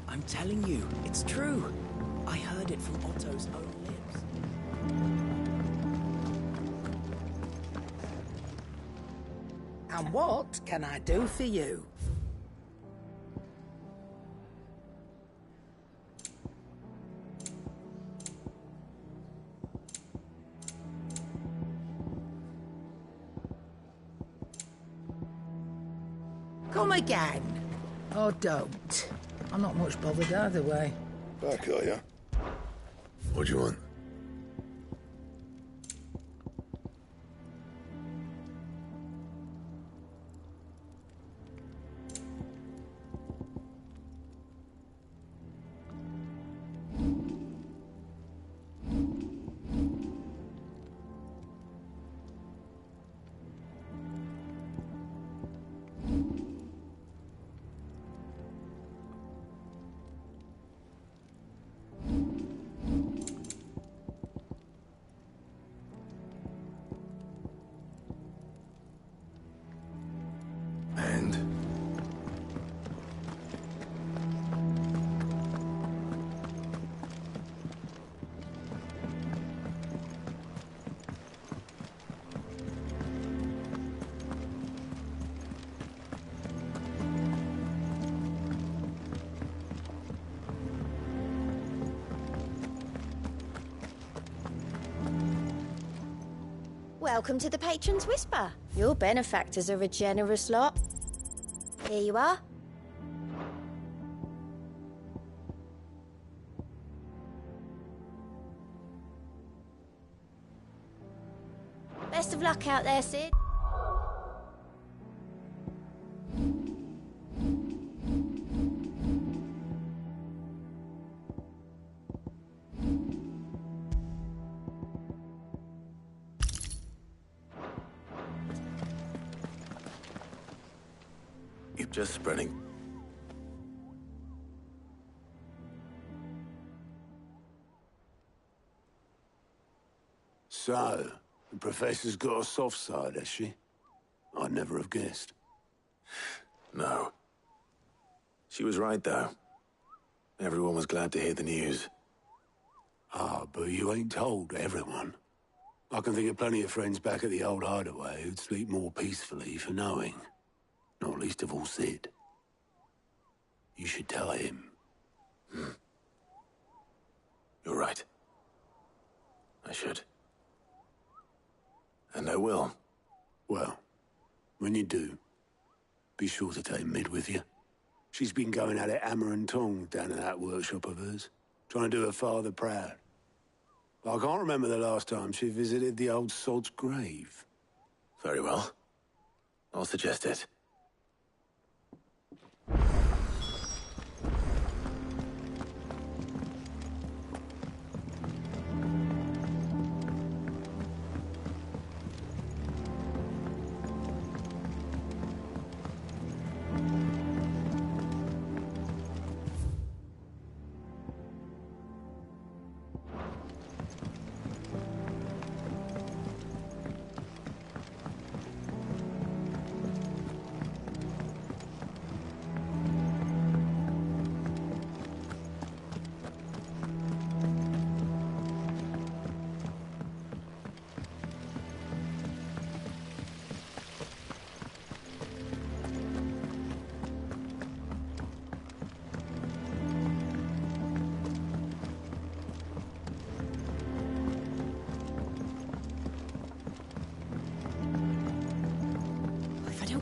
I'm telling you, it's true. I heard it from Otto's own lips. And what can I do for you? Come again. Or don't. I'm not much bothered either way. Back, are ya? What do you want? Welcome to the Patron's Whisper. Your benefactors are a generous lot. Here you are. Best of luck out there, Sid. You're just spreading So, the Professor's got a soft side, has she? I'd never have guessed. No. She was right, though. Everyone was glad to hear the news. Ah, but you ain't told everyone. I can think of plenty of friends back at the old hideaway who'd sleep more peacefully for knowing. Not least of all Sid. You should tell him. You're right. I should. And I will. Well, when you do, be sure to take Mid with you. She's been going at it hammer and tongs down in that workshop of hers, trying to do her father proud. I can't remember the last time she visited the old sod's grave. Very well. I'll suggest it.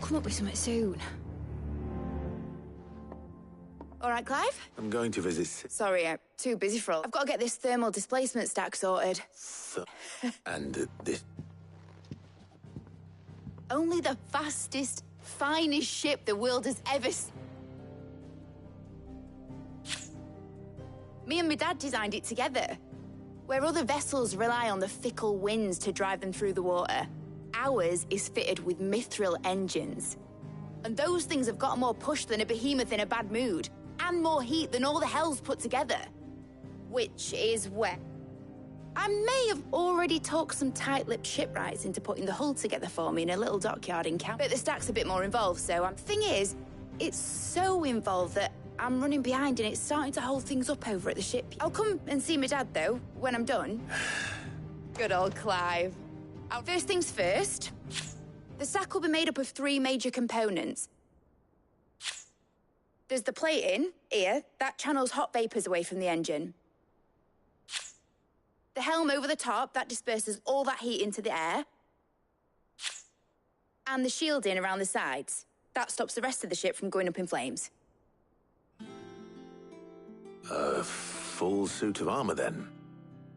Come up with something soon. All right, Clive? I'm going to visit... Sorry, I'm too busy for all. I've got to get this thermal displacement stack sorted. And this... Only the fastest, finest ship the world has ever... Me and my dad designed it together. Where other vessels rely on the fickle winds to drive them through the water, ours is fitted with mithril engines. And those things have got more push than a behemoth in a bad mood, and more heat than all the hells put together. Which is where... I may have already talked some tight-lipped shipwrights into putting the hull together for me in a little dockyard in camp. But the stack's a bit more involved, so... Thing is, it's so involved that I'm running behind and it's starting to hold things up over at the ship. I'll come and see my dad, though, when I'm done. Good old Clive. First things first, the stack will be made up of 3 major components. There's the plating, here, that channels hot vapors away from the engine. The helm over the top, that disperses all that heat into the air. And the shielding around the sides, that stops the rest of the ship from going up in flames. A full suit of armor, then.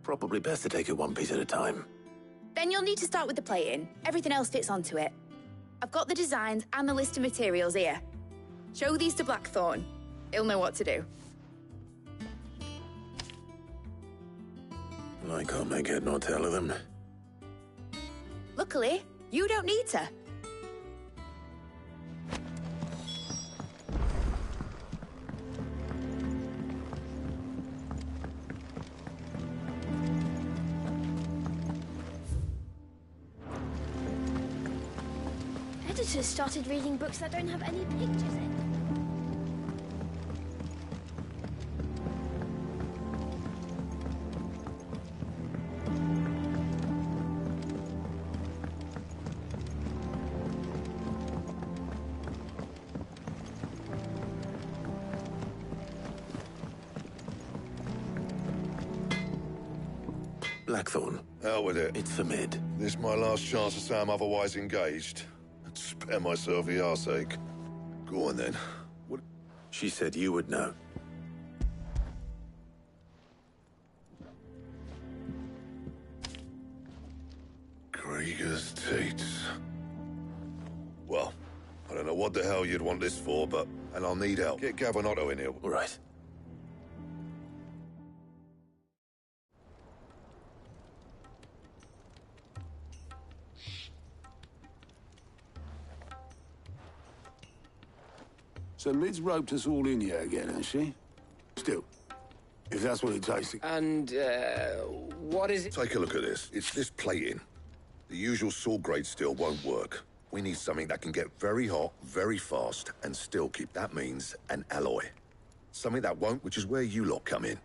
Probably best to take it one piece at a time. Then you'll need to start with the plating. Everything else fits onto it. I've got the designs and the list of materials here. Show these to Blackthorn. He'll know what to do. I can't make head nor tail of them. Luckily, you don't need to. Editors started reading books that don't have any pictures in. Blackthorn. Out with it. It's for Mid. This is my last chance to say I'm otherwise engaged. I'd spare myself the arseache. Go on then. What? She said you would know. Krieger's Teats. Well, I don't know what the hell you'd want this for, but... And I'll need help. Get Gavin in here. All right. So Mid's roped us all in here again, has she? Still, If that's what it takes to... And, what is it? Take a look at this. It's this plating. The usual saw grade steel won't work. We need something that can get very hot, very fast, and still keep. That means an alloy. Something that won't, which is where you lot come in.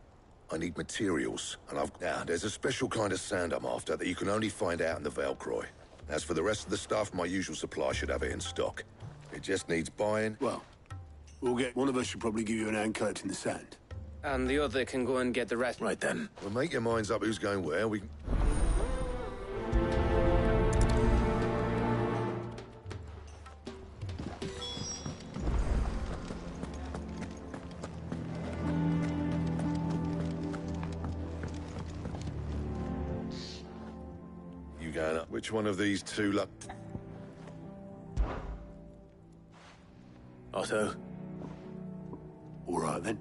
I need materials, and there's a special kind of sand I'm after that you can only find out in the Valcroy. As for the rest of the stuff, my usual supply should have it in stock. It just needs buying. Well, one of us should probably give you an hand coat in the sand. And the other can go and get the rest. Right then. Well, make your minds up who's going where. We can... You going up? Which one of these two luck? Otto? All right, then.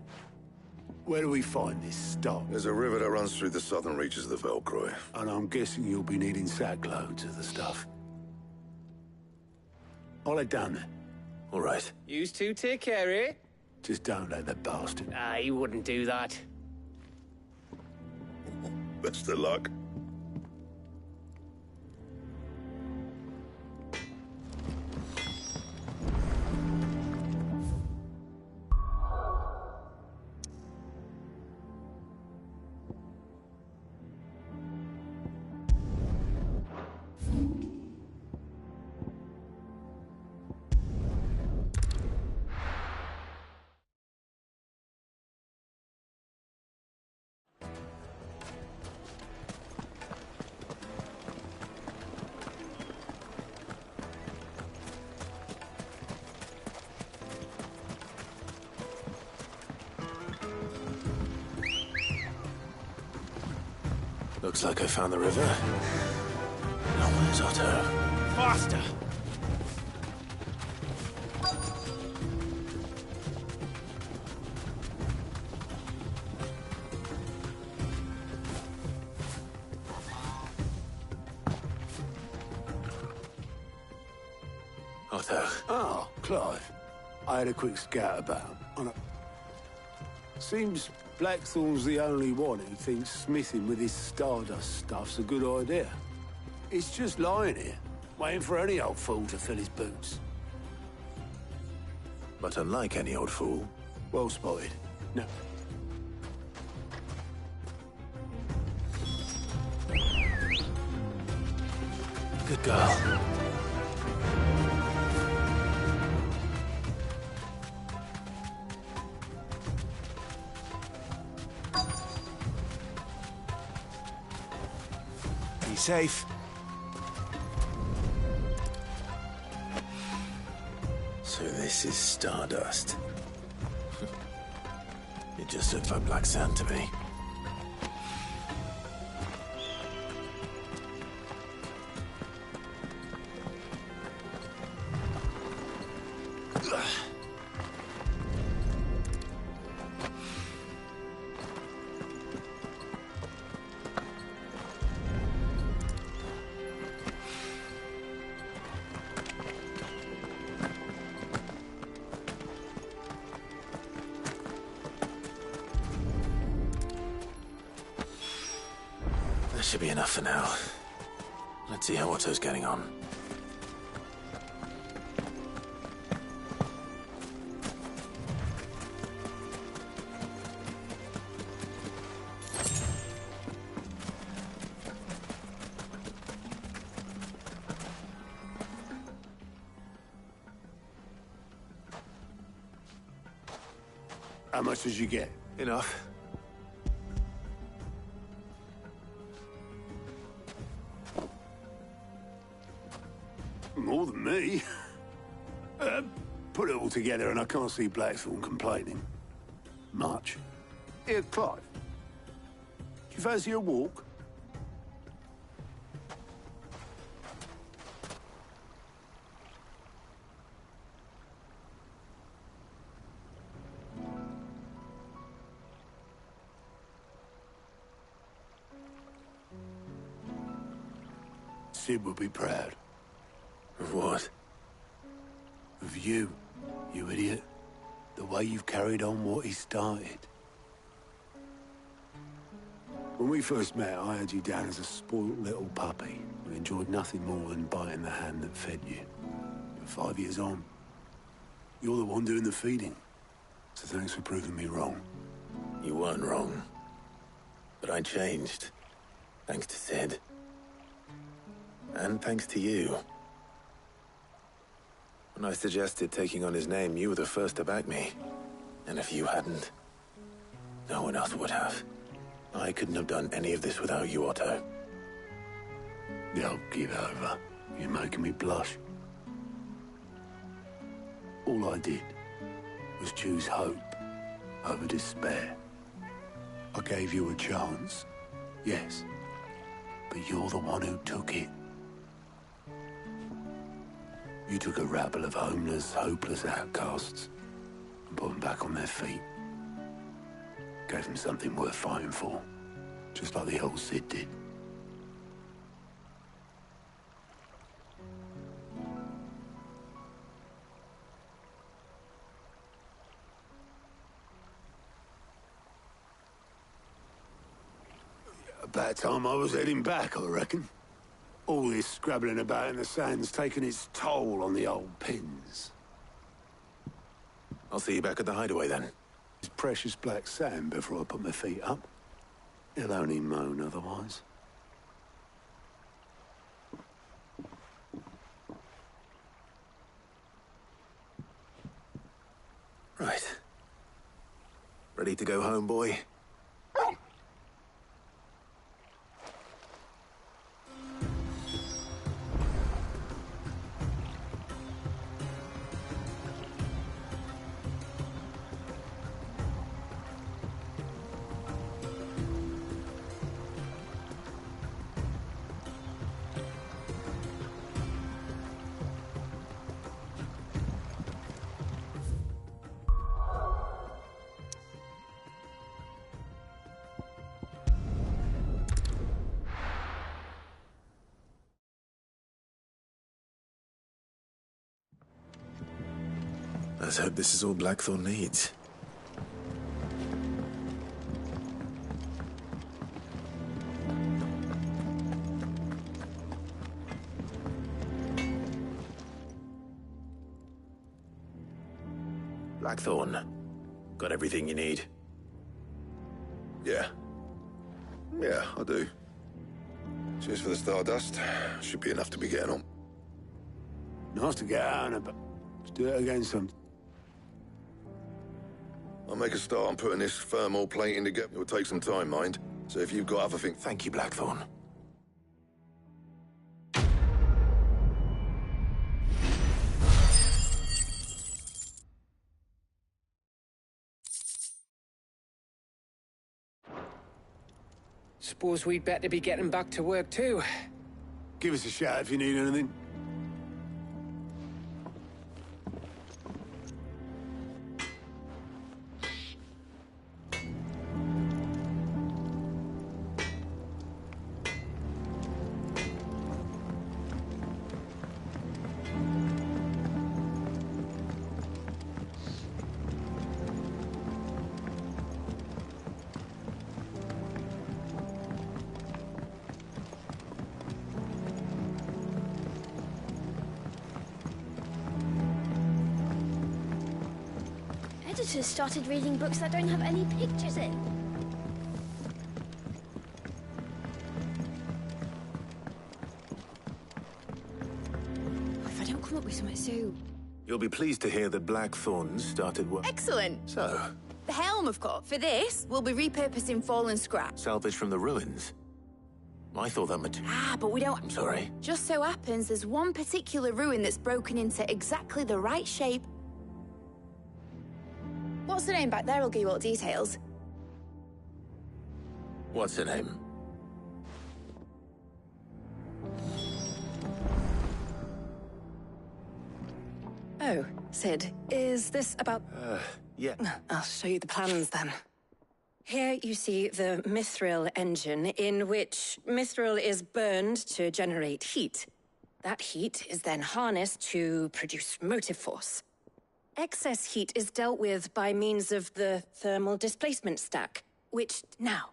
Where do we find this stock? There's a river that runs through the southern reaches of the Valcroy. And I'm guessing you'll be needing sackloads of the stuff. I'll head down there. All right. You two take care, eh? Just don't let that bastard. He wouldn't do that. Best of luck. Looks like I found the river. Now where's Otto? Faster! Otto. Oh, Clive. I had a quick scout about. Seems Blackthorn's the only one who thinks smithing with his Stardust stuff's a good idea. It's just lying here, waiting for any old fool to fill his boots. But unlike any old fool... Well spotted. No. Good girl. Be safe. So this is Stardust. It just looked like black sand to me. That should be enough for now. Let's see how Otto's getting on. How much did you get? Enough. More than me. Put it all together and I can't see Blackthorn complaining. Much. Here, Clive. Do you fancy a walk? Sid would be proud. Of what? Of you, you idiot. The way you've carried on what he started. When we first met, I had you down as a spoilt little puppy who enjoyed nothing more than biting the hand that fed you. But 5 years on, you're the one doing the feeding. So thanks for proving me wrong. You weren't wrong. But I changed. Thanks to Sid. And thanks to you. When I suggested taking on his name, you were the first to back me. And if you hadn't, no one else would have. I couldn't have done any of this without you, Otto. Don't give over. You're making me blush. All I did was choose hope over despair. I gave you a chance, yes, but you're the one who took it. You took a rabble of homeless, hopeless outcasts and put them back on their feet. Gave them something worth fighting for, just like the old Sid did. About time I was heading back, I reckon. All this scrabbling about in the sand's taken its toll on the old pins. I'll see you back at the hideaway then. It's precious black sand before I put my feet up. He'll only moan otherwise. Right. Ready to go home, boy? Let's hope this is all Blackthorn needs. Blackthorn, got everything you need? Yeah. Yeah, I do. Cheers for the stardust. Should be enough to be getting on. Nice to get out and about. Let's do it again sometime. I'll make a start on putting this thermal plating together. It will take some time, mind. So if you've got other things... Thank you, Blackthorn. Suppose we'd better be getting back to work too. Give us a shout if you need anything. Editors started reading books that don't have any pictures in. If I don't come up with something soon. You'll be pleased to hear that Blackthorn started work. Excellent. So, The helm, of course. For this, we'll be repurposing fallen scrap. salvage from the ruins. I thought that material. Ah, but we don't... I'm sorry. Just so happens there's one particular ruin that's broken into exactly the right shape. What's the name back there? I'll give you all the details. What's her name? Oh, Sid, is this about... Yeah. I'll show you the plans then. Here you see the mithril engine, in which mithril is burned to generate heat. That heat is then harnessed to produce motive force. Excess heat is dealt with by means of the thermal displacement stack, which, now,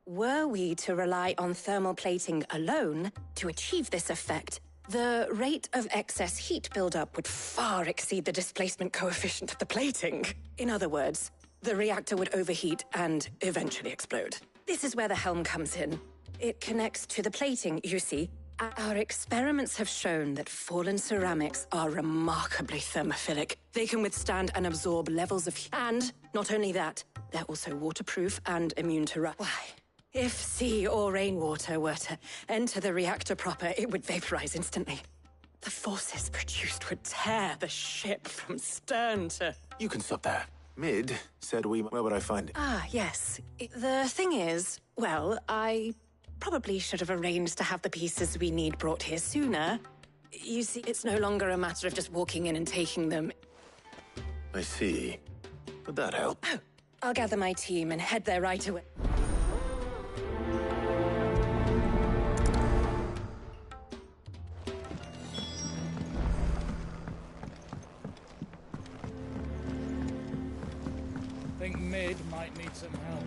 Were we to rely on thermal plating alone to achieve this effect, the rate of excess heat buildup would far exceed the displacement coefficient of the plating. In other words, the reactor would overheat and eventually explode. This is where the Helm comes in. It connects to the plating, you see. Our experiments have shown that fallen ceramics are remarkably thermophilic. They can withstand and absorb levels of heat. And not only that, they're also waterproof and immune to rust. Why? If sea or rainwater were to enter the reactor proper, it would vaporize instantly. The forces produced would tear the ship from stern to... You can stop there. Mid said where would I find it? Ah, yes. The thing is, well, I probably should have arranged to have the pieces we need brought here sooner. You see, it's no longer a matter of just walking in and taking them. I see. Would that help? Oh, I'll gather my team and head there right away. I think Mid might need some help.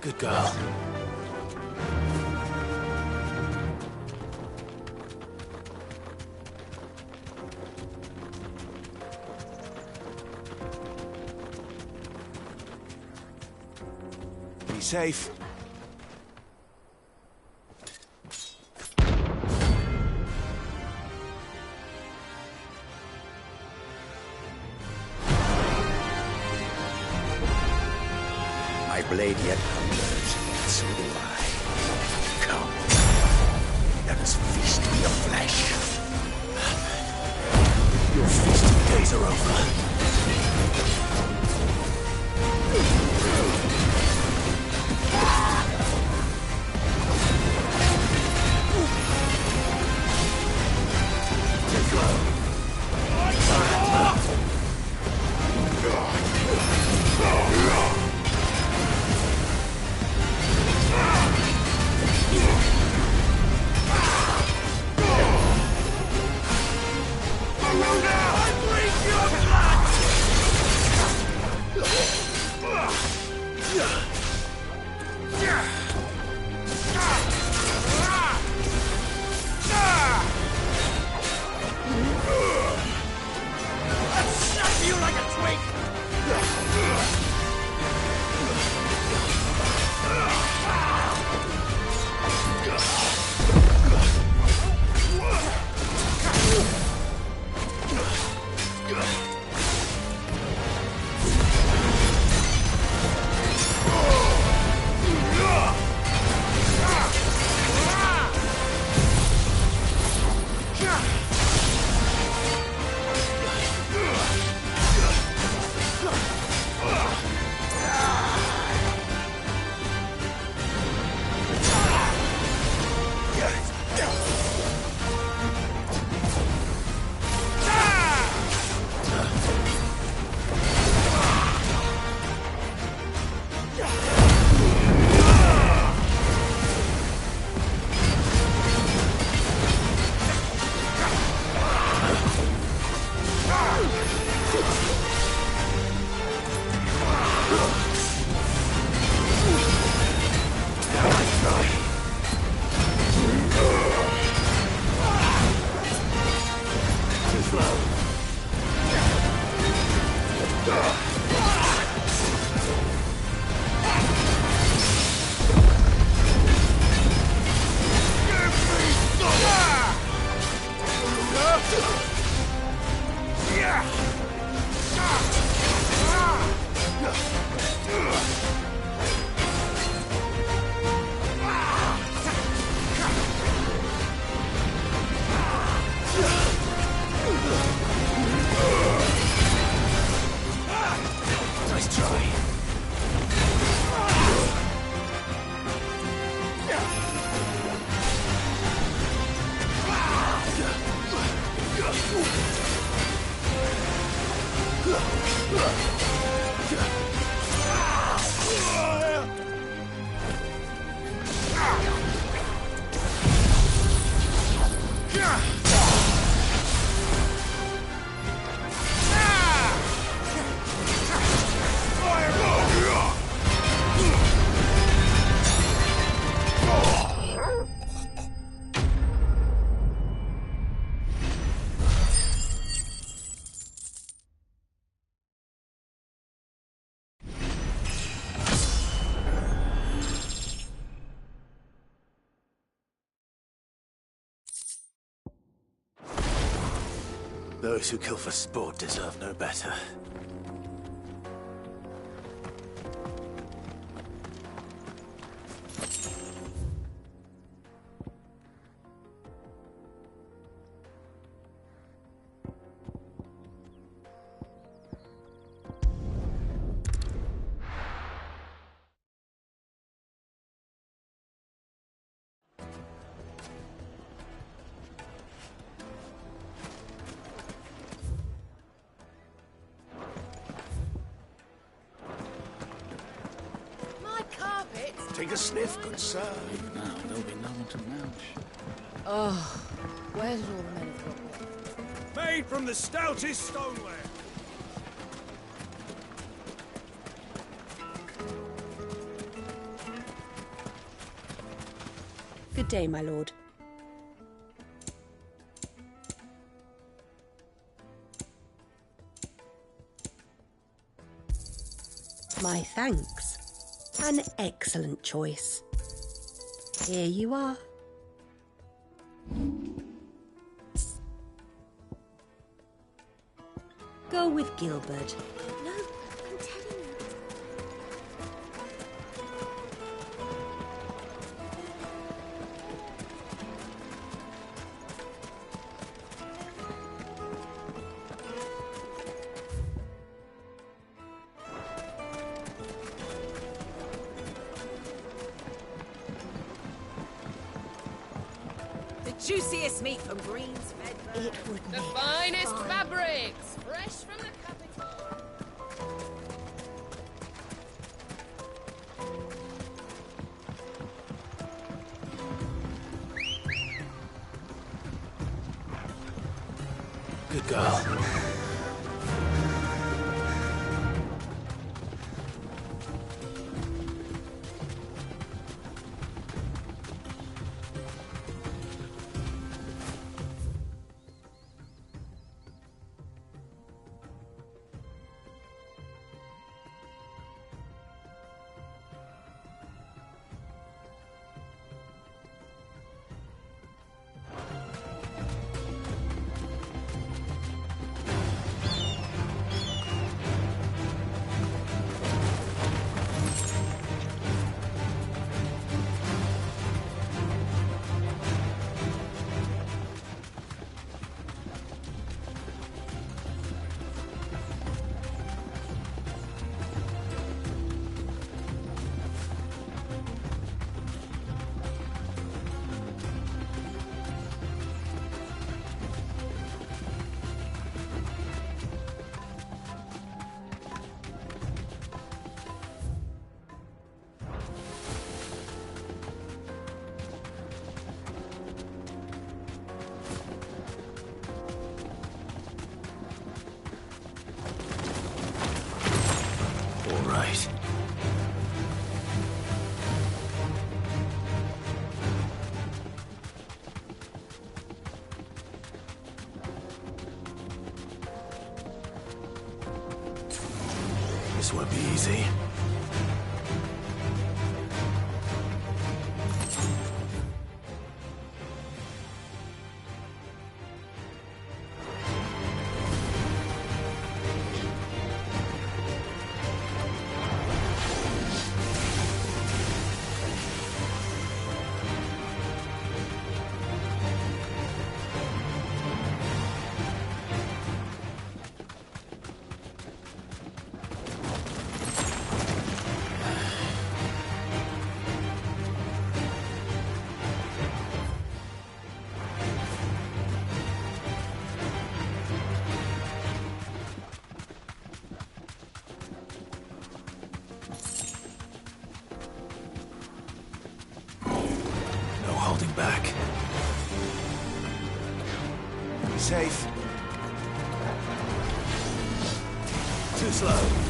Good girl. Be safe. My blade yet hungers, and so do I. Come, let us feast on your flesh. Your feasting days are over. Those who kill for sport deserve no better. Take a sniff, good sir. Now there'll be no one to mouch. Oh, where did all the men have gone? Made from the stoutest stoneware. Good day, my lord. My thanks. An excellent choice. Here you are. Go with Gilbert. No, I'm telling you. Juiciest meat from Green's Fed. It would The make finest fine. fabrics, fresh from the capital. Good girl. Right. This won't be easy. safe. Too slow.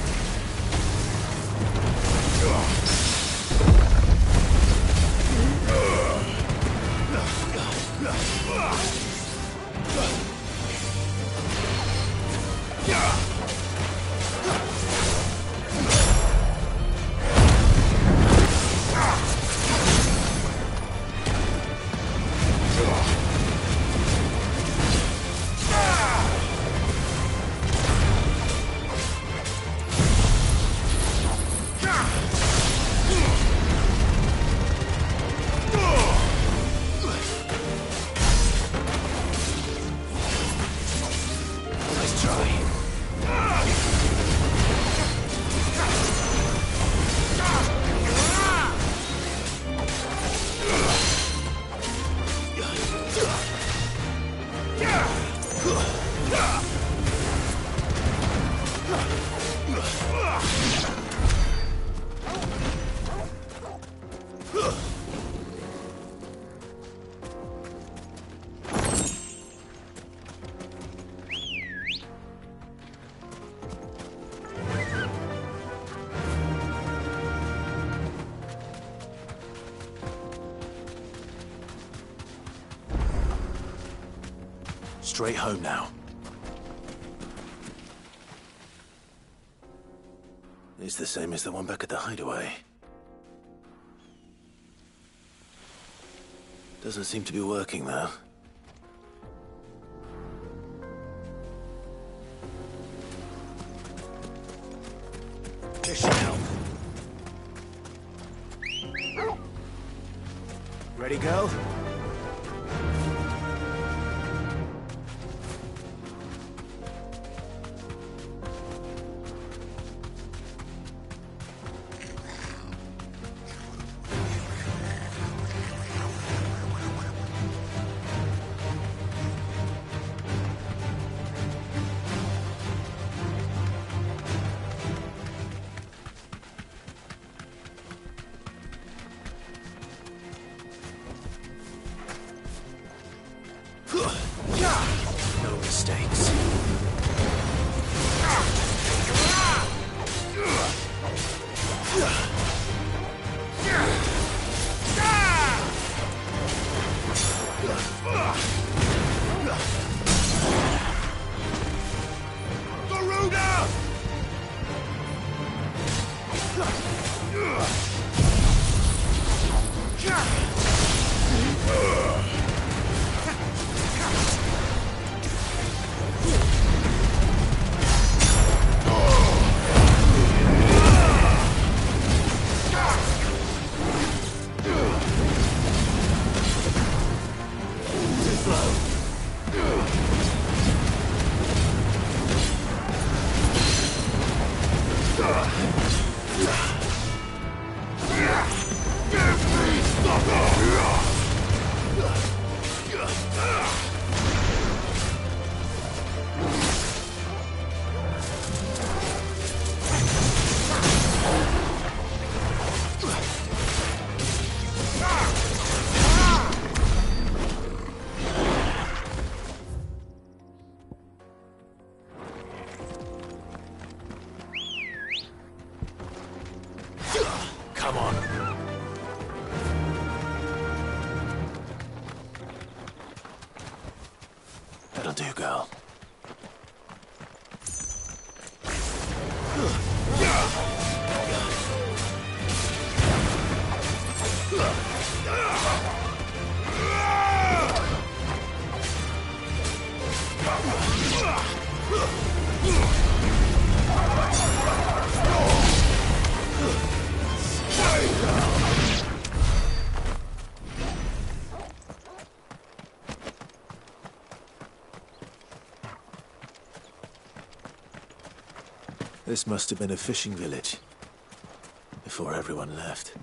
Straight home now. It's the same as the one back at the hideaway. Doesn't seem to be working, though. This should help. Ready, girl? No mistakes. Come on. That'll do, girl. This must have been a fishing village before everyone left.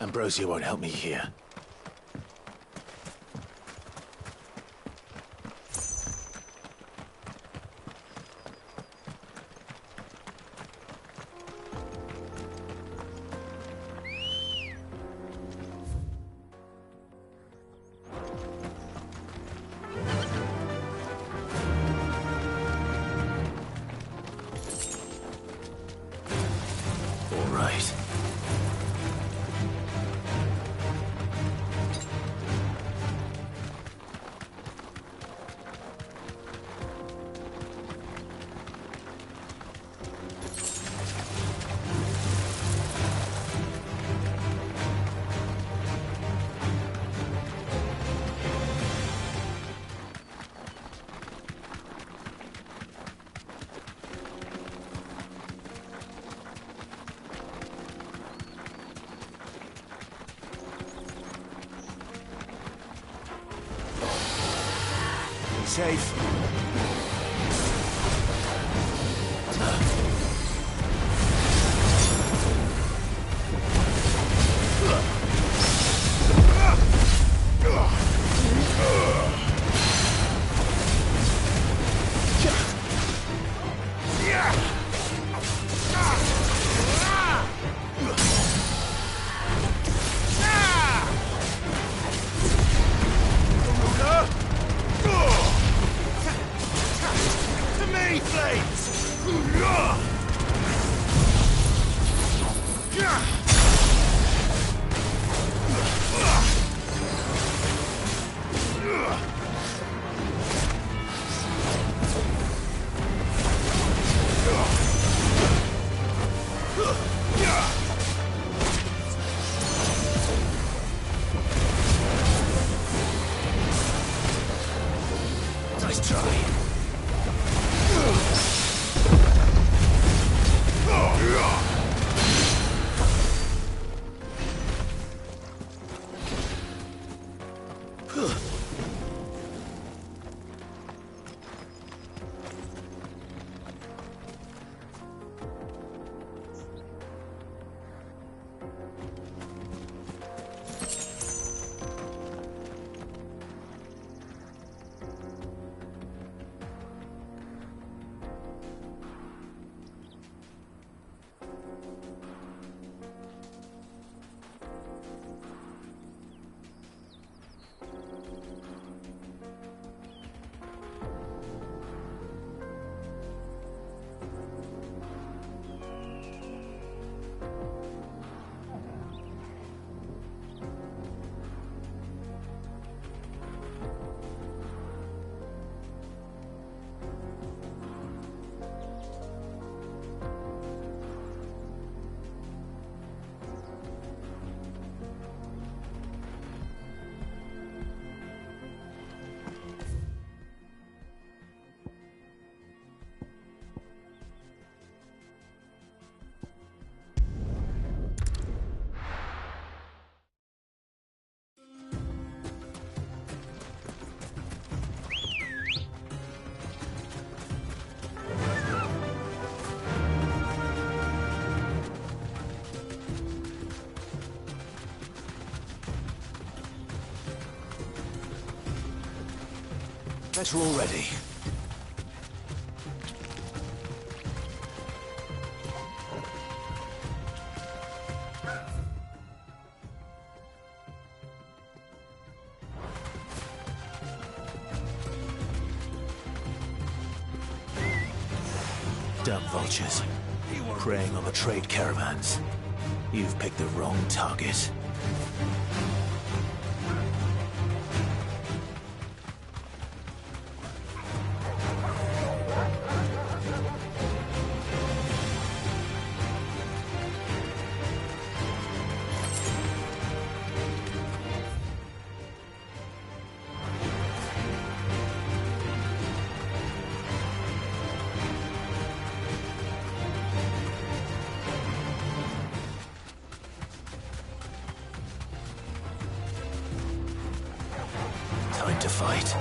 Ambrosia won't help me here. All right. Safe. Nice try. Better already. Dumb vultures, preying on the trade caravans. You've picked the wrong target. time to fight.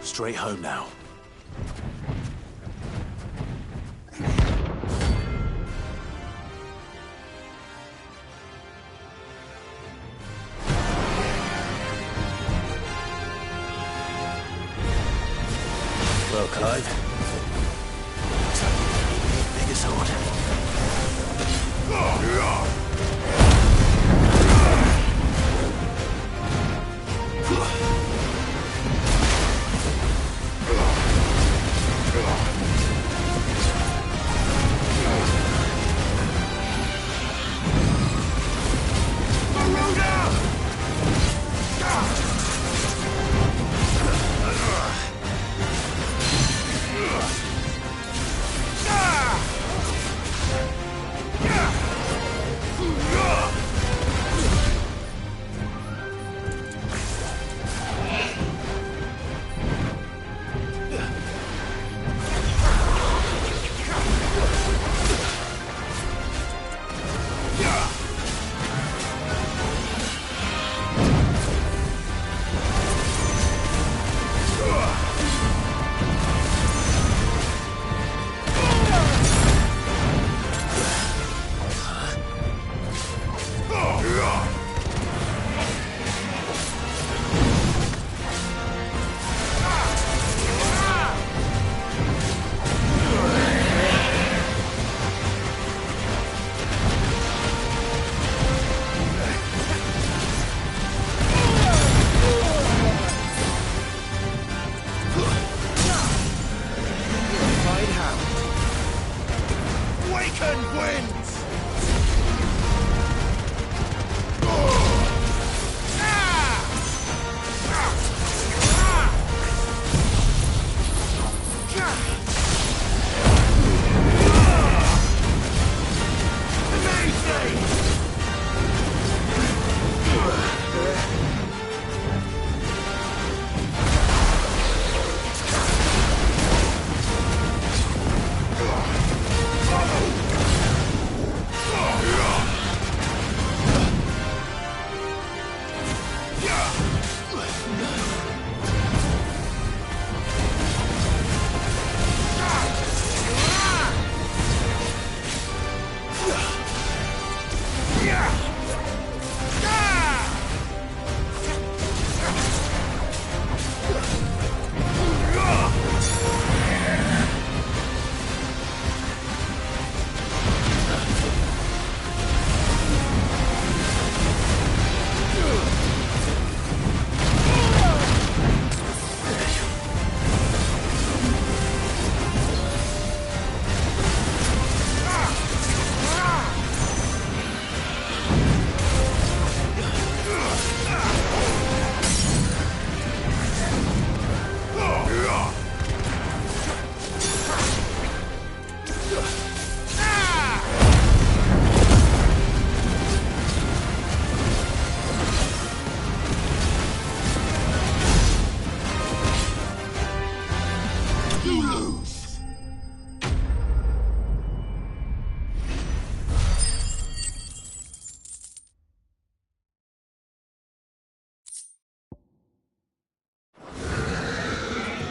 Straight home now. Well, Clive. Looks like you're gonna need a bigger sword.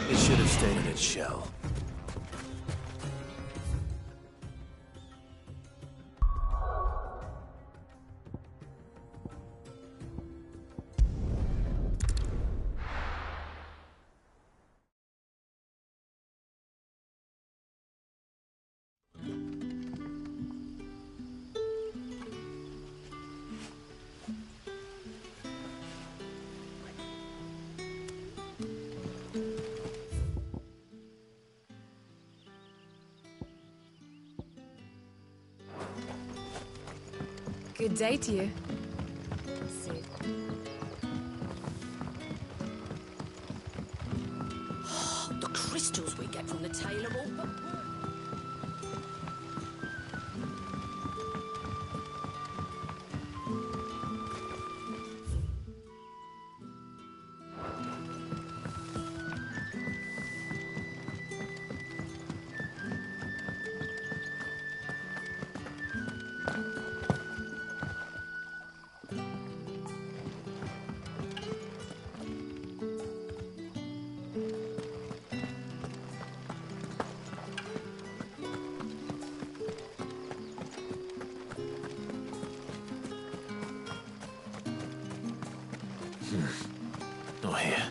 It should have stayed in its shell. Good day to you. The crystals we get from the tailor all... Not here.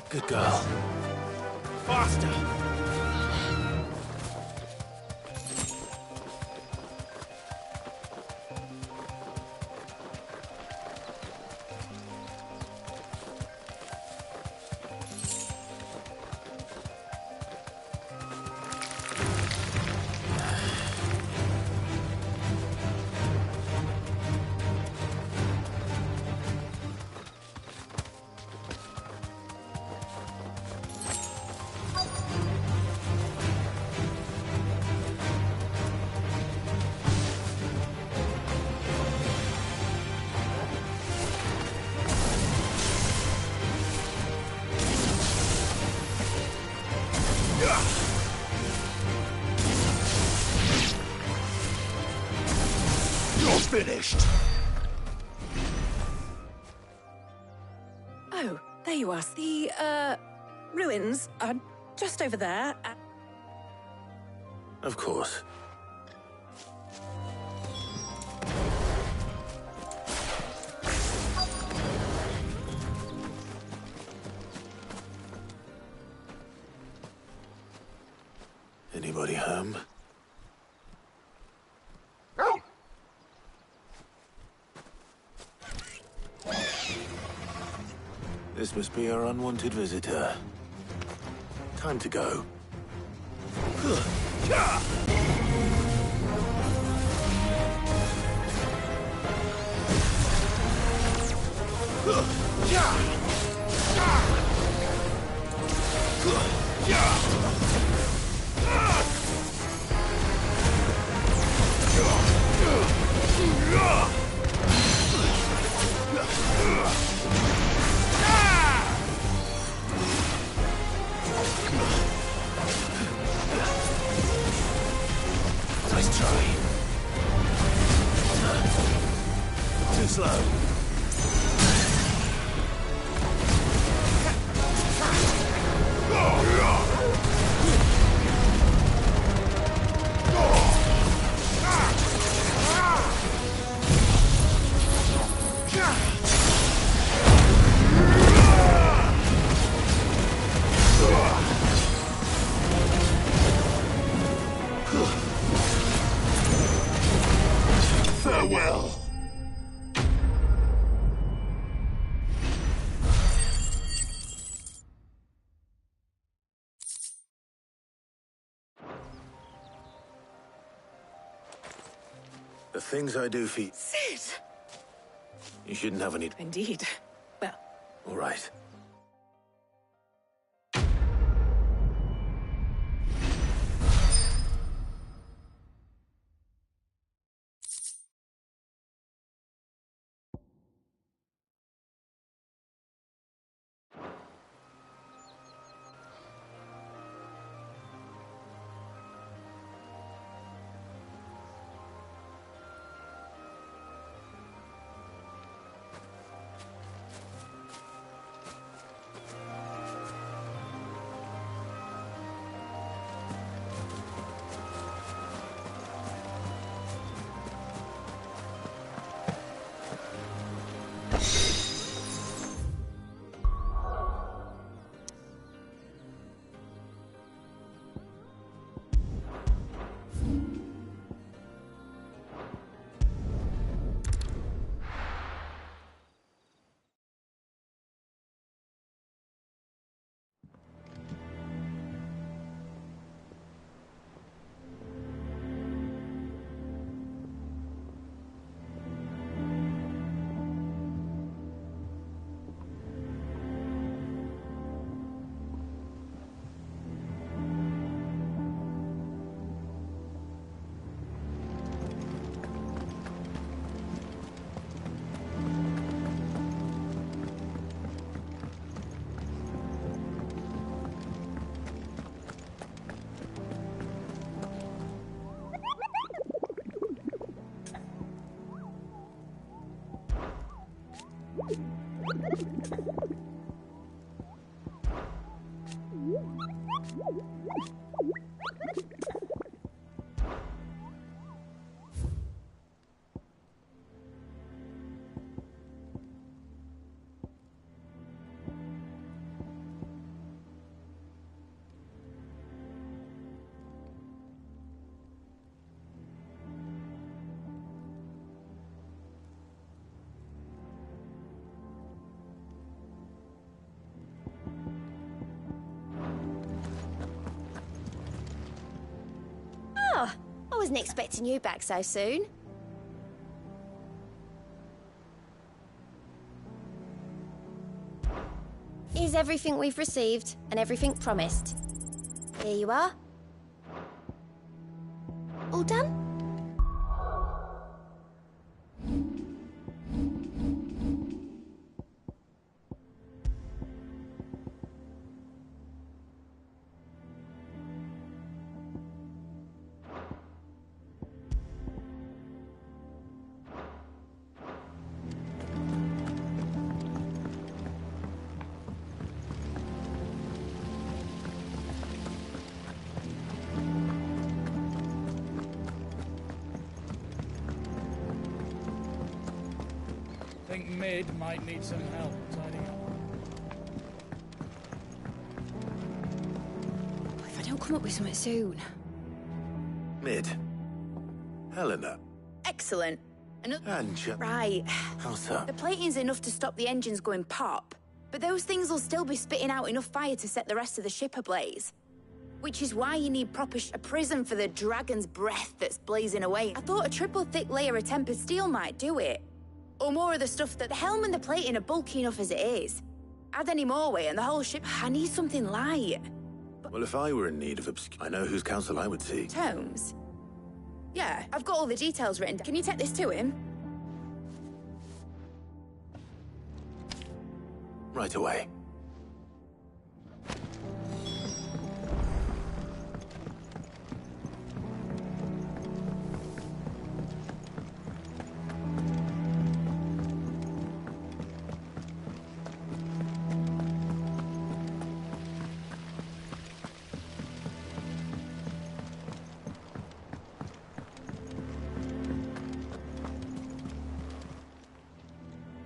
Good girl. Faster! You're finished! Oh, there you are. The, ruins are just over there. Of course. Anybody home? This must be our unwanted visitor. Time to go. Nice try. Too slow. Farewell. The things I do for you. Sid! You shouldn't have any. Indeed. Well, All right. Oh, I wasn't expecting you back so soon. Here's everything we've received and everything promised. Here you are. All done? Think Mid might need some help tidying up. If I don't come up with something soon. Mid. Helena. Excellent. Right. How's that? The plating's enough to stop the engines going pop, but those things will still be spitting out enough fire to set the rest of the ship ablaze. Which is why you need a prism for the dragon's breath that's blazing away. I thought a triple thick layer of tempered steel might do it. Or more of the stuff that the helm and the plating are bulky enough as it is. Add any more weight and the whole ship... I need something light. Well, if I were in need of I know whose counsel I would seek. Tomes? Yeah, I've got all the details written. Can you take this to him? Right away.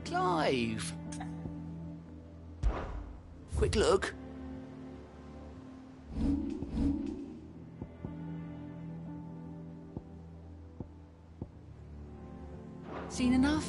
Clive. Quick look. Seen enough?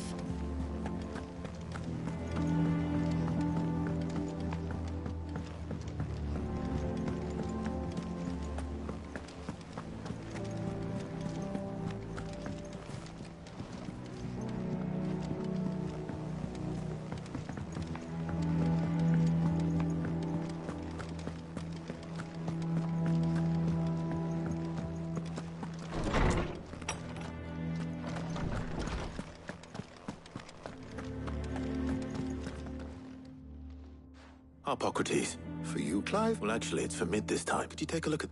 Hippocrates. For you, Clive? Well, actually, it's for Mid this time. Could you take a look at...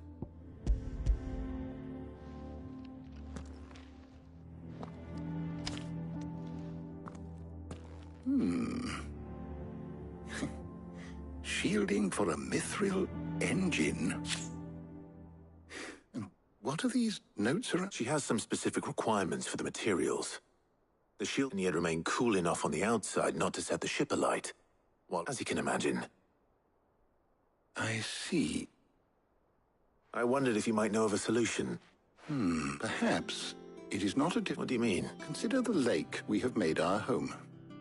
Shielding for a mithril engine. What are these notes around? She has some specific requirements for the materials. The shield can yet remain cool enough on the outside not to set the ship alight. Well, as you can imagine. I see. I wondered if you might know of a solution. Perhaps. It is not a What do you mean? Consider the lake we have made our home.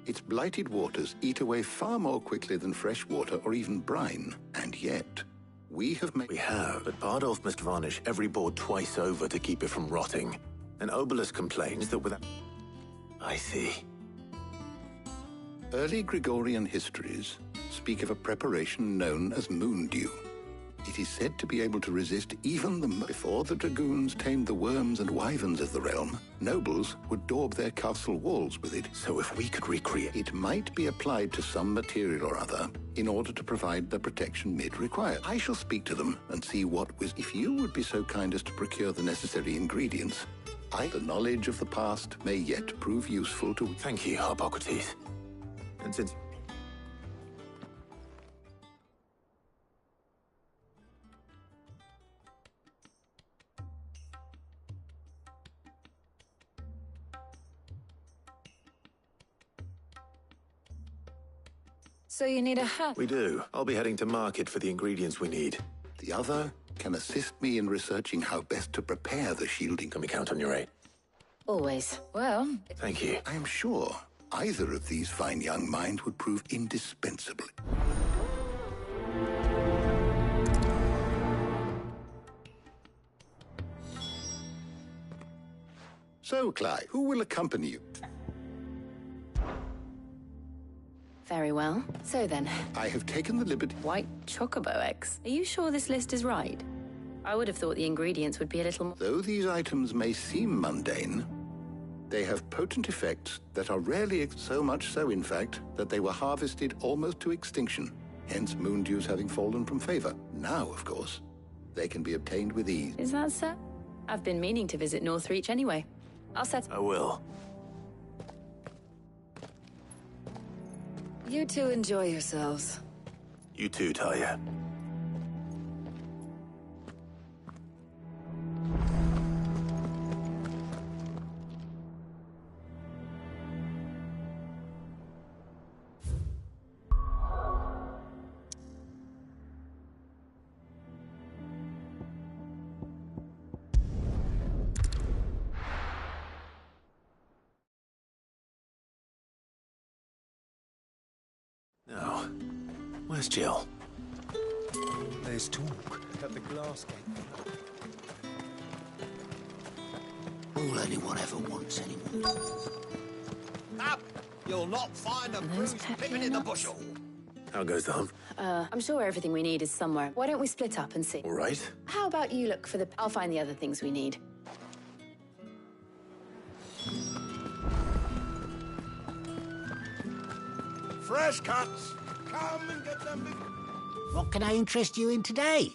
Its blighted waters eat away far more quickly than fresh water or even brine. And yet, we have made... We have, but Bardolph must varnish every board twice over to keep it from rotting. And Obelus complains that without... I see. Early Gregorian histories speak of a preparation known as moon dew. It is said to be able to resist even the... Before the dragoons tamed the worms and wyverns of the realm, nobles would daub their castle walls with it. So if we could recreate... It might be applied to some material or other in order to provide the protection Mid required. I shall speak to them and see what was... If you would be so kind as to procure the necessary ingredients, the knowledge of the past may yet prove useful to... Thank you, Hippocrates. And since... So you need a hat? We do. I'll be heading to market for the ingredients we need. The other can assist me in researching how best to prepare the shielding. Can we count on your aid? Always. Well... Thank you. I am sure either of these fine young minds would prove indispensable. So, Clive, who will accompany you? Very well. So then... I have taken the liberty... White chocobo eggs. Are you sure this list is right? I would have thought the ingredients would be a little more... Though these items may seem mundane, they have potent effects that are rarely so much so, in fact, that they were harvested almost to extinction, hence moon dews having fallen from favor. Now, of course, they can be obtained with ease. Is that so? I've been meaning to visit Northreach anyway. I'll set... I will. You two enjoy yourselves. You too, Talia. Now, where's Jill? There's talk that the glass gate... All anyone ever wants anymore. Up! You'll not find a bruised pippin in the bushel. How goes the hunt? I'm sure everything we need is somewhere. Why don't we split up and see? All right. How about you look for the... I'll find the other things we need. Fresh cuts! Come and get them. What can I interest you in today?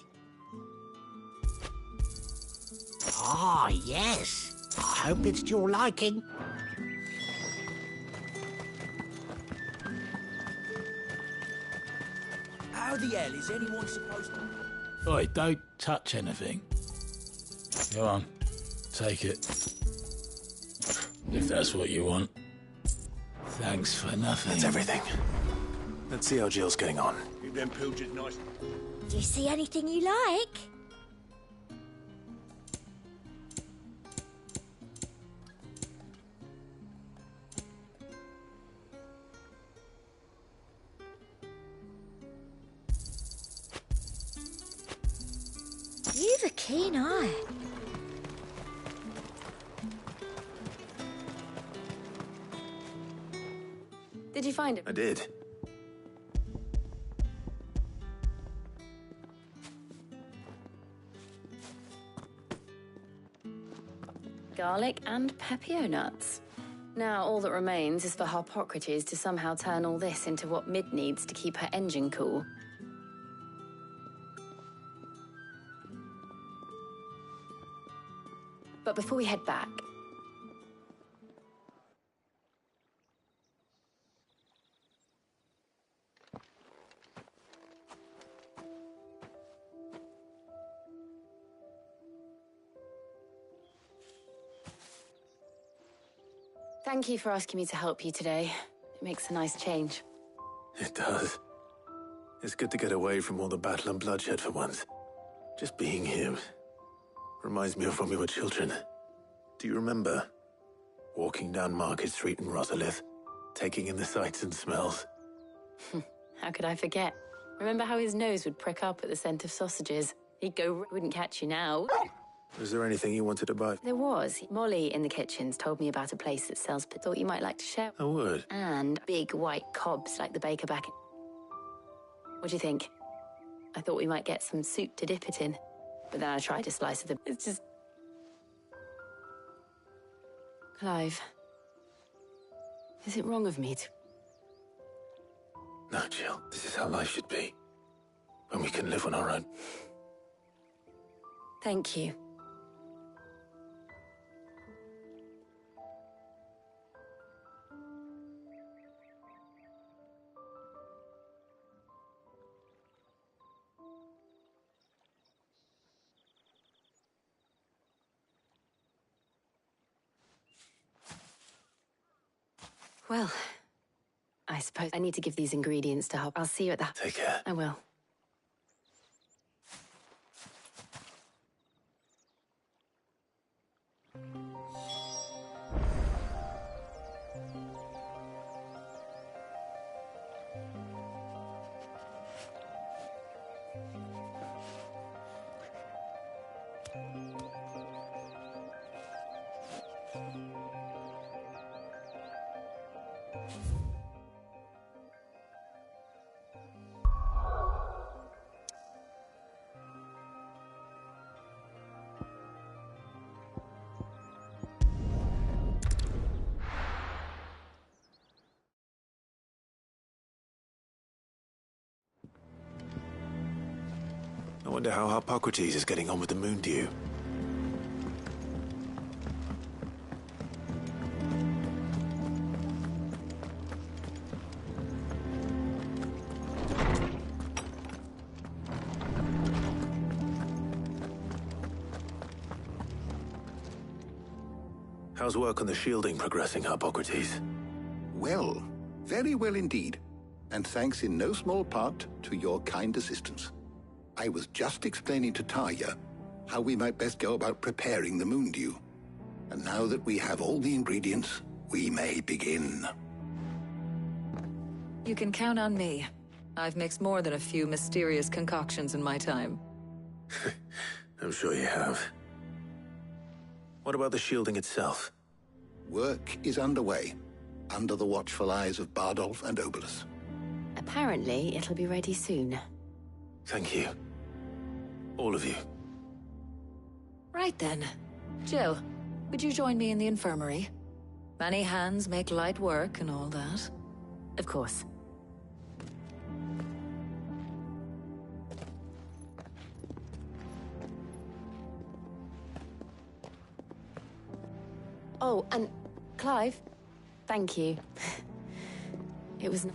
Ah, yes. I hope it's to your liking. How the hell is anyone supposed to... Oi, don't touch anything. Go on, take it. If that's what you want. Thanks for nothing. That's everything. Let's see how Jill's getting on. Keep them pilchards nice. Do you see anything you like? You've a keen eye. Did you find it? I did. Garlic and pepio nuts. Now all that remains is for Harpocrates to somehow turn all this into what Mid needs to keep her engine cool. But before we head back... Thank you for asking me to help you today. It makes a nice change. It does. It's good to get away from all the battle and bloodshed for once. Just being here reminds me of when we were children. Do you remember? Walking down Market Street in Rosalith, taking in the sights and smells. How could I forget? Remember how his nose would prick up at the scent of sausages? He'd go, wouldn't catch you now. Was there anything you wanted to buy? There was. Molly in the kitchens told me about a place that sells, but thought you might like to share. I would. And big white cobs like the baker back in... What do you think? I thought we might get some soup to dip it in. But then I tried a slice of the... It's just... Clive. Is it wrong of me to... No, Jill. This is how life should be. When we can live on our own. Thank you. Well, I suppose I need to give these ingredients to Hop. I'll see you at the... Take care. I will. I wonder how Harpocrates is getting on with the moon dew. How's work on the shielding progressing, Harpocrates? Well, very well indeed. And thanks in no small part to your kind assistance. I was just explaining to Tarja how we might best go about preparing the moon dew. And now that we have all the ingredients, we may begin. You can count on me. I've mixed more than a few mysterious concoctions in my time. I'm sure you have. What about the shielding itself? Work is underway, under the watchful eyes of Bardolph and Obolus. Apparently, it'll be ready soon. Thank you. All of you. Right then. Jill, would you join me in the infirmary? Many hands make light work and all that. Of course. Oh, and Clive, thank you. It was...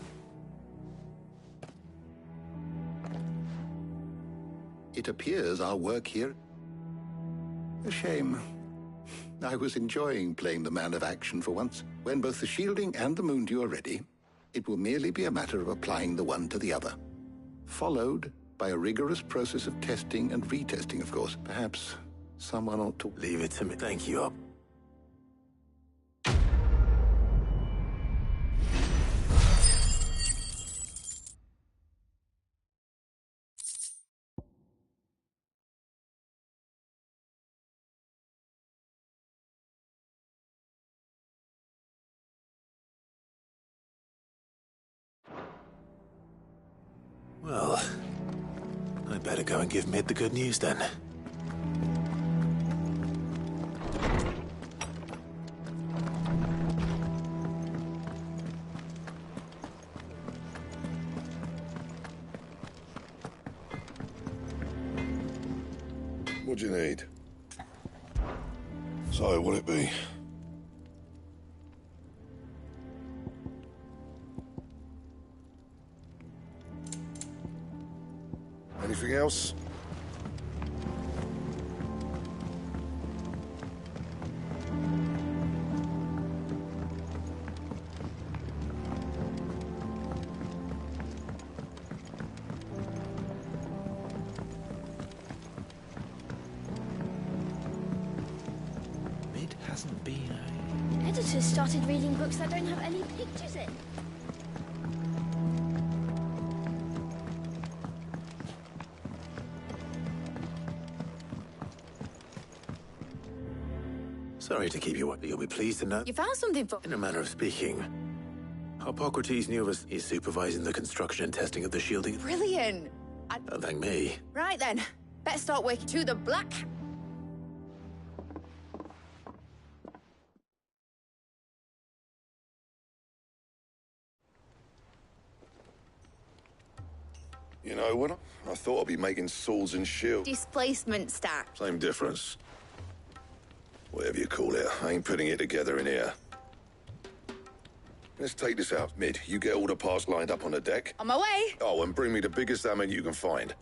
It appears our work here... A shame. I was enjoying playing the man of action for once. When both the shielding and the moon dew are ready, it will merely be a matter of applying the one to the other. Followed by a rigorous process of testing and retesting, of course. Perhaps someone ought to... Leave it to me. Thank you, Hop. Well, I'd better go and give Mid the good news then. What do you need? So, what'll it be? Anything else? Mid hasn't been... Editors started reading books that don't have any pictures in. Sorry to keep you up, but you'll be pleased to know... You found something for... In a manner of speaking, Harpocrates knew of us is supervising the construction and testing of the shielding. Brilliant! Don't thank me. Right then, better start working to the black... You know what? I thought I'd be making swords and shields. Displacement stack. Same difference. Whatever you call it, I ain't putting it together in here. Let's take this out. Mid, you get all the parts lined up on the deck. On my way. Oh, and bring me the biggest hammer you can find.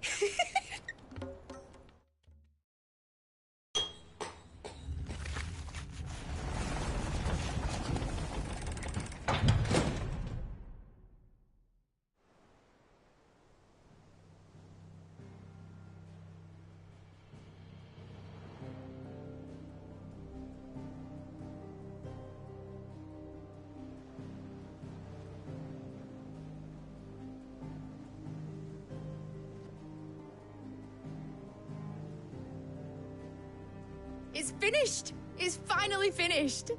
finished! It's finally finished!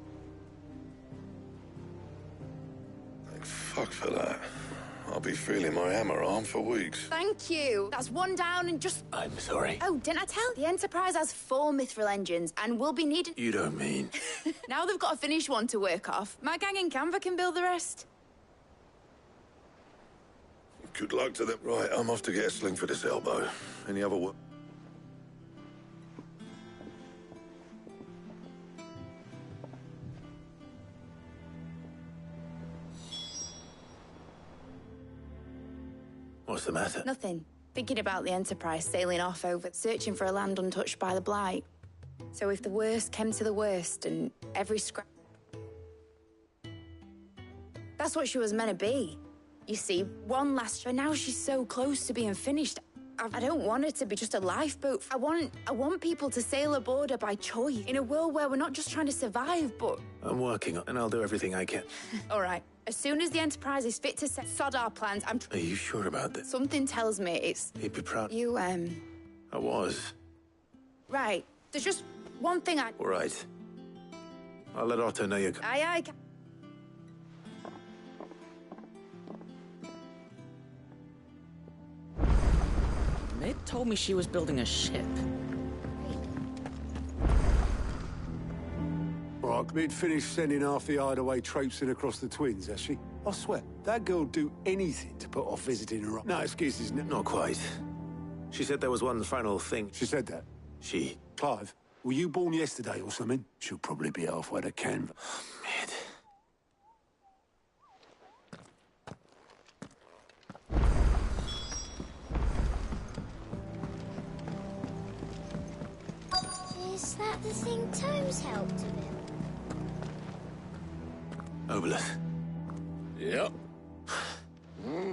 Thank fuck for that. I'll be feeling my hammer arm for weeks. Thank you. That's one down and just... I'm sorry. Oh, didn't I tell? The Enterprise has 4 mithril engines and will be needing... You don't mean... Now they've got a finished one to work off. My gang in Canva can build the rest. Good luck to them. Right, I'm off to get a sling for this elbow. Any other work? What's the matter? Nothing. Thinking about the Enterprise sailing off over, searching for a land untouched by the Blight. So if the worst came to the worst and every scrap... That's what she was meant to be. You see, one last... But now she's so close to being finished. I don't want her to be just a lifeboat. I want people to sail aboard her by choice. In a world where we're not just trying to survive, but... I'm working on and I'll do everything I can. All right. As soon as the Enterprise is fit to sod our plans, Are you sure about this? Something tells me it's... He'd be proud. You, I was. Right. There's just one thing I... All right. I'll let Otto know you're... Aye. Mid told me she was building a ship. Right, Mid finished sending half the hideaway traipsing across the twins, has she? I swear, that girl'd do anything to put off visiting her. No excuses, Not quite. She said there was one final thing. She said that? She... Clive, were you born yesterday or something? She'll probably be halfway to Canva. Mid. Is that the thing Tomes helped him in? Obelus. Yep.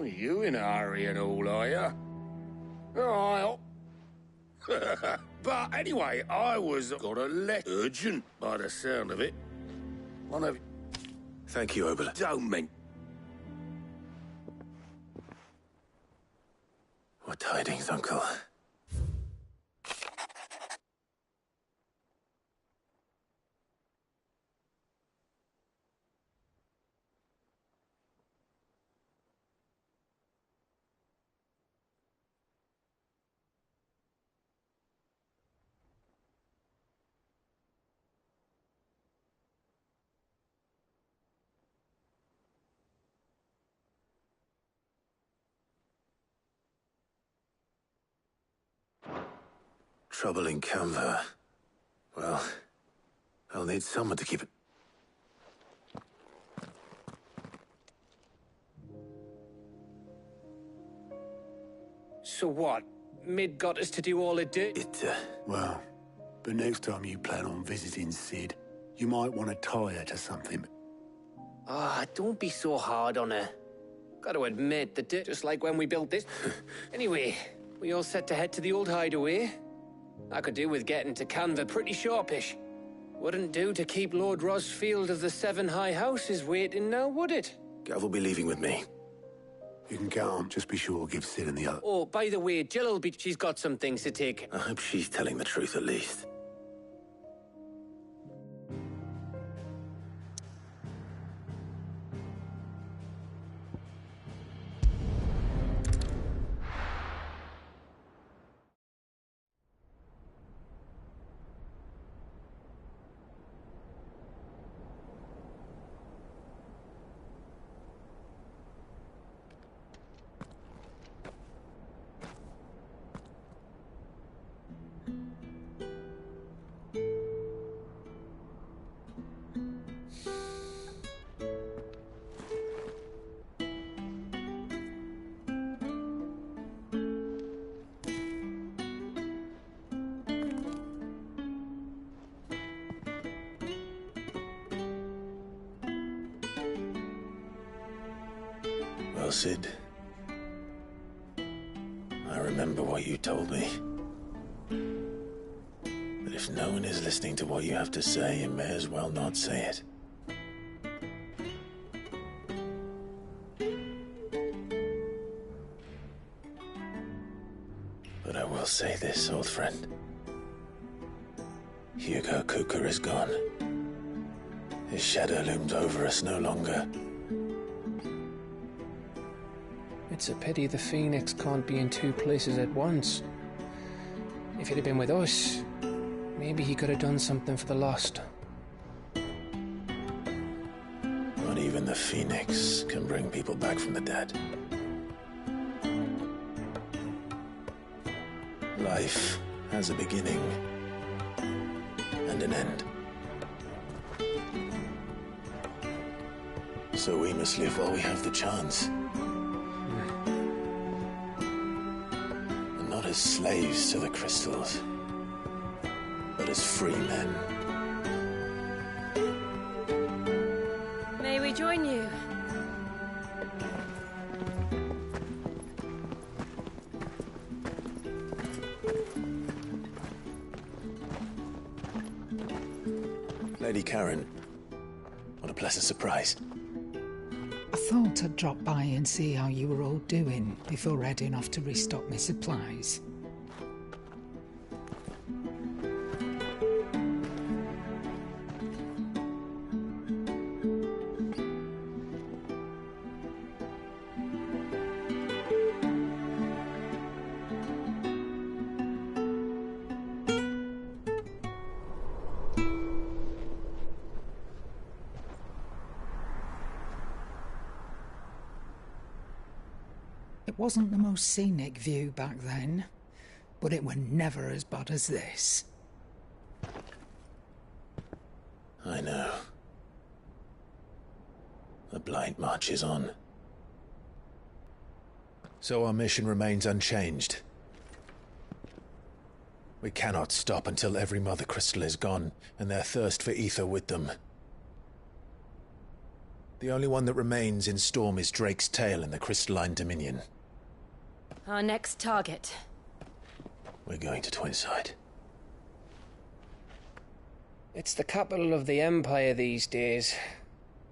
You in a hurry and all, are ya? Oh, but anyway, I was got a letter. Urgent, by the sound of it. One of... Thank you, Obelus. Don't mean... What tidings, Uncle? Trouble in Canva. Well, I'll need someone to keep it. So what? Mid got us to do all it did? Well, but next time you plan on visiting Sid, you might want to tie her to something. Don't be so hard on her. Got to admit that just like when we built this. Anyway, we all set to head to the old hideaway. I could do with getting to Canva pretty sharpish. Wouldn't do to keep Lord Rosfield of the Seven High Houses waiting now, would it? Gav will be leaving with me. You can count on. Just be sure to give Sid and the other. Oh, by the way, Jill'll be... She's got some things to take. I hope she's telling the truth at least. Well, Sid, I remember what you told me. That if no one is listening to what you have to say, you may as well not say it. But I will say this, old friend. Hugo Kuka is gone. His shadow looms over us no longer. It's a pity the Phoenix can't be in two places at once. If he'd have been with us, maybe he could have done something for the lost. Not even the Phoenix can bring people back from the dead. Life has a beginning and an end. So we must live while we have the chance. And not as slaves to the crystals, but as free men. May we join you? Lady Karen, what a pleasant surprise. I thought I'd drop by and see how you were all doing before heading off to restock my supplies. It wasn't the most scenic view back then, but it were never as bad as this. I know. The Blight marches on. So our mission remains unchanged. We cannot stop until every Mother Crystal is gone, and their thirst for ether with them. The only one that remains in Storm is Drake's Tail in the Crystalline Dominion. Our next target. We're going to Twinside. It's the capital of the Empire these days.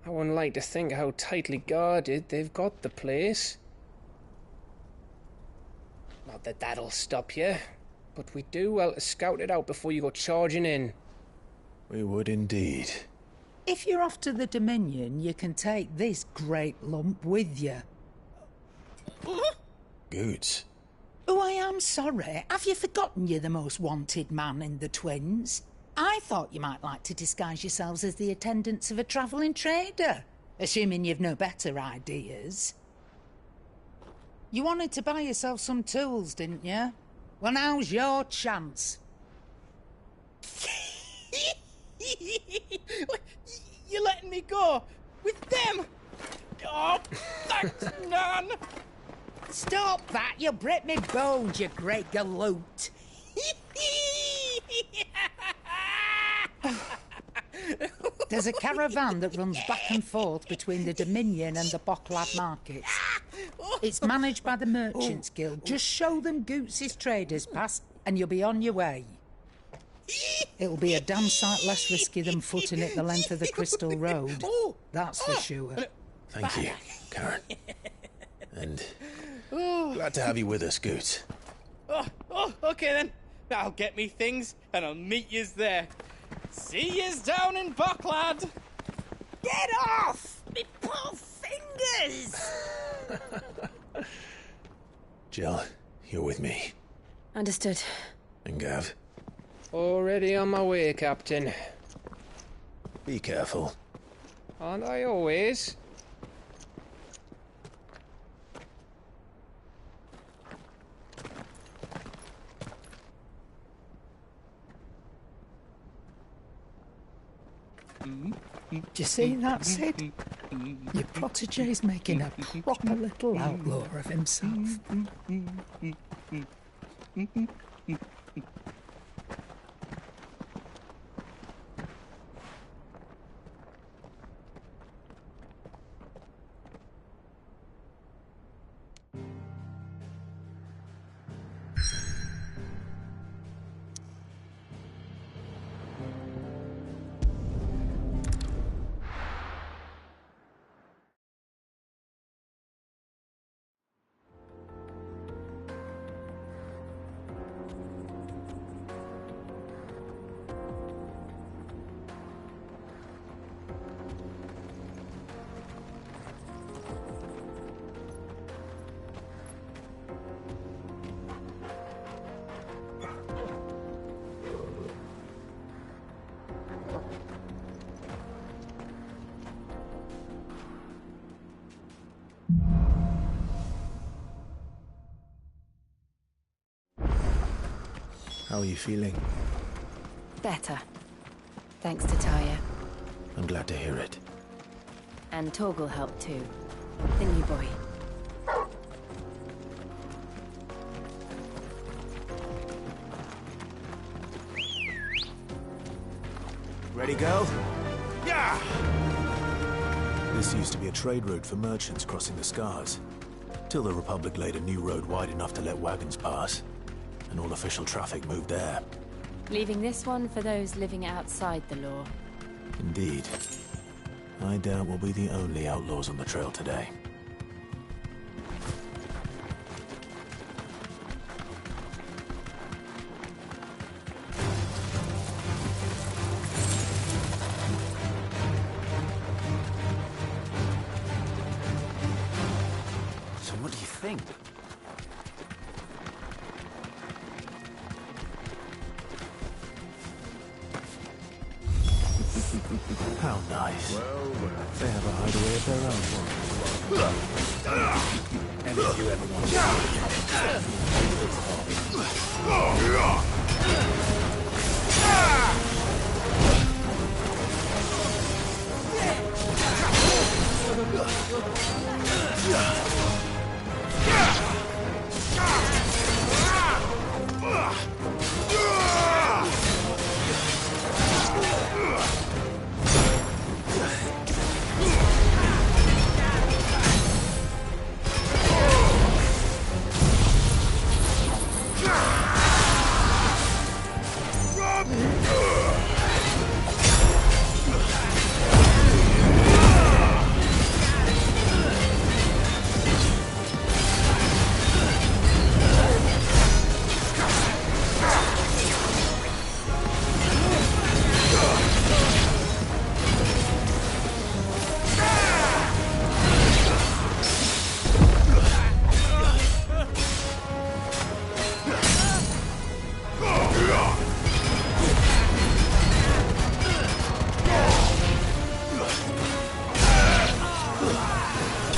I wouldn't like to think how tightly guarded they've got the place. Not that that'll stop you, but we do well to scout it out before you go charging in. We would indeed. If you're off to the Dominion, you can take this great lump with you. Goods. Oh, I am sorry. Have you forgotten you're the most wanted man in the Twins? I thought you might like to disguise yourselves as the attendants of a travelling trader, assuming you've no better ideas. You wanted to buy yourself some tools, didn't you? Well, now's your chance. You're letting me go? With them? Oh, thanks, Nan! Stop that! You'll break me bones, you great galoot! There's a caravan that runs back and forth between the Dominion and the Bocklad markets. It's managed by the Merchants Guild. Just show them Goots' traders pass and you'll be on your way. It'll be a damn sight less risky than footing it the length of the Crystal Road. That's for sure. Thank you, Karen. And glad to have you with us, Goots. Okay then. I'll get me things and I'll meet yous there. See yous down in Bocklad. Get off! Me poor fingers! Jill, you're with me. Understood. And Gav? Already on my way, Captain. Be careful. Aren't I always? Do you see that, Sid? Your protege's making a proper little outlaw of himself. How are you feeling? Better. Thanks to Tyre. I'm glad to hear it. And Torgal helped too. Didn't you, boy? Ready, girl? Yeah! This used to be a trade route for merchants crossing the Scars, till the Republic laid a new road wide enough to let wagons pass, and all official traffic moved there. Leaving this one for those living outside the law. Indeed. I doubt we'll be the only outlaws on the trail today. So what do you think? How nice. They have a hideaway of their own. And if you ever want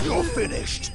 You're finished!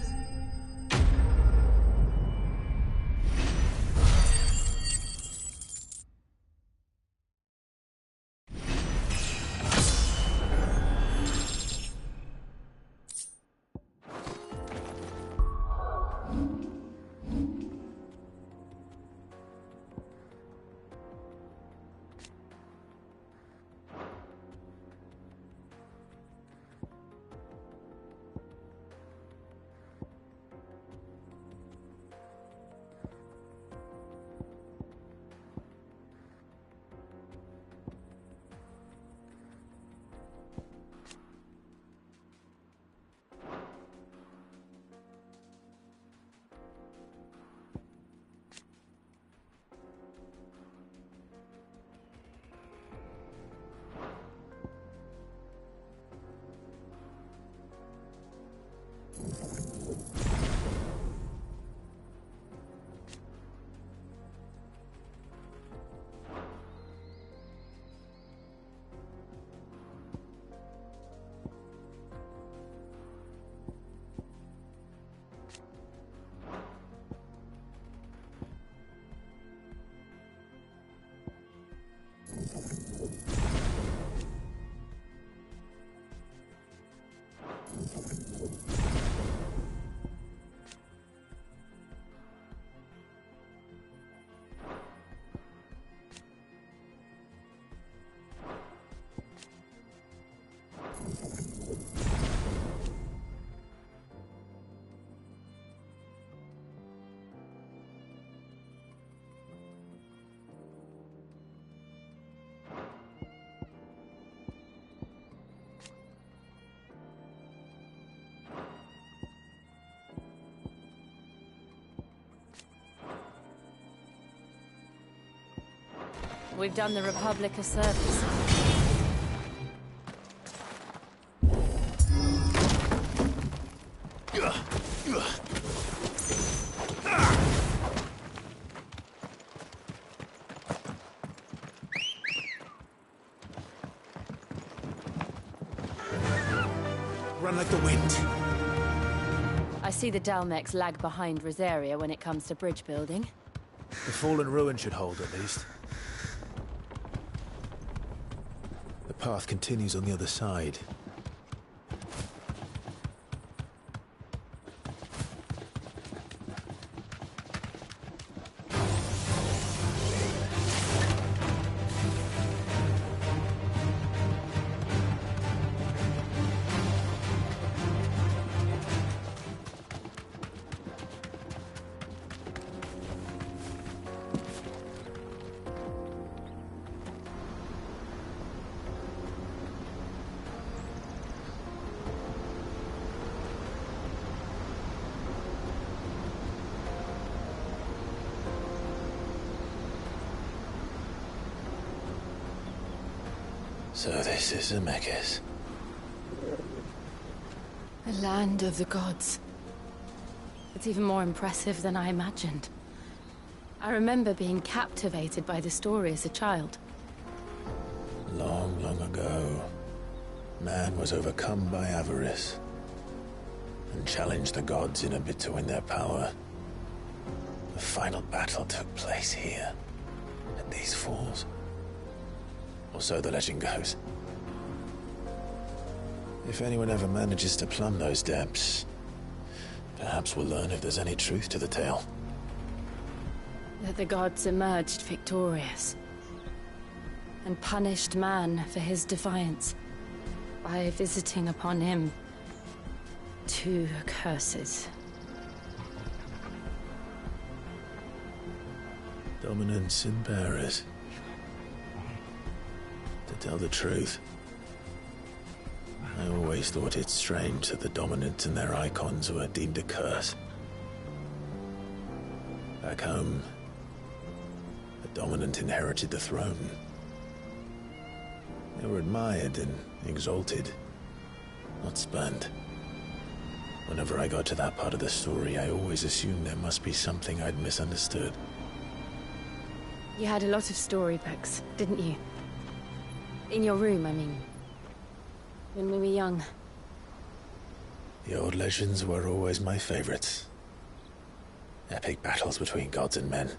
We've done the Republic a service. Run like the wind. I see the Dalmex lag behind Rosaria when it comes to bridge building. The fallen ruin should hold, at least. The path continues on the other side. So this is Zemeckis. The land of the gods. It's even more impressive than I imagined. I remember being captivated by the story as a child. Long, long ago, man was overcome by avarice and challenged the gods in a bid to win their power. The final battle took place here, at these falls. Or so the legend goes. If anyone ever manages to plumb those depths, perhaps we'll learn if there's any truth to the tale. That the gods emerged victorious and punished man for his defiance by visiting upon him 2 curses. Dominance and bearers. To tell the truth, I always thought it strange that the dominant and their icons were deemed a curse. Back home, the dominant inherited the throne. They were admired and exalted, not spurned. Whenever I got to that part of the story, I always assumed there must be something I'd misunderstood. You had a lot of storybooks, didn't you? In your room, I mean. When we were young. The old legends were always my favorites. Epic battles between gods and men.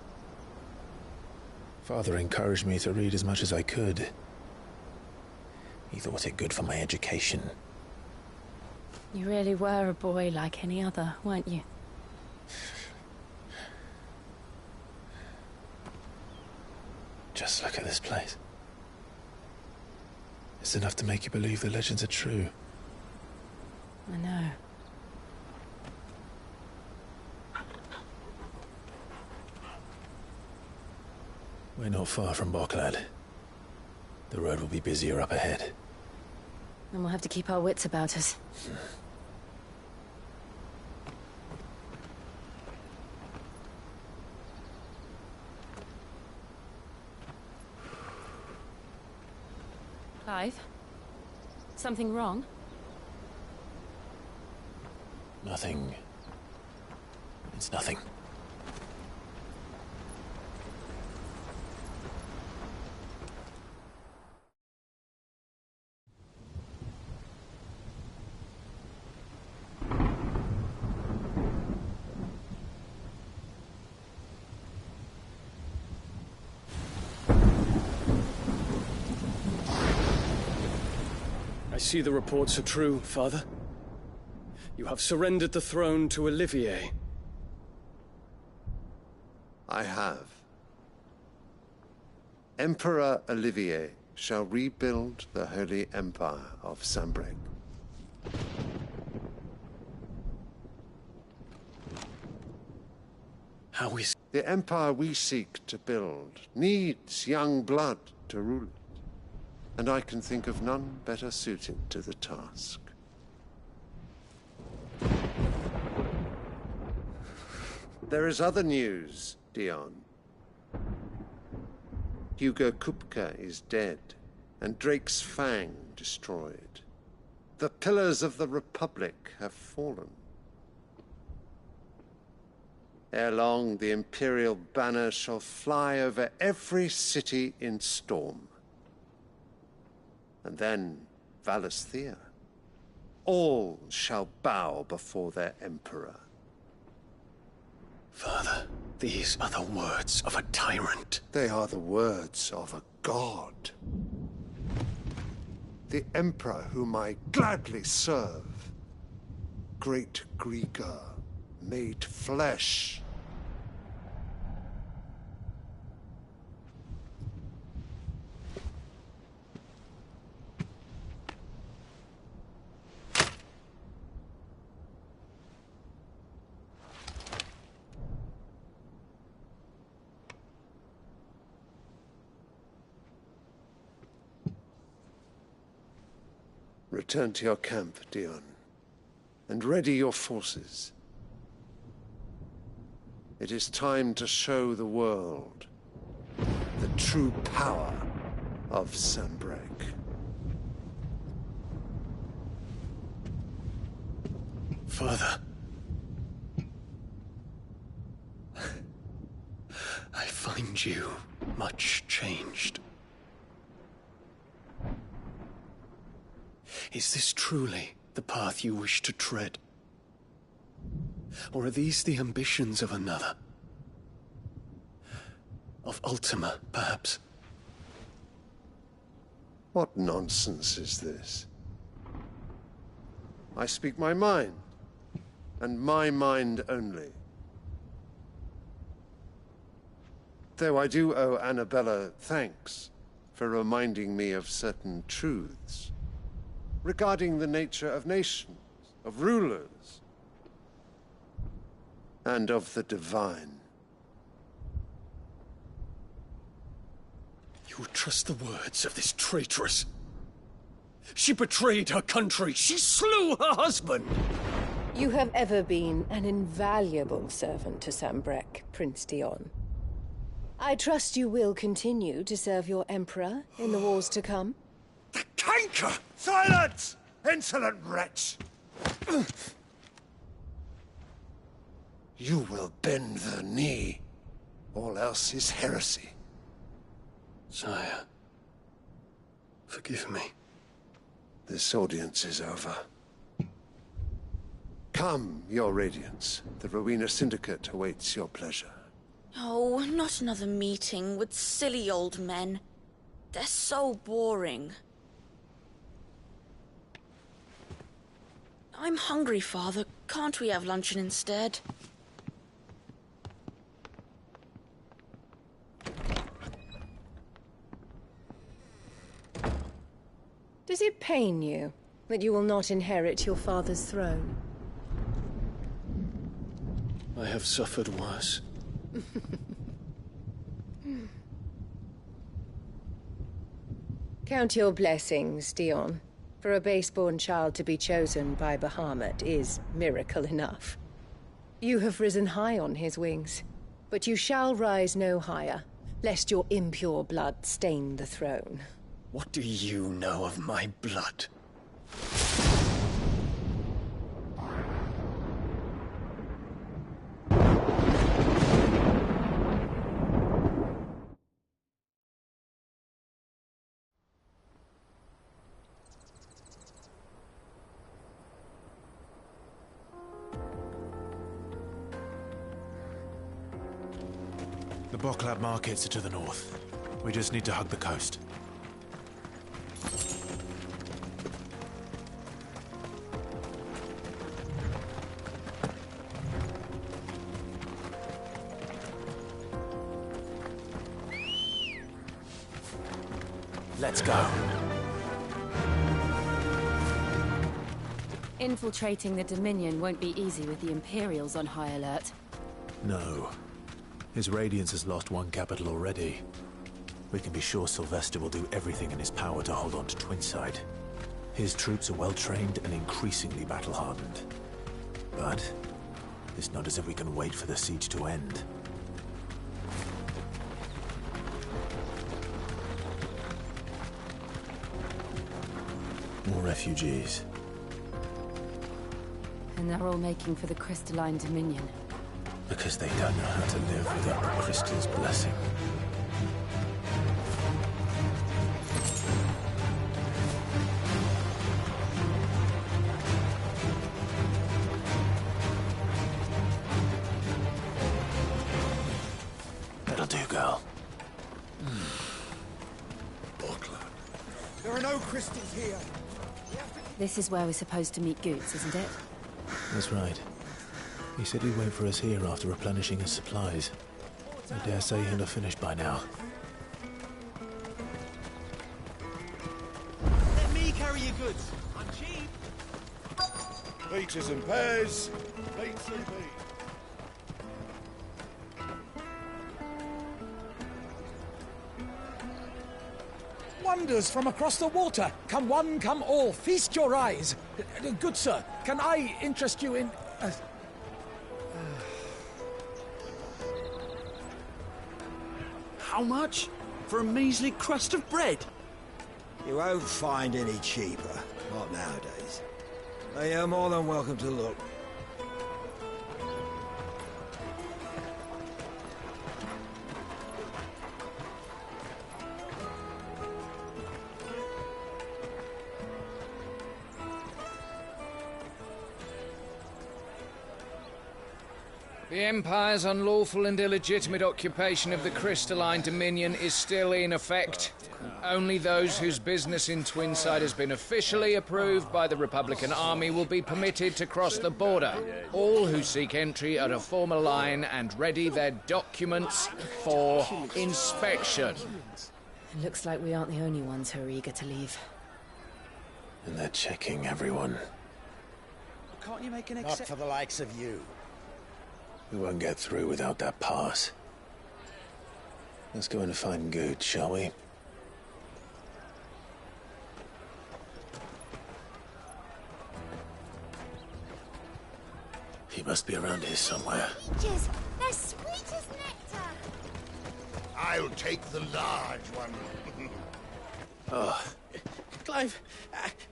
Father encouraged me to read as much as I could. He thought it good for my education. You really were a boy like any other, weren't you? Just look at this place. It's enough to make you believe the legends are true. I know. We're not far from Boklad. The road will be busier up ahead. And we'll have to keep our wits about us. Clive? Something wrong? Nothing. It's nothing. I see the reports are true, Father. You have surrendered the throne to Olivier. I have. Emperor Olivier shall rebuild the Holy Empire of Sanbreque. How is... The empire we seek to build needs young blood to rule it. And I can think of none better suited to the task. There is other news, Dion. Hugo Kupka is dead, and Drake's Fang destroyed. The pillars of the Republic have fallen. Ere long, the Imperial banner shall fly over every city in Storm. And then Valisthea. All shall bow before their emperor. Father. These are the words of a tyrant. They are the words of a god. The Emperor whom I gladly serve. Great Greeker, made flesh. Return to your camp, Dion, and ready your forces. It is time to show the world the true power of Sanbreque. Father. I find you much changed. Is this truly the path you wish to tread? Or are these the ambitions of another? Of Ultima, perhaps? What nonsense is this? I speak my mind, and my mind only. Though I do owe Annabella thanks for reminding me of certain truths regarding the nature of nations, of rulers, and of the divine. You would trust the words of this traitress? She betrayed her country. She slew her husband. You have ever been an invaluable servant to Sanbreque, Prince Dion. I trust you will continue to serve your Emperor in the wars to come. The canker! Silence! Insolent wretch! You will bend the knee. All else is heresy. Sire, forgive me. This audience is over. Come, your Radiance. The Rowena Syndicate awaits your pleasure. Oh, not another meeting with silly old men. They're so boring. I'm hungry, Father. Can't we have luncheon instead? Does it pain you that you will not inherit your father's throne? I have suffered worse. Count your blessings, Dion. For a base-born child to be chosen by Bahamut is miracle enough. You have risen high on his wings, but you shall rise no higher, lest your impure blood stain the throne. What do you know of my blood? The Boklab markets are to the north. We just need to hug the coast. Let's go. Infiltrating the Dominion won't be easy with the Imperials on high alert. No. His Radiance has lost one capital already. We can be sure Sylvester will do everything in his power to hold on to Twinside. His troops are well-trained and increasingly battle-hardened. But it's not as if we can wait for the siege to end. More refugees. And they're all making for the Crystalline Dominion. Because they don't know how to live without the Crystal's blessing. pal. There are no crystals here. This is where we're supposed to meet Goots, isn't it? That's right. He said he'd wait for us here after replenishing his supplies. I dare say he'll have finished by now. Let me carry your goods. I'm cheap. Peaches and pears. Plates and peas. Wonders from across the water. Come one, come all. Feast your eyes. Good sir, can I interest you in... How much? For a measly crust of bread? You won't find any cheaper. Not nowadays. But you're more than welcome to look. The Empire's unlawful and illegitimate occupation of the Crystalline Dominion is still in effect. Only those whose business in Twinside has been officially approved by the Republican Army will be permitted to cross the border. All who seek entry are to form a line and ready their documents for inspection. It looks like we aren't the only ones who are eager to leave. And they're checking everyone. Can't you make an Not for the likes of you. We won't get through without that pass. Let's go in and find Good, shall we? He must be around here somewhere. Peaches, they're sweet as nectar. I'll take the large one. Oh, Clive,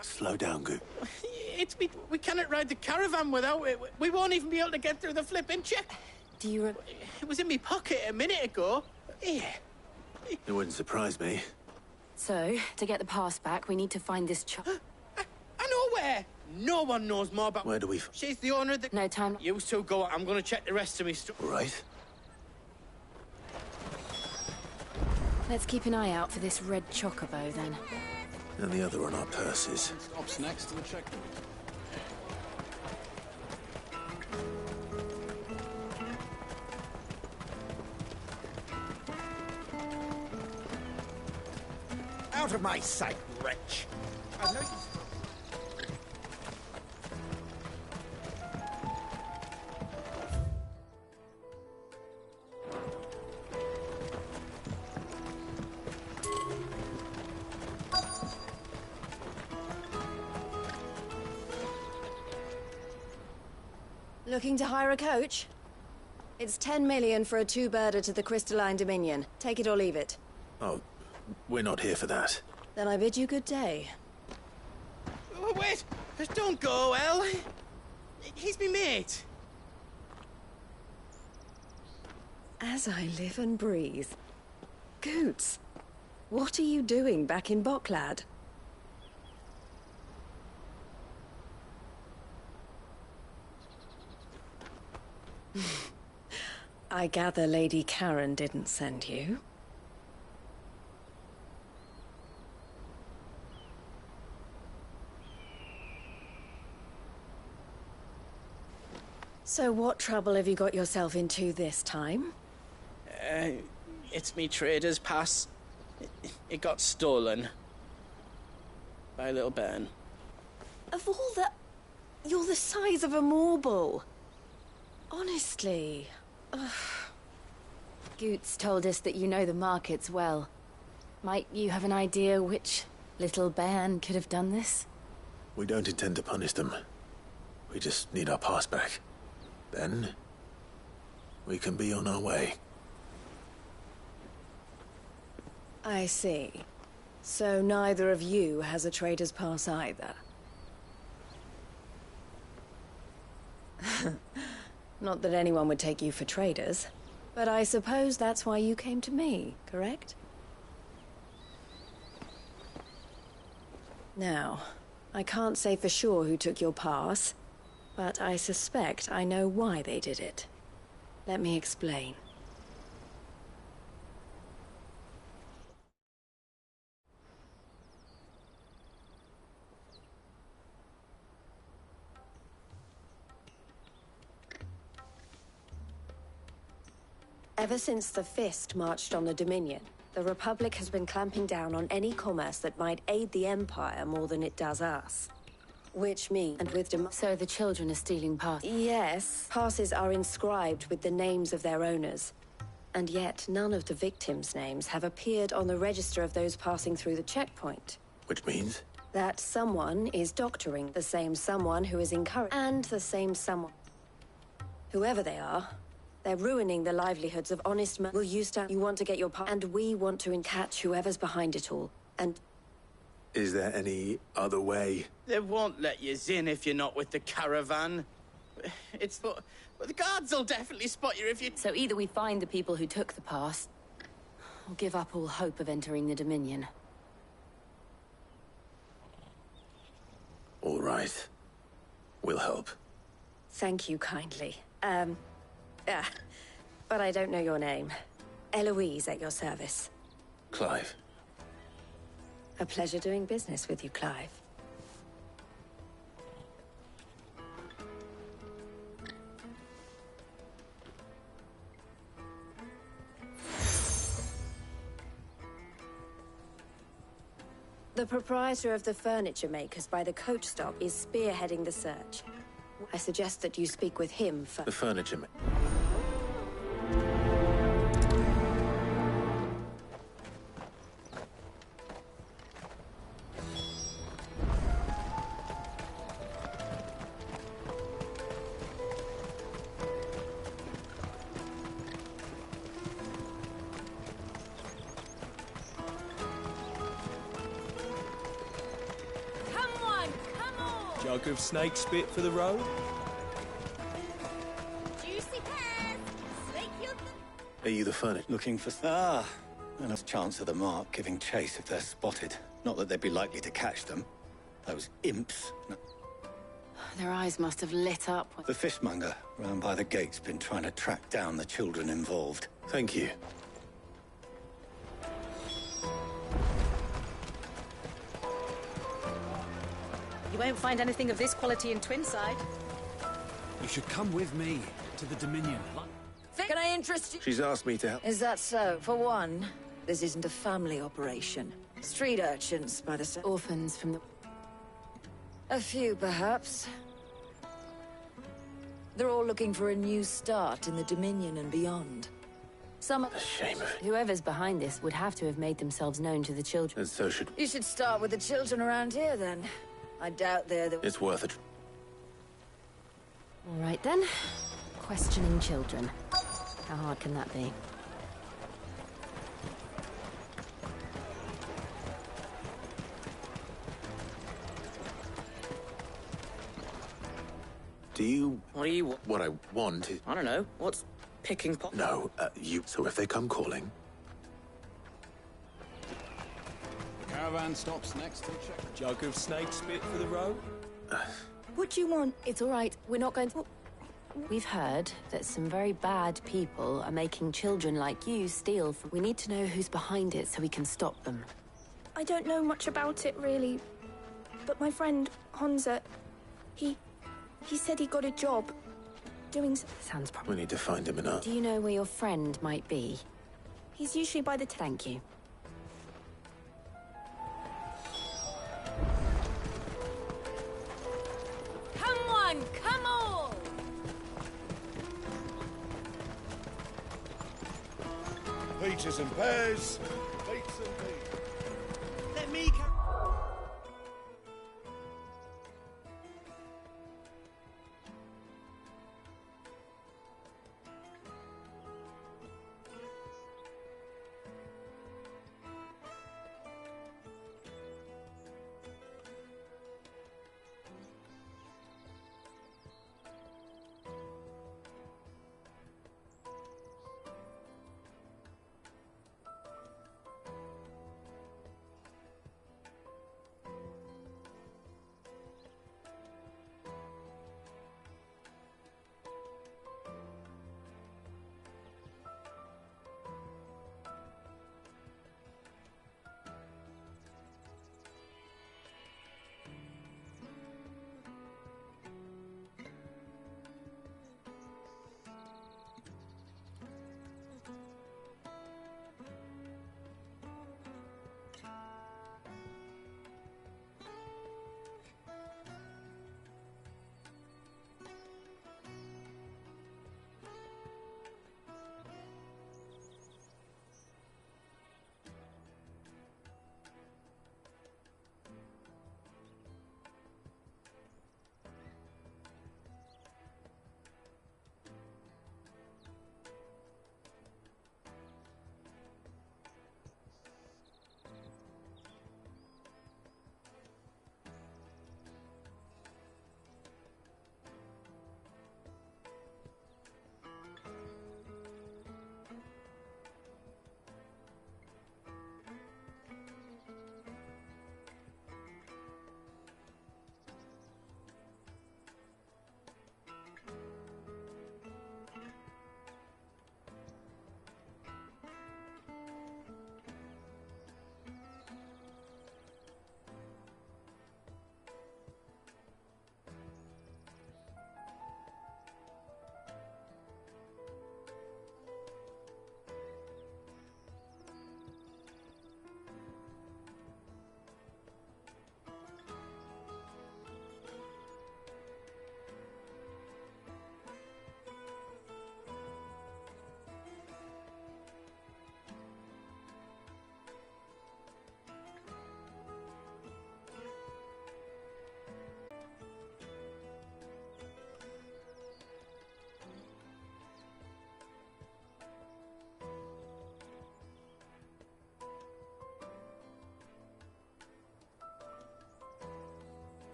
slow down, Good. we cannot ride the caravan without it. We won't even be able to get through the flipping check. Do you... It was in my pocket a minute ago. Here. It wouldn't surprise me. So, to get the pass back, we need to find this I know where. No one knows more about... Where do we... She's the owner of the... No time. You two go. I'm going to check the rest of me stuff. Right. Let's keep an eye out for this red chocobo, then. And the other on our purses. Stops next to the checkpoint. Out of my sight, wretch! I know you... Looking to hire a coach? It's 10 million for a two-birder to the Crystalline Dominion. Take it or leave it. Oh, we're not here for that. Then I bid you good day. Wait! Don't go, El. He's me mate. As I live and breathe. Goots, what are you doing back in Boklad? I gather Lady Karen didn't send you. So what trouble have you got yourself into this time? It's me trader's pass. It got stolen. By a little bairn. Of all the... You're the size of a marble. Honestly. Ugh. Goots told us that you know the markets well. Might you have an idea which little bairn could have done this? We don't intend to punish them. We just need our pass back. Then, we can be on our way. I see. So neither of you has a trader's pass either. Not that anyone would take you for traders, but I suppose that's why you came to me, correct? Now, I can't say for sure who took your pass, but I suspect I know why they did it. Let me explain. Ever since the Fist marched on the Dominion, the Republic has been clamping down on any commerce that might aid the Empire more than it does us. Which means, and with So the children are stealing passes? Yes. Passes are inscribed with the names of their owners. And yet, none of the victims' names have appeared on the register of those passing through the checkpoint. Which means? That someone is doctoring the same someone who is encouraged, and the same someone. Whoever they are, they're ruining the livelihoods of honest men. Will you stand? You want to get your part, and we want to catch whoever's behind it all. And Is there any other way? They won't let you in if you're not with the caravan. It's the guards will definitely spot you if you... So either we find the people who took the pass, or give up all hope of entering the Dominion. All right. We'll help. thank you kindly. But I don't know your name. Eloise at your service. Clive. A pleasure doing business with you, Clive. The proprietor of the furniture makers by the coach stop is spearheading the search. I suggest that you speak with him first. The furniture maker. Jug of snake spit for the road? Juicy pears! Snake you... Are you the furniture? Looking for... and a chance of the mark giving chase if they're spotted. Not that they'd be likely to catch them. Those imps. Their eyes must have lit up. The fishmonger round by the gate's been trying to track down the children involved. Thank you. You won't find anything of this quality in Twinside. You should come with me to the Dominion. Can I interest you? She's asked me to help. Is that so? For one, this isn't a family operation. Street urchins, by the sound. Orphans from the... A few, perhaps. They're all looking for a new start in the Dominion and beyond. Some of... A shame of it. Whoever's behind this would have to have made themselves known to the children. And so should... You should start with the children around here, then. I doubt they're the... It's worth it. All right, then. Questioning children. How hard can that be? Do you... What do you want? What I want is... I don't know. What's picking pop? No, you... So if they come calling... Caravan stops next to check. Jug of snake spit for the road? What do you want? It's all right. We're not going to... We've heard that some very bad people are making children like you steal from... We need to know who's behind it so we can stop them. I don't know much about it, really. But my friend, Honza, he said he got a job doing... Sounds We probably... need to find him enough. Do you know where your friend might be? He's usually by the... Thank you. Come on, come on! Peaches and pears. Dates and beans. Let me...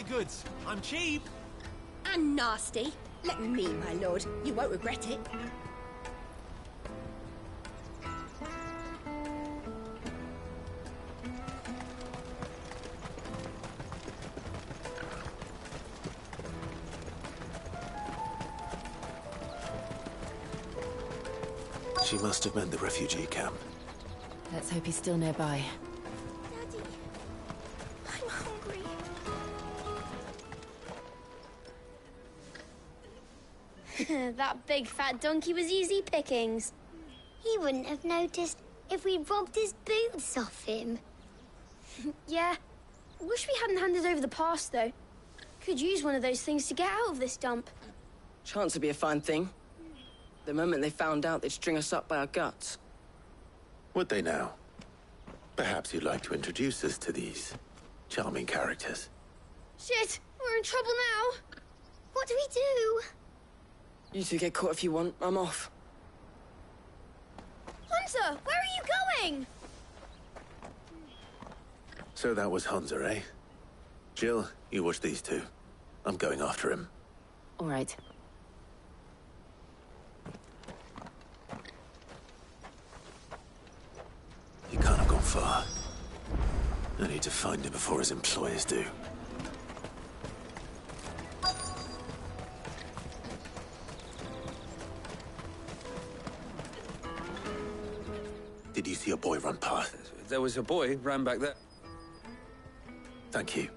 your goods. I'm cheap. And nasty. Let me, my lord. You won't regret it. She must have meant the refugee camp. Let's hope he's still nearby. Daddy, I'm hungry. That big fat donkey was easy pickings. He wouldn't have noticed if we'd robbed his boots off him. Yeah. Wish we hadn't handed over the pass, though. Could use one of those things to get out of this dump. Chance would be a fine thing. The moment they found out, they'd string us up by our guts. Would they now? Perhaps you'd like to introduce us to these charming characters. Shit! We're in trouble now! What do we do? You two get caught if you want. I'm off. Hunter, where are you going? So that was Hunter, eh? Jill, you watch these two. I'm going after him. All right. He can't have gone far. I need to find him before his employers do. Did you see a boy run past? There was a boy ran back there. Thank you.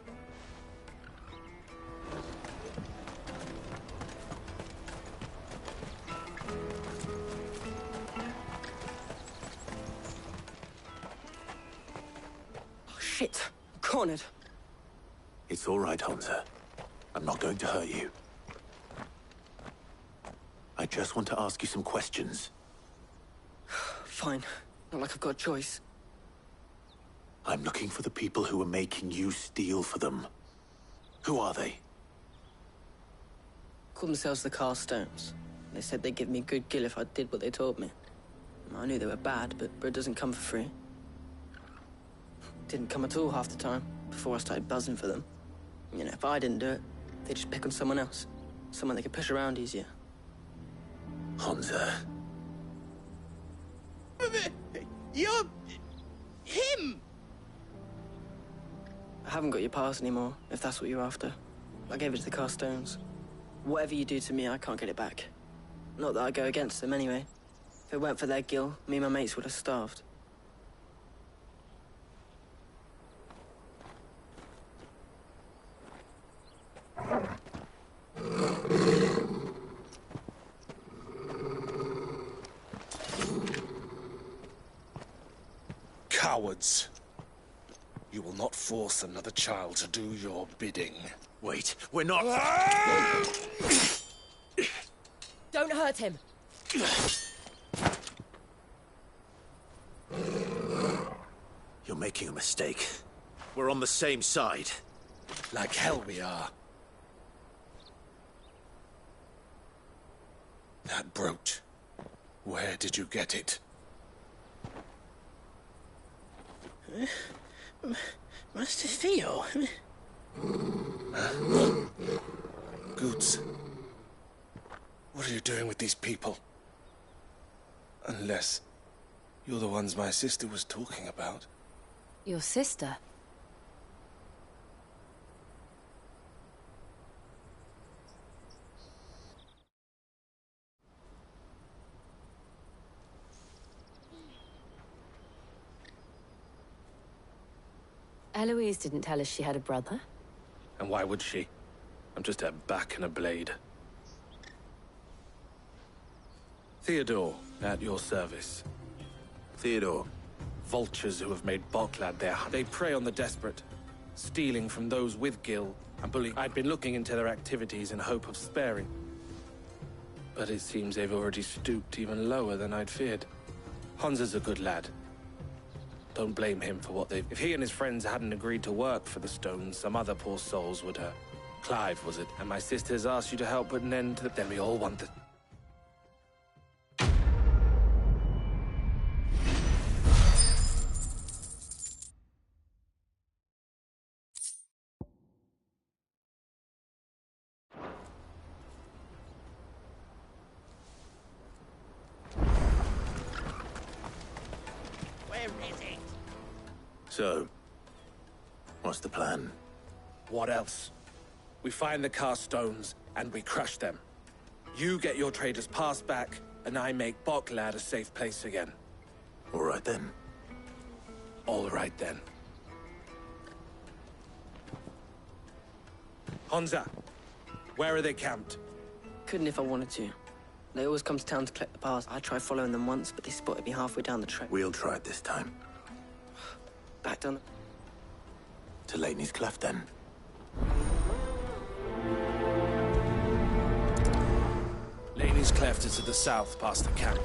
Oh, shit. I'm cornered. It's all right, Hunter. I'm not going to hurt you. I just want to ask you some questions. Fine. Not like I've got a choice. I'm looking for the people who are making you steal for them. Who are they? Called themselves the Carstones. They said they'd give me good gill if I did what they told me. I knew they were bad, but bread doesn't come for free. Didn't come at all half the time, before I started buzzing for them. You know, if I didn't do it, they'd just pick on someone else. Someone they could push around easier. Hunter. You're... him! I haven't got your pass anymore, if that's what you're after. I gave it to the Carstones. Whatever you do to me, I can't get it back. Not that I go against them anyway. If it weren't for their gill, me and my mates would have starved. Cowards. You will not force another child to do your bidding. Wait, we're not... Don't hurt him. You're making a mistake. We're on the same side. Like hell we are. That brooch. Where did you get it? Master Theo. Goots. What are you doing with these people? Unless you're the ones my sister was talking about. Your sister? Eloise didn't tell us she had a brother. And why would she? I'm just her back and a blade. Theodore, at your service. Theodore. Vultures who have made Boklad their hunt. They prey on the desperate, stealing from those with gil and bullying. I'd been looking into their activities in hope of sparing. But it seems they've already stooped even lower than I'd feared. Hansa's a good lad. Don't blame him for what they've... If he and his friends hadn't agreed to work for the Stones, some other poor souls would have. Clive, was it? And my sisters asked you to help put an end to... Then we all want the... is it? So, what's the plan? What else? We find the cast stones, and we crush them. You get your trader's pass back, and I make Boklad a safe place again. All right then. All right then. Honza, where are they camped? Couldn't if I wanted to. They always come to town to collect the pass. I tried following them once, but they spotted me halfway down the trek. We'll try it this time. Back down. To Laney's Cleft then. Laney's Cleft is to the south, past the camp.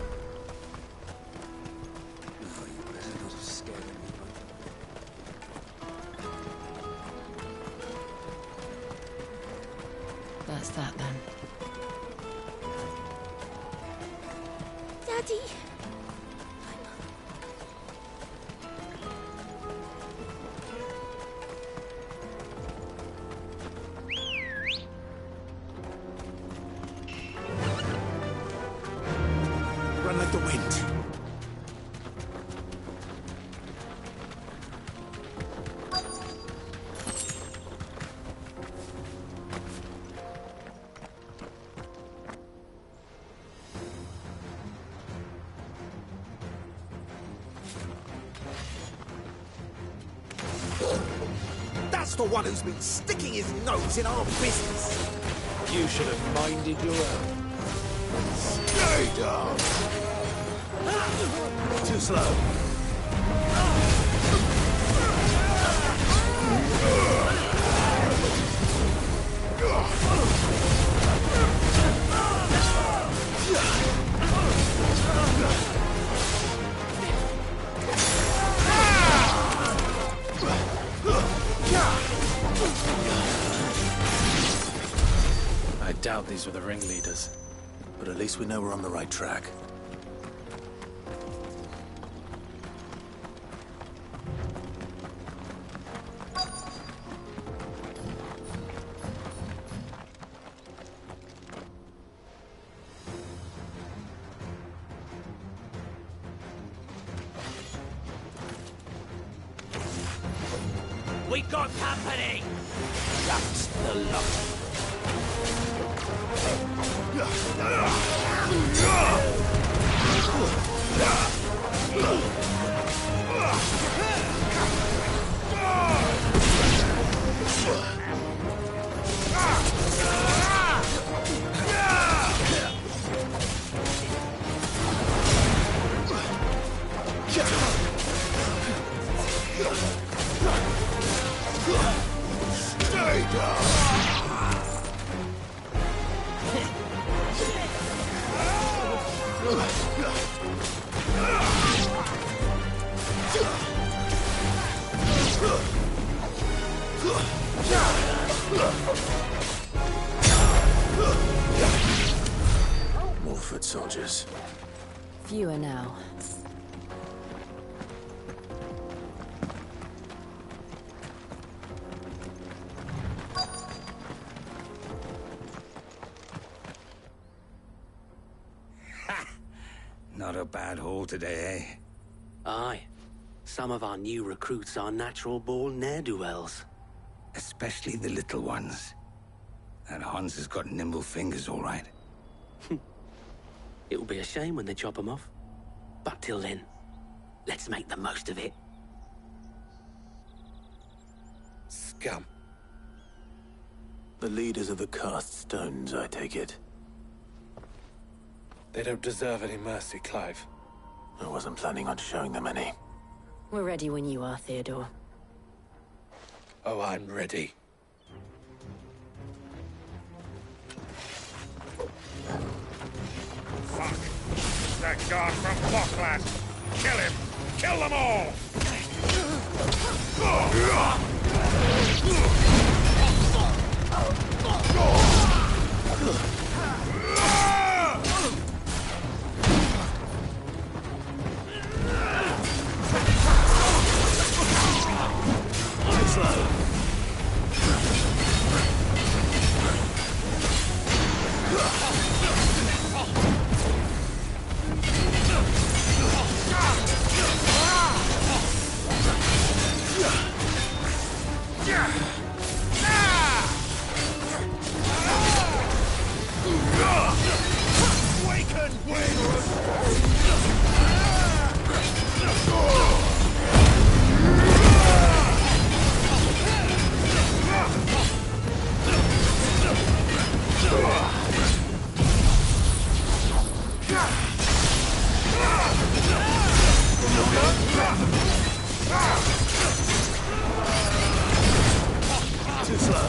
That's that then. Daddy! Run like the wind. That's the one who's been sticking his nose in our business. You should have minded your own. Stay down! Too slow. I doubt these were the ringleaders. But at least we know we're on the right track. We got company! That's the lot. Stay down! More foot soldiers. Fewer now. Not a bad haul today, eh? Aye. Some of our new recruits are natural-born ne'er-do-wells. Especially the little ones. That Hans has got nimble fingers, all right. It'll be a shame when they chop them off. But till then, let's make the most of it. Scum. The leaders of the cast stones, I take it. They don't deserve any mercy, Clive. I wasn't planning on showing them any. We're ready when you are, Theodore. Oh, I'm ready. Fuck! That guard from Boklad! Kill him! Kill them all! Too slow.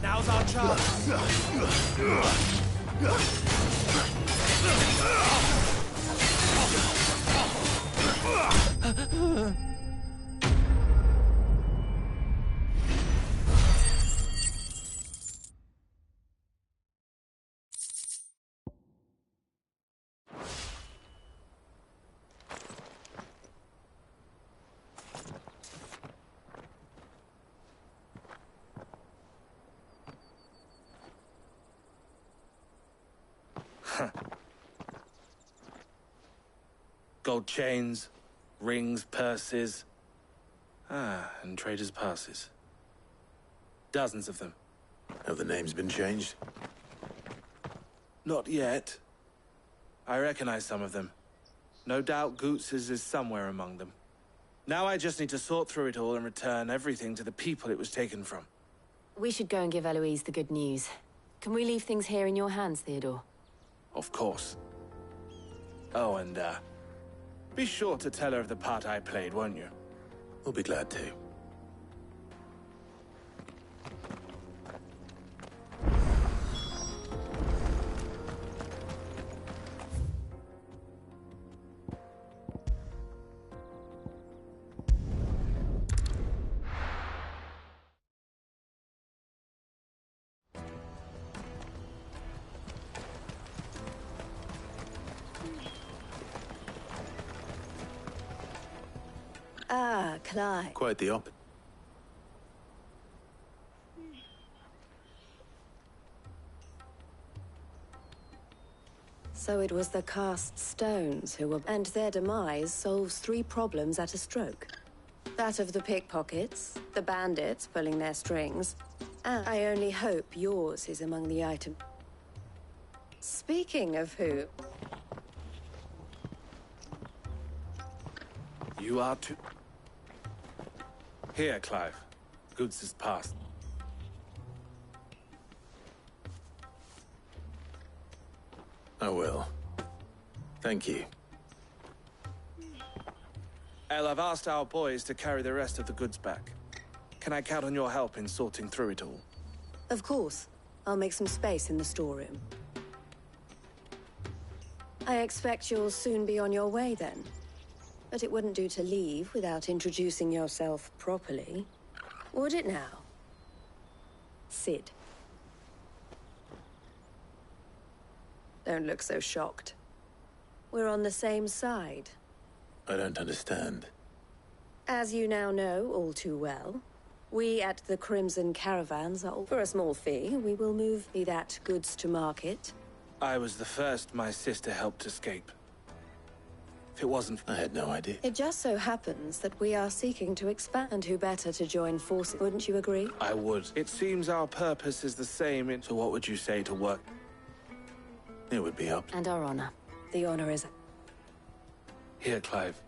Now's our chance. Gold chains, rings, purses. And traders' passes. Dozens of them. Have the names been changed? Not yet. I recognize some of them. No doubt Goots's is somewhere among them. Now I just need to sort through it all and return everything to the people it was taken from. We should go and give Eloise the good news. Can we leave things here in your hands, Theodore? Of course. Oh, and, be sure to tell her of the part I played, won't you? We'll be glad to. Ah, Clive. Quite the opposite. So it was the cast stones who were... And their demise solves 3 problems at a stroke. That of the pickpockets, the bandits pulling their strings, and I only hope yours is among the items. Speaking of who... You are to... Here, Clive. Goods is past. I will. Thank you. El, I've asked our boys to carry the rest of the goods back. Can I count on your help in sorting through it all? Of course. I'll make some space in the storeroom. I expect you'll soon be on your way then. But it wouldn't do to leave without introducing yourself properly. Would it now? Sid. Don't look so shocked. We're on the same side. I don't understand. As you now know all too well, we at the Crimson Caravans are... For a small fee, we will move that goods to market. I was the first my sister helped escape. If it wasn't... I had no idea. It just so happens that we are seeking to expand. Who better to join forces? Wouldn't you agree? I would. It seems our purpose is the same in... So what would you say to work? It would be up. And our honor. The honor is... Here, Clive.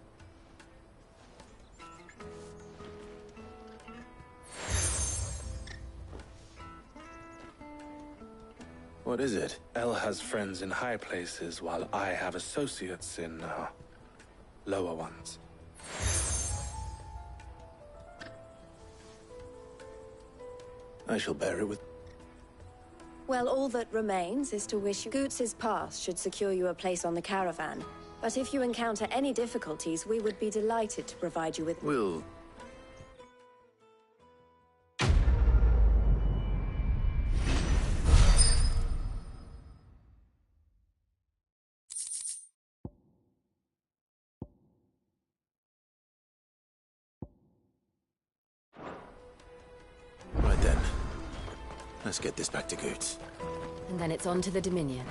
What is it? El has friends in high places, while I have associates in, lower ones. I shall bear it with... Well, all that remains is to wish you... Goots's pass should secure you a place on the caravan. But if you encounter any difficulties, we would be delighted to provide you with... We'll... Right then. Let's get this back to Goots. And then it's on to the Dominion.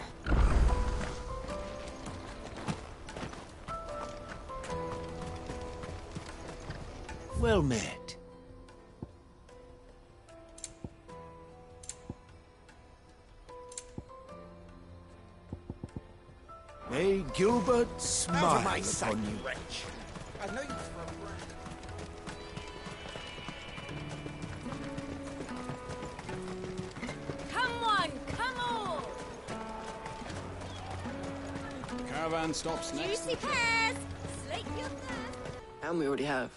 Well met. May Gilbert smile Out of my sight, upon you. wretch. I know you for a brat. Come one, come all! Caravan stops next. Juicy pears! Slake your thirst! And we already have.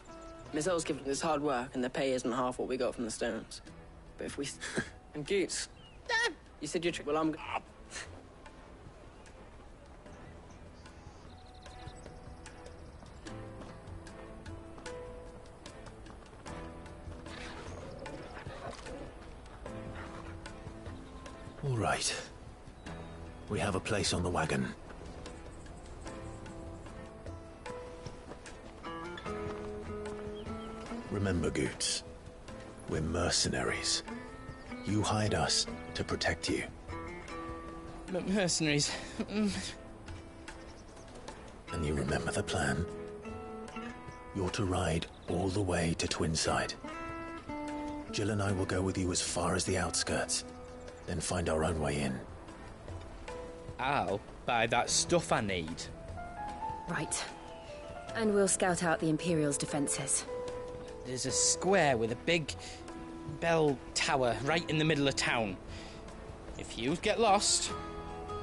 Miss Earl's given us hard work, and the pay isn't half what we got from the stones. But if we... and Goots. You said your trick. Well, I'm... All right. We have a place on the wagon. Remember, Goots, we're mercenaries. You hired us to protect you. Mercenaries. And you remember the plan? You're to ride all the way to Twinside. Jill and I will go with you as far as the outskirts, then find our own way in. I'll buy that stuff I need. Right. And we'll scout out the Imperial's defenses. There's a square with a big bell tower right in the middle of town. If you get lost,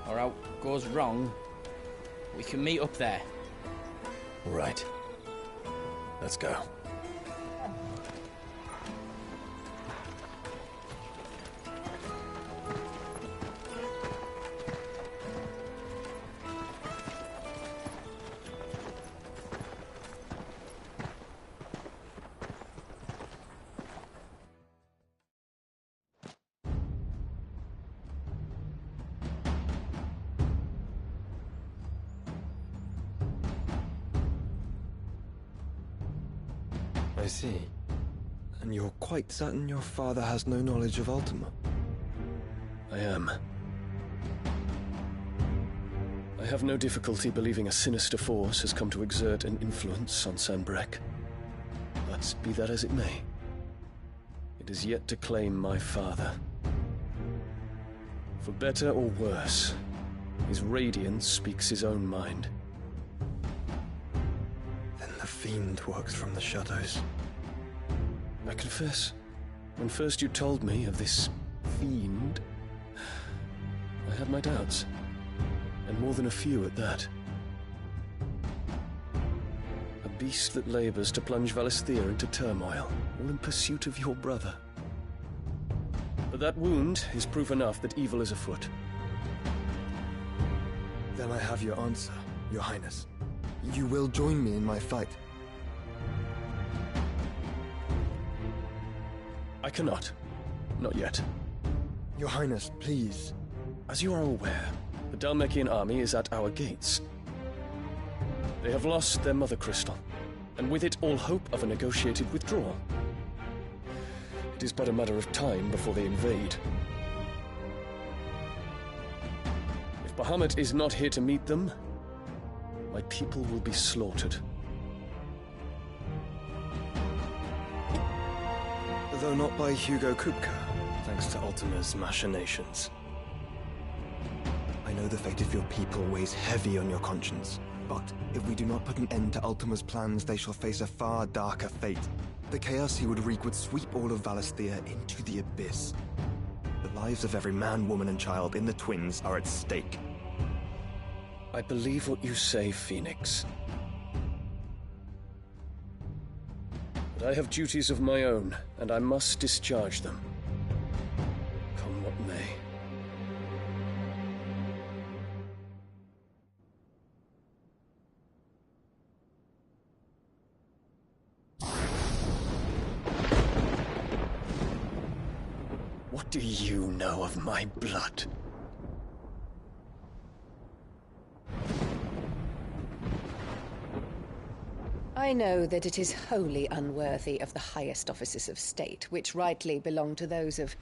or out goes wrong, we can meet up there. All right. Let's go. I see. And you're quite certain your father has no knowledge of Ultima? I am. I have no difficulty believing a sinister force has come to exert an influence on Sanbreque. But be that as it may, it is yet to claim my father. For better or worse, his radiance speaks his own mind. Then the fiend works from the shadows. I confess, when first you told me of this fiend, I had my doubts, and more than a few at that. A beast that labors to plunge Valisthea into turmoil, all in pursuit of your brother. But that wound is proof enough that evil is afoot. Then I have your answer, Your Highness. You will join me in my fight. I cannot. Not yet. Your Highness, please. As you are aware, the Dhalmekian army is at our gates. They have lost their mother crystal, and with it all hope of a negotiated withdrawal. It is but a matter of time before they invade. If Bahamut is not here to meet them, my people will be slaughtered. Though not by Hugo Kupka, thanks to Ultima's machinations. I know the fate of your people weighs heavy on your conscience, but if we do not put an end to Ultima's plans, they shall face a far darker fate. The chaos he would wreak would sweep all of Valisthea into the abyss. The lives of every man, woman, and child in the Twins are at stake. I believe what you say, Phoenix. But I have duties of my own, and I must discharge them. Come what may. What do you know of my blood? I know that it is wholly unworthy of the highest offices of state, which rightly belong to those of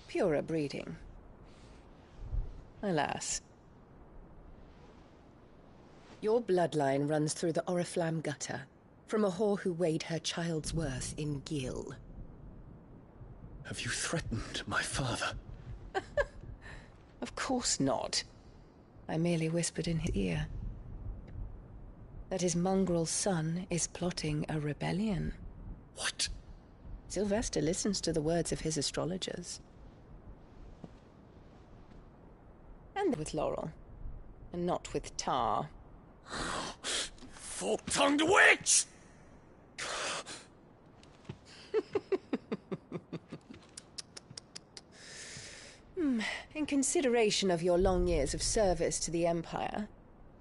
purer breeding. Alas. Your bloodline runs through the Oriflamme gutter, From a whore who weighed her child's worth in gil. Have you threatened my father? Of course not. I merely whispered in his ear that his mongrel son is plotting a rebellion. What? Sylvester listens to the words of his astrologers. And with Laurel, and not with Tar. Fork-tongued witch! In consideration of your long years of service to the Empire,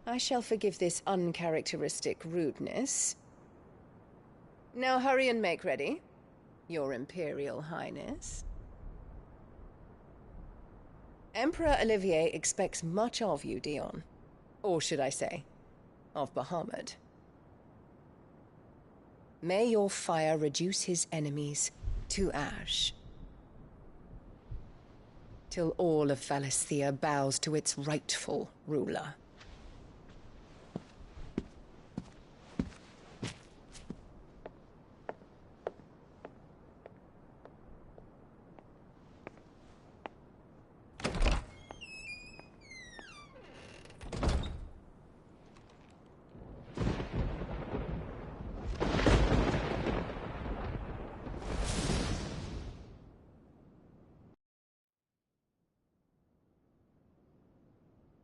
I shall forgive this uncharacteristic rudeness. Now hurry and make ready, Your Imperial Highness. Emperor Olivier expects much of you, Dion. Or should I say, of Bahamut. May your fire reduce his enemies to ash, till all of Valisthea bows to its rightful ruler.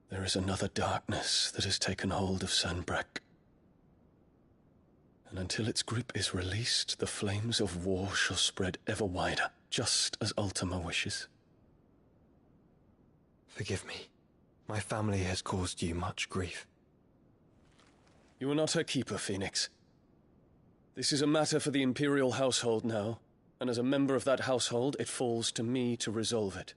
There is another darkness that has taken hold of Sanbreque. And until its grip is released, the flames of war shall spread ever wider, just as Ultima wishes. Forgive me. My family has caused you much grief. You are not her keeper, Phoenix. This is a matter for the Imperial household now, and as a member of that household, it falls to me to resolve it.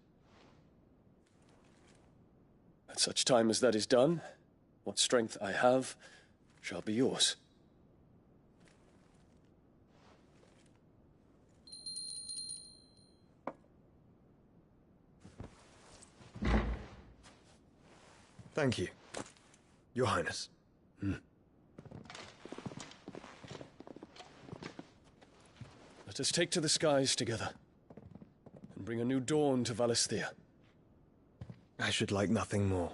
At such time as that is done, what strength I have shall be yours. Thank you, Your Highness. Let us take to the skies together, and bring a new dawn to Valisthea. I should like nothing more.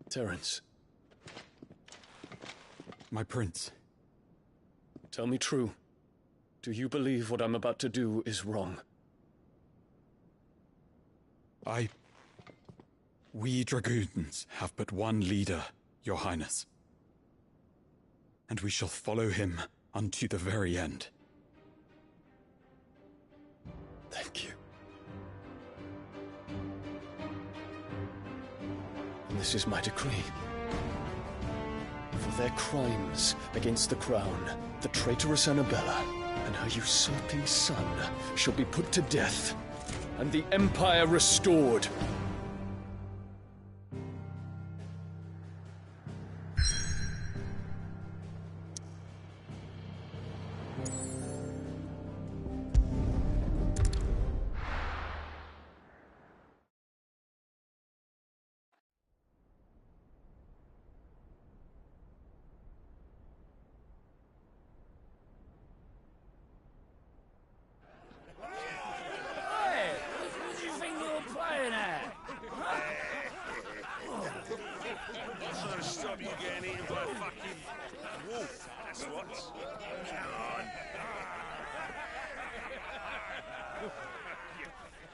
Terence. My prince. Tell me true. Do you believe what I'm about to do is wrong? We dragoons have but one leader, Your Highness. And we shall follow him unto the very end. Thank you. And this is my decree. For their crimes against the crown, the traitorous Annabella and her usurping son shall be put to death, and the Empire restored.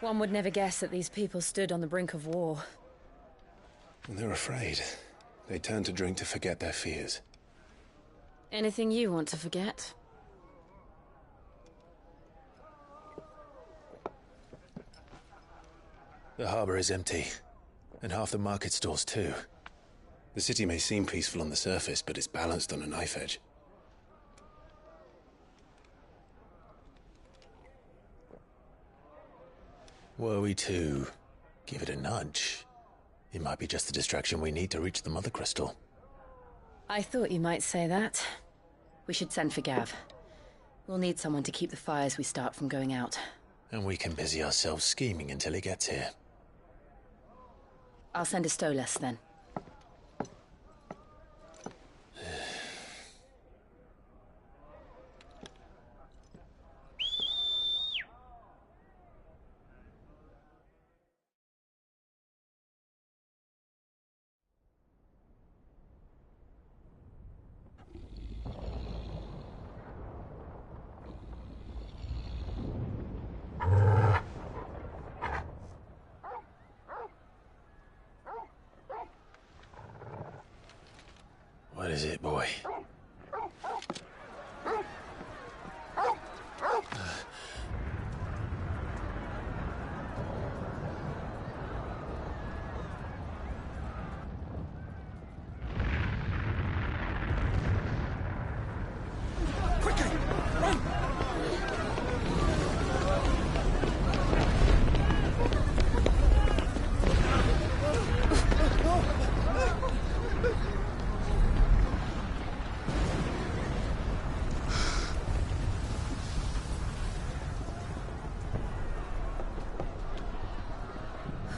One would never guess that these people stood on the brink of war. They're afraid. They turn to drink to forget their fears. Anything you want to forget? The harbor is empty, and half the market stalls too. The city may seem peaceful on the surface, but it's balanced on a knife edge. Were we to give it a nudge, it might be just the distraction we need to reach the Mother Crystal. I thought you might say that. We should send for Gav. We'll need someone to keep the fires we start from going out. And we can busy ourselves scheming until he gets here. I'll send a Stolas then. What is it, boy? Quickly! Run!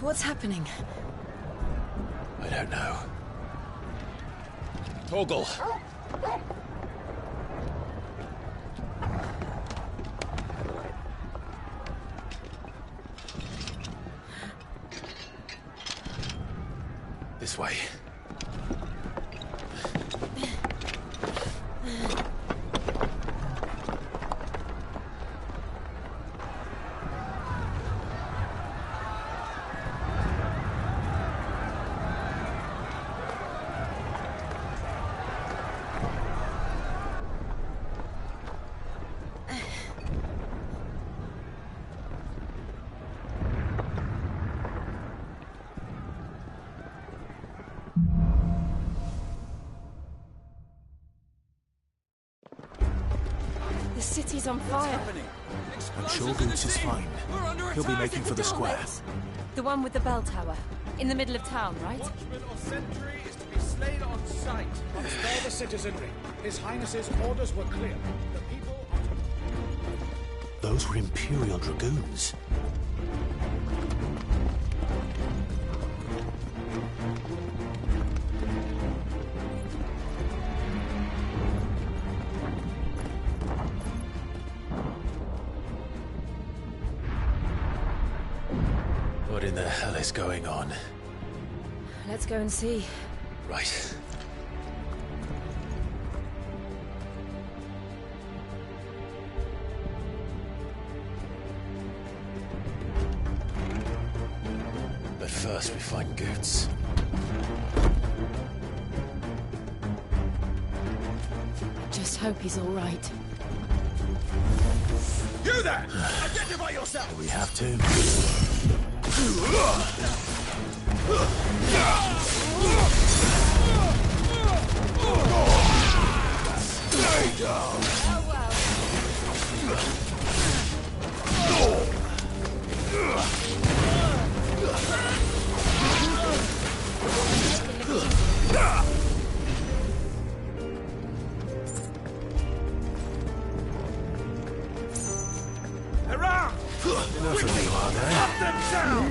What's happening? I don't know. Torgal! This way. The city's on fire. I'm sure Goots is fine. He'll be making for the square. The one with the bell tower. In the middle of town, right? Watchman or sentry is to be slain on sight. Spare the citizenry. His Highness's orders were clear. The people are to... Those were Imperial Dragoons. What in the hell is going on? Let's go and see. Right. But first we find Goots. Just hope he's all right. You there! Identify yourself! We have to. Stay down! Hrnm! Enough of you, are there? Cut them down!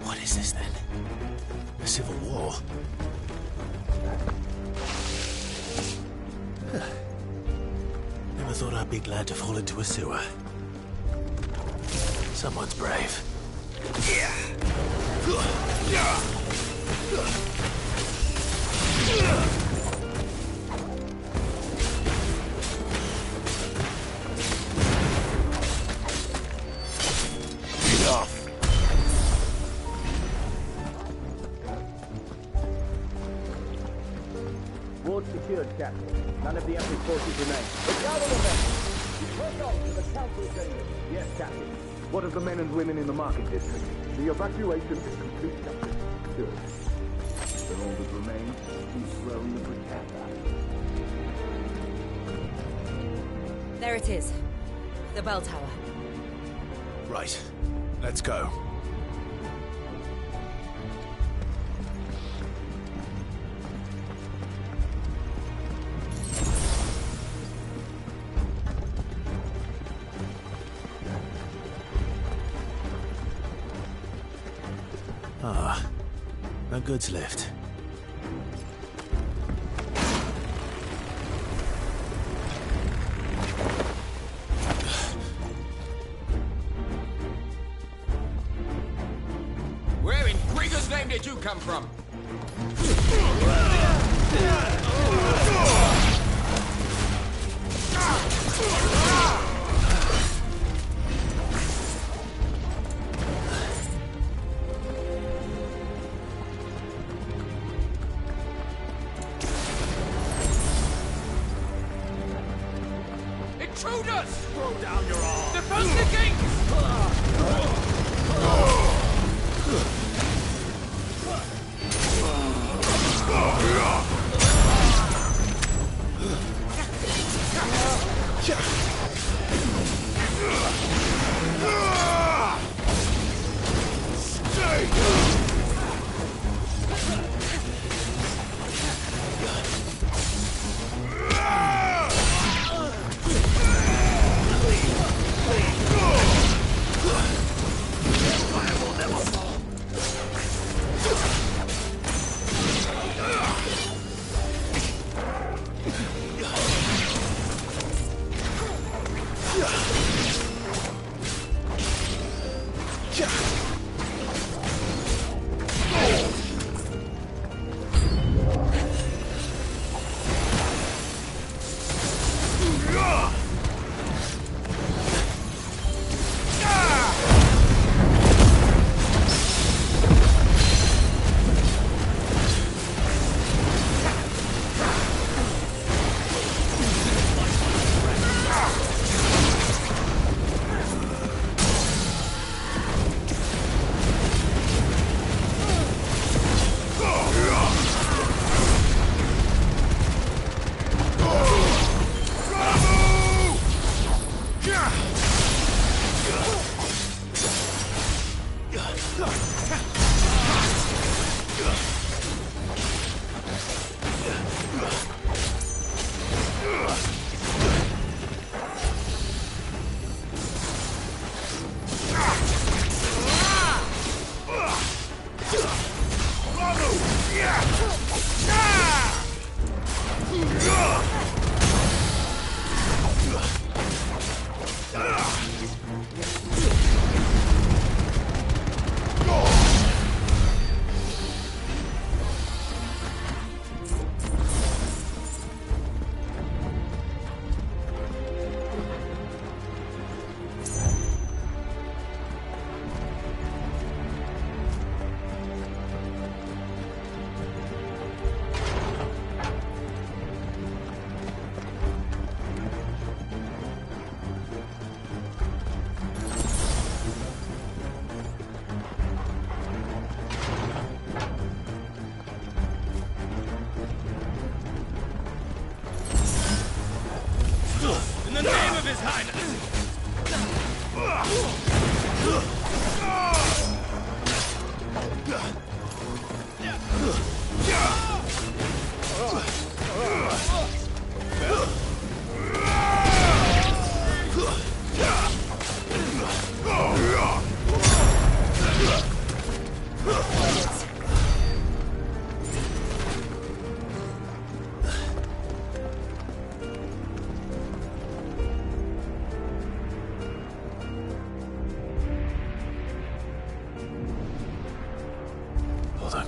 What is this then? A civil war? Never thought I'd be glad to fall into a sewer. Someone's brave. Ward secured, Captain. None of the Emperor's forces remain. But gather the men! Take on to the council chambers. Yes, Captain. What of the men and women in the market district? The evacuation is complete, Captain. Good. Then all that remains is dethrone the pretender. There it is. The bell tower. Right. Let's go. Ah, no goods left. Where in Grigger's name did you come from? Intruders! Throw down your arm! Defend the gates!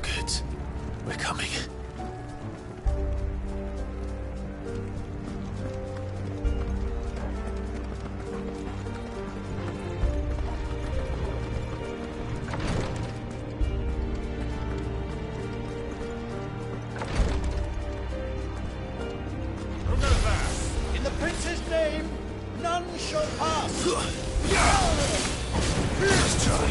good. We're coming. In the prince's name, none shall pass. Let's try.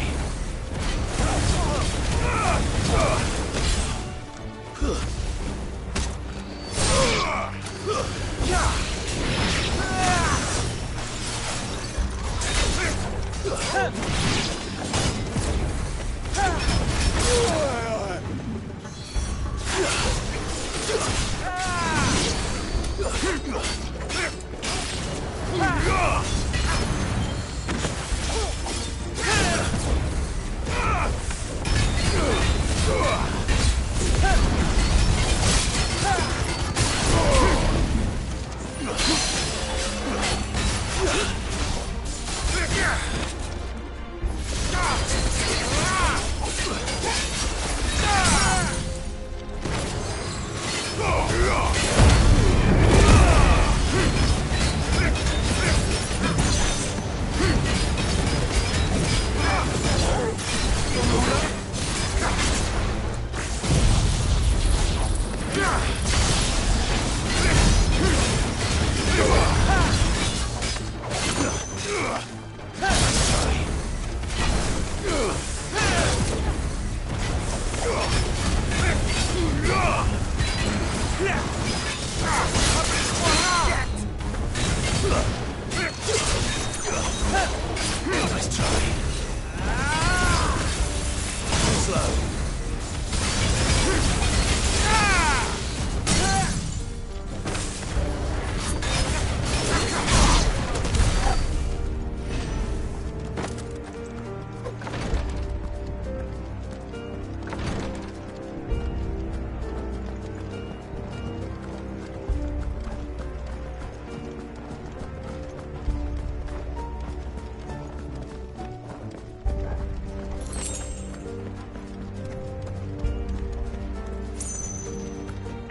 Nice try. Slow.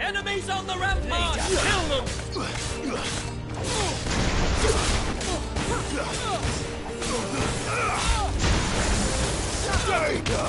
Enemies on the rampart! Kill them! There you go.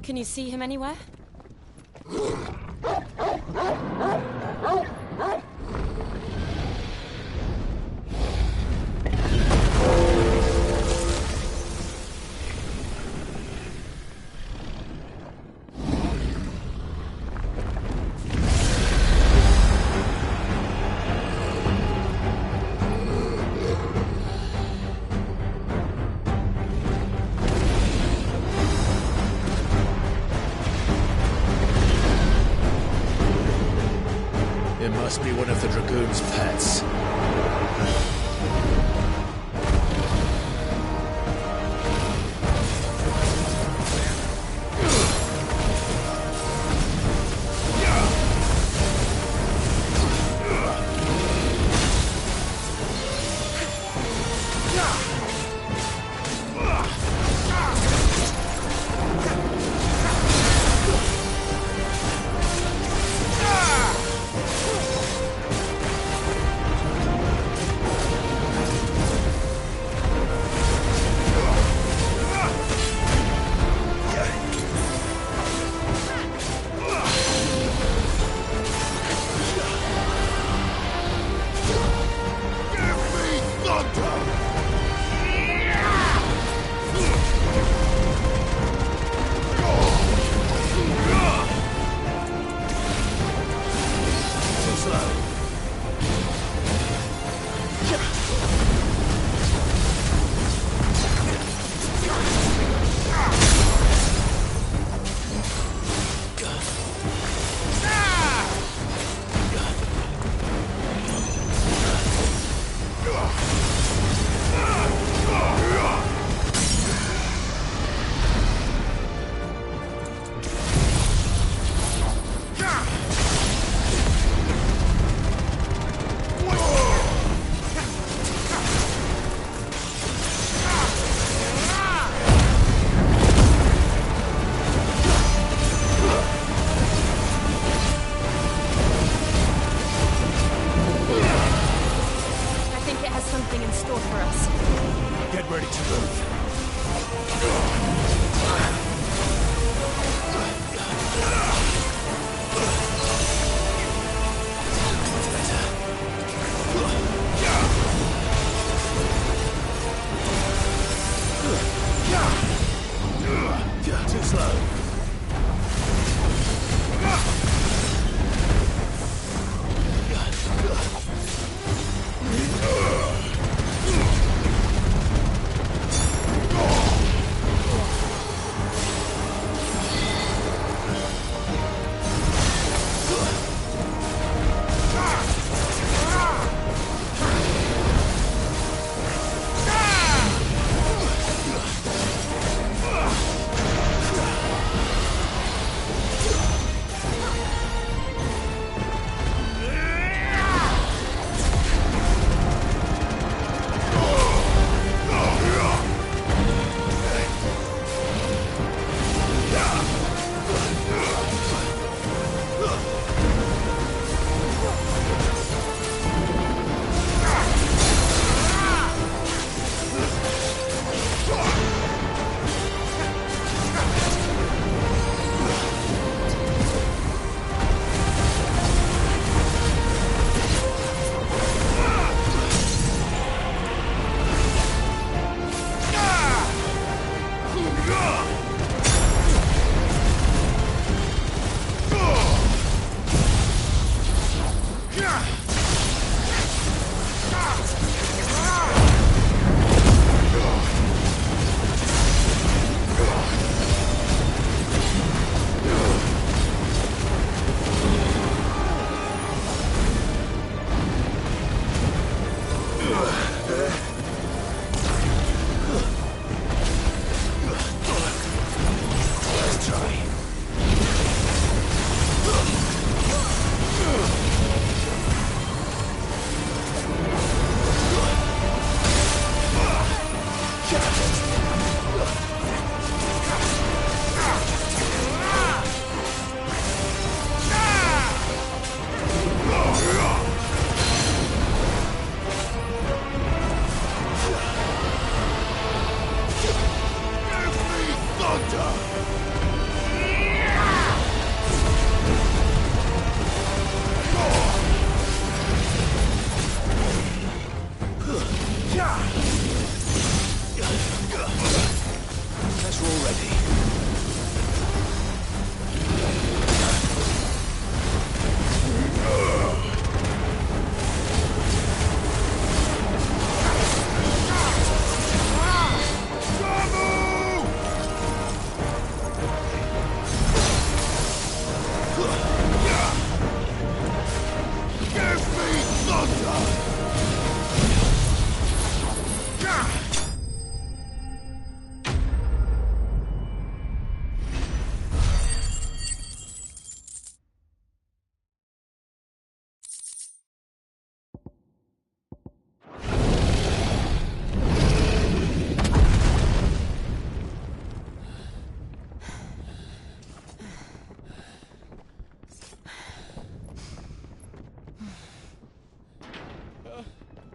Can you see him anywhere? It must be one of the Dragoon's pets. stored for us. Get ready to move. Too slow.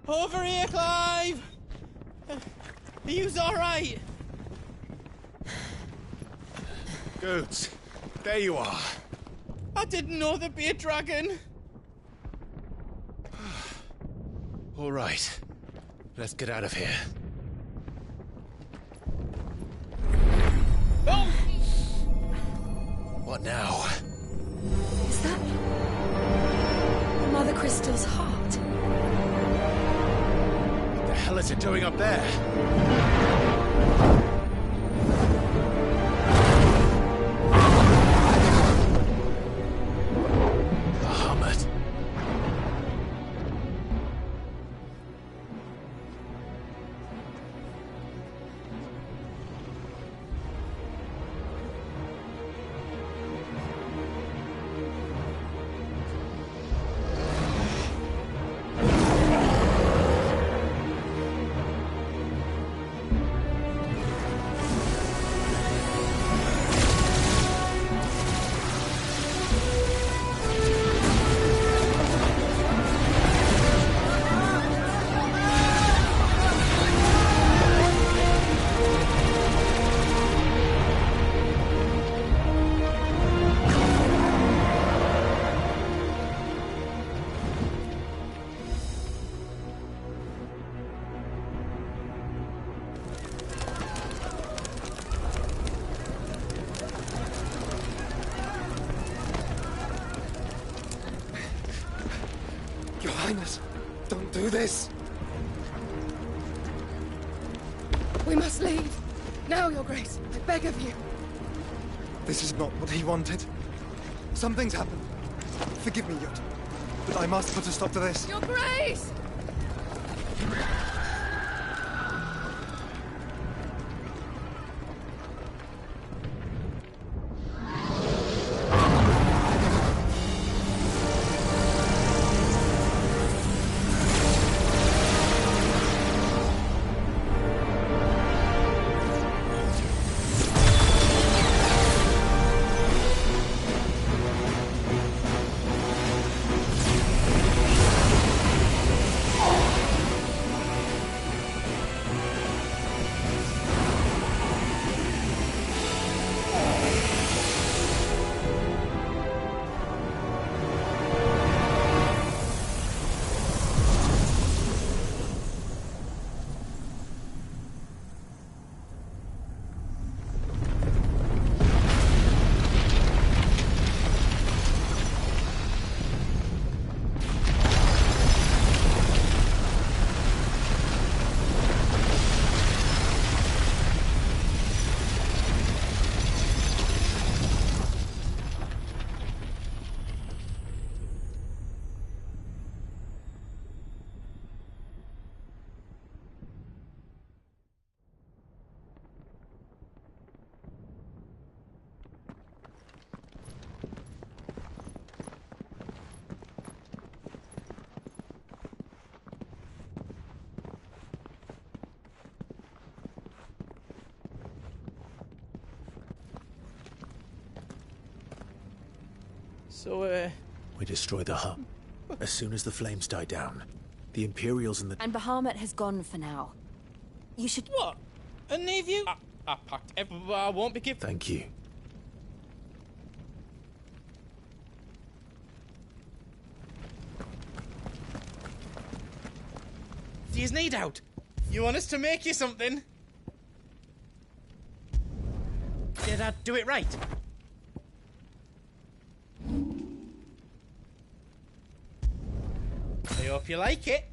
Over here, Clive! Are you alright? Goods, there you are. I didn't know there'd be a dragon. All right, let's get out of here. Oh! What now? Is that Mother Crystal's heart? What the hell is it doing up there? Bahamut. do this! We must leave. Now, Your Grace. I beg of you. This is not what he wanted. Something's happened. Forgive me, Yot. But I must put a stop to this. Your Grace! So, We destroyed the hut. As soon as the flames die down, the Imperials and the... And Bahamut has gone for now. You should... What? And leave you? I packed everything I won't be giving... Thank you. Do you need out? You want us to make you something? Did I do it right? I hope you like it.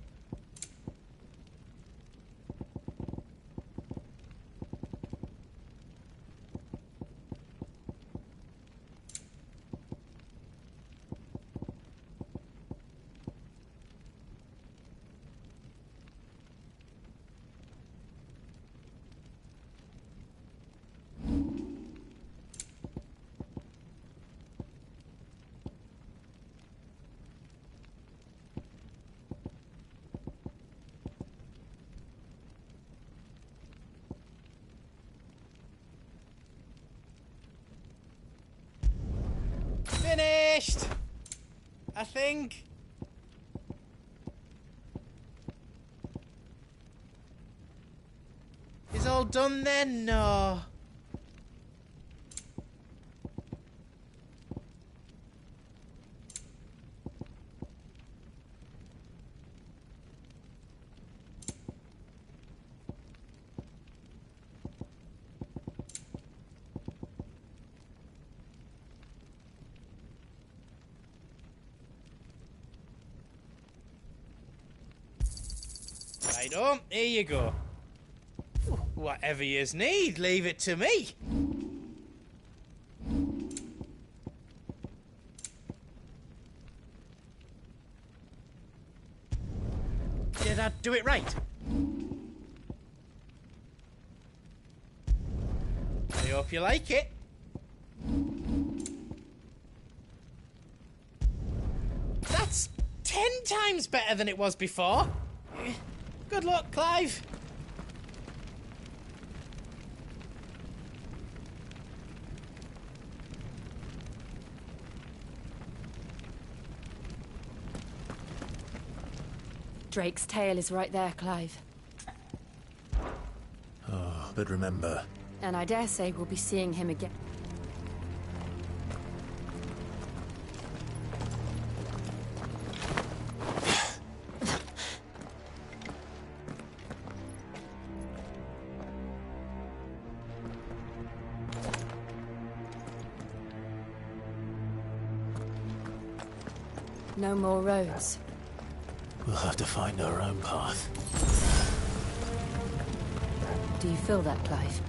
Finished! I think. Is all done then? No. Right, here you go. Whatever yous need, leave it to me. Did I do it right? I hope you like it. That's 10 times better than it was before. Good luck, Clive. Drake's tail is right there, Clive. Oh, but remember... And I dare say we'll be seeing him again. No more roads. We'll have to find our own path. Do you feel that, Clive?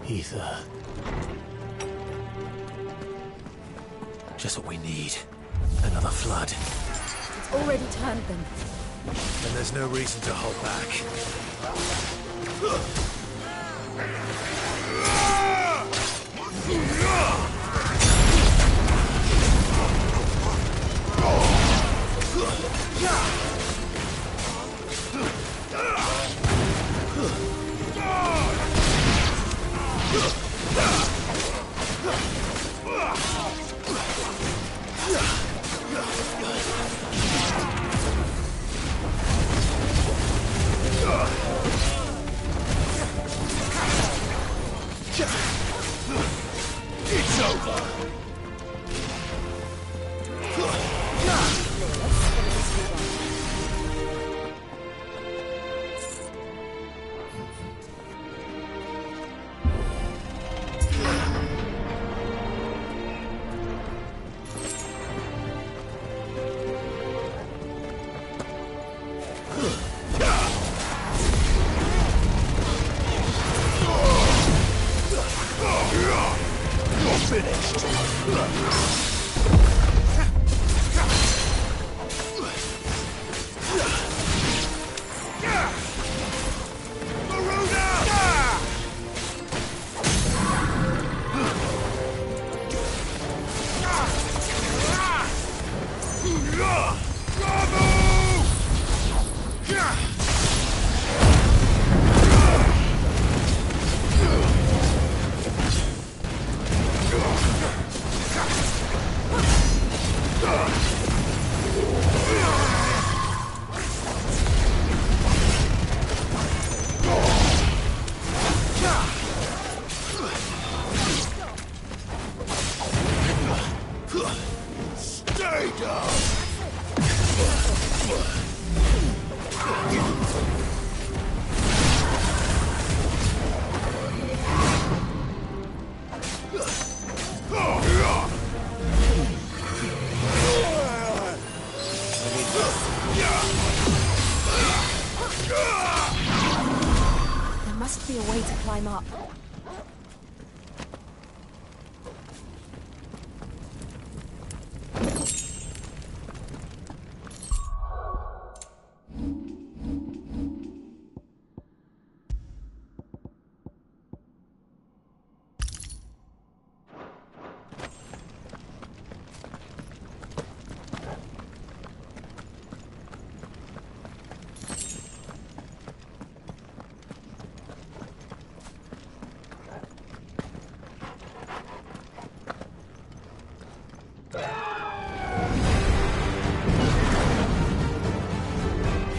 Ether. Just what we need. Another flood. It's already turned them. And there's no reason to hold back. It's over. There must be a way to climb up.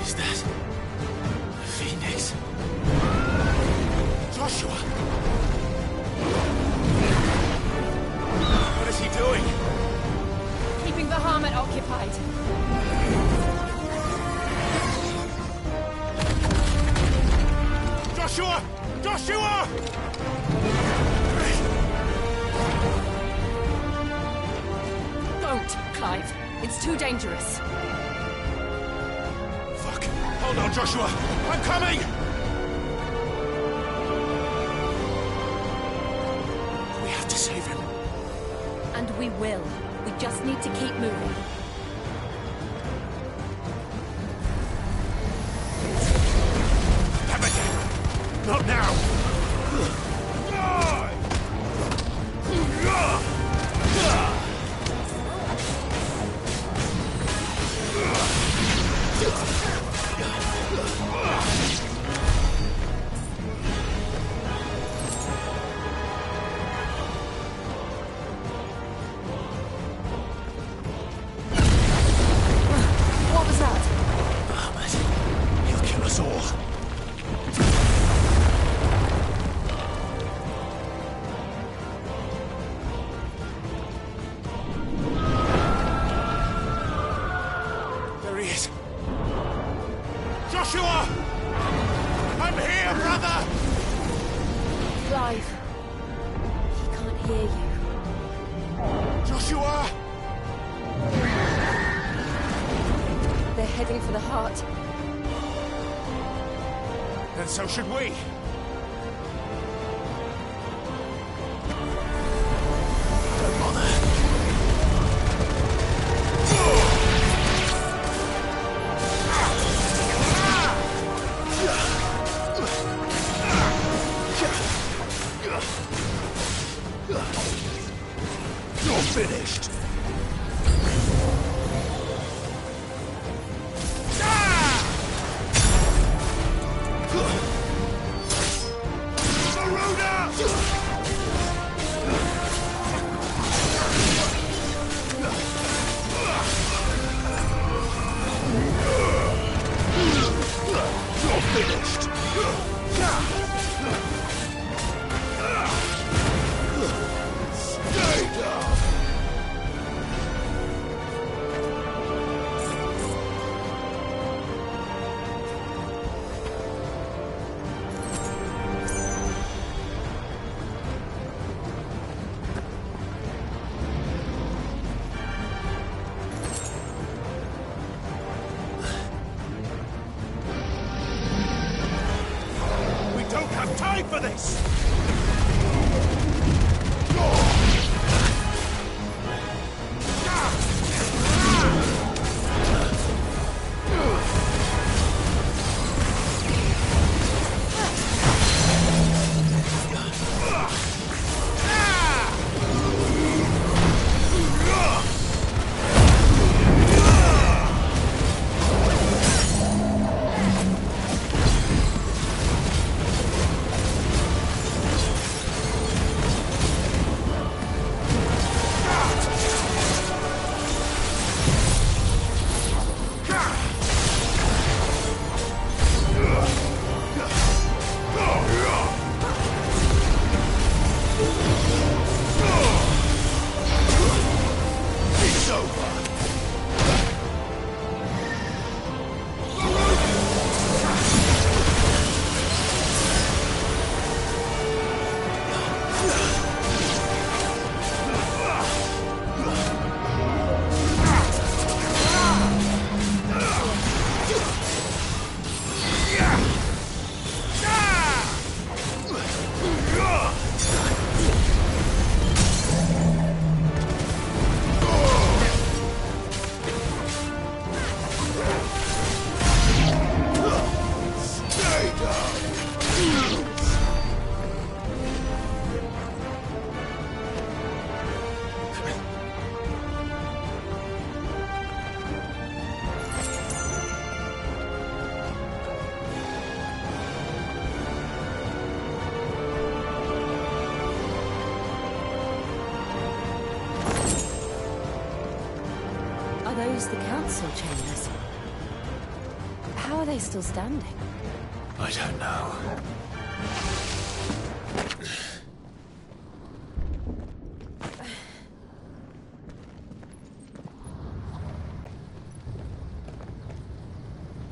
Is that a phoenix? Joshua! What is he doing? Keeping the Bahamut occupied. Joshua! Joshua! Don't, Clive. It's too dangerous. Fuck. Hold on, Joshua! I'm coming! We have to save him. And we will. We just need to keep moving. Damn it! Not now! What was that? Bahamut. He'll kill us all. There he is. Joshua! I'm here, brother! Clive. He can't hear you. Joshua! They're heading for the Then so should we. Don't bother. You're finished. Time for this! Are those the council chambers? How are they still standing? I don't know.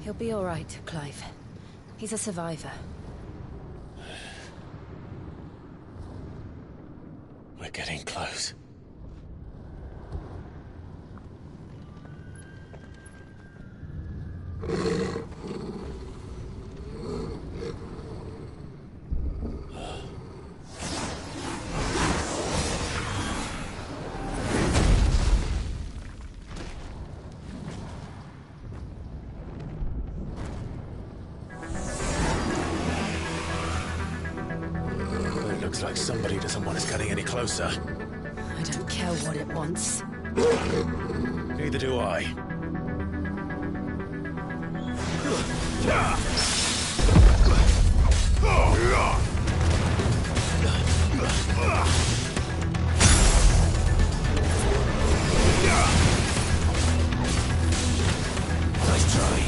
He'll be all right, Clive. He's a survivor. We're getting close. Looks like somebody doesn't want us getting any closer. I don't care what it wants. Neither do I. Nice try.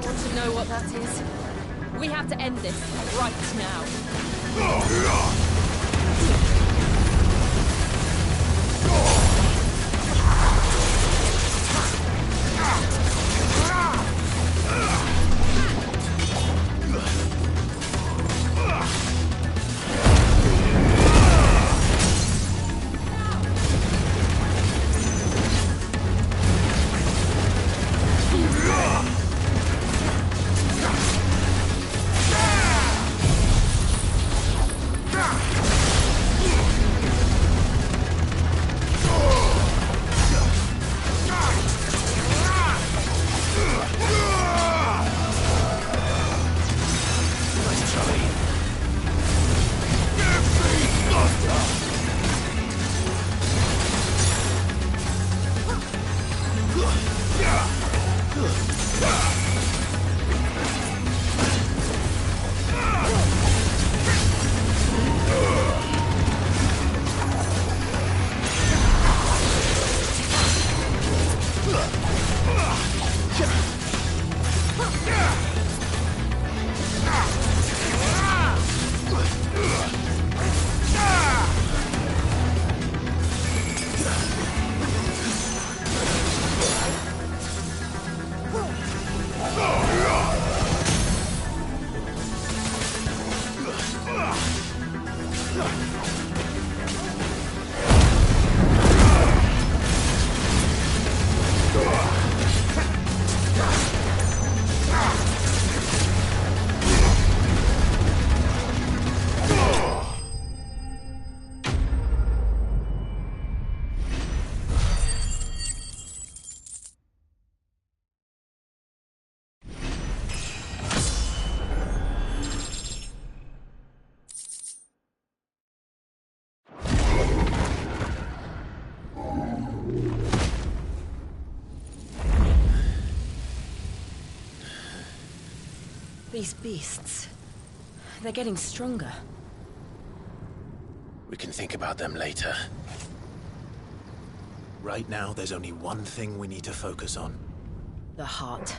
don't want to know what that is. We have to end this right now. These beasts, they're getting stronger. We can think about them later. Right now, there's only one thing we need to focus on. The heart.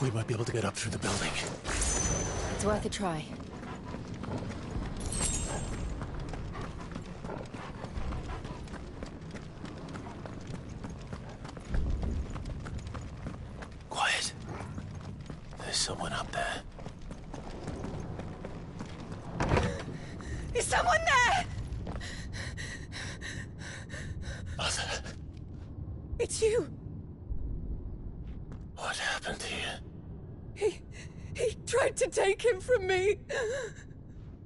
We might be able to get up through the building. It's worth a try. Quiet. There's someone up there. Is someone there? Mother. It's you. What happened to you? He tried to take him from me.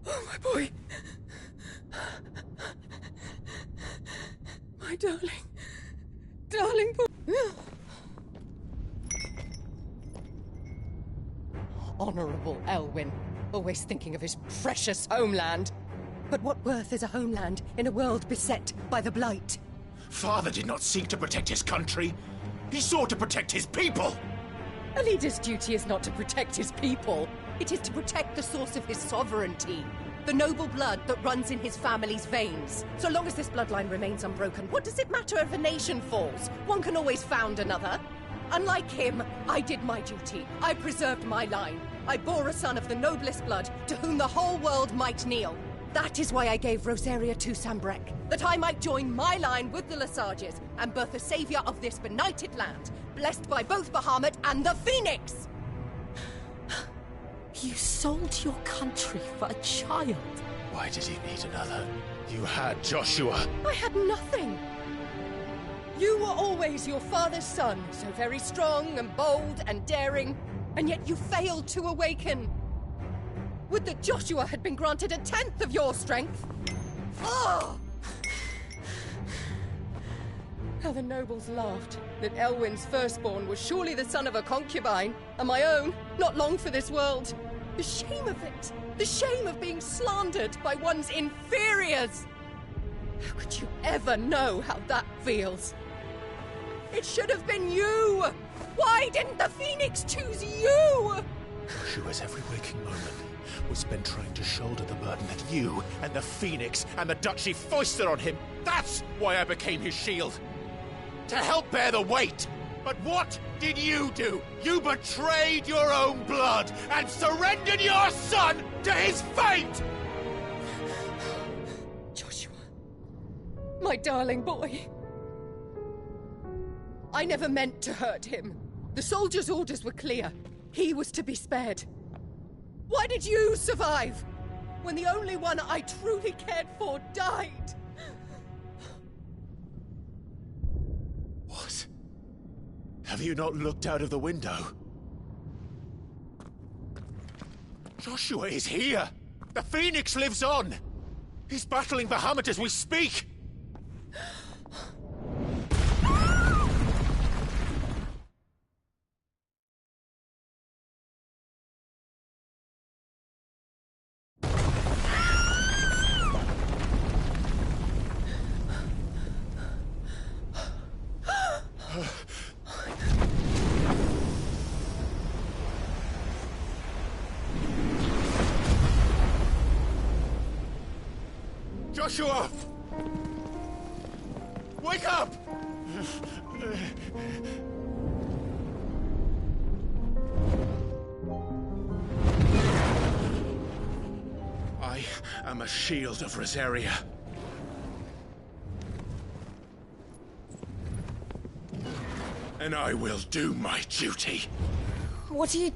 Oh, my boy. My darling. Darling boy. Honorable Elwyn. Always thinking of his precious homeland. But what worth is a homeland in a world beset by the Blight? Father did not seek to protect his country. He sought to protect his people. A leader's duty is not to protect his people. It is to protect the source of his sovereignty. The noble blood that runs in his family's veins. So long as this bloodline remains unbroken, what does it matter if a nation falls? One can always found another. Unlike him, I did my duty. I preserved my line. I bore a son of the noblest blood, to whom the whole world might kneel. That is why I gave Rosaria to Sambrek, that I might join my line with the Lesages and birth a savior of this benighted land, blessed by both Bahamut and the Phoenix! You sold your country for a child. Why did he need another? You had Joshua. I had nothing. You were always your father's son, so very strong and bold and daring, and yet you failed to awaken. Would that Joshua had been granted 1/10 of your strength? Oh! How the nobles laughed that Elwyn's firstborn was surely the son of a concubine, and my own, not long for this world. The shame of it! The shame of being slandered by one's inferiors! How could you ever know how that feels? It should have been you! Why didn't the Phoenix choose you? Joshua's every waking moment was spent trying to shoulder the burden that you and the Phoenix and the Duchy foisted on him. That's why I became his shield. To help bear the weight. But what did you do? You betrayed your own blood and surrendered your son to his fate! Joshua. My darling boy. I never meant to hurt him. The soldiers' orders were clear. He was to be spared. Why did you survive? When the only one I truly cared for died? What? Have you not looked out of the window? Joshua is here! The Phoenix lives on! He's battling Bahamut as we speak! Joshua! Wake up! I am a shield of Rosaria. And I will do my duty. What are you...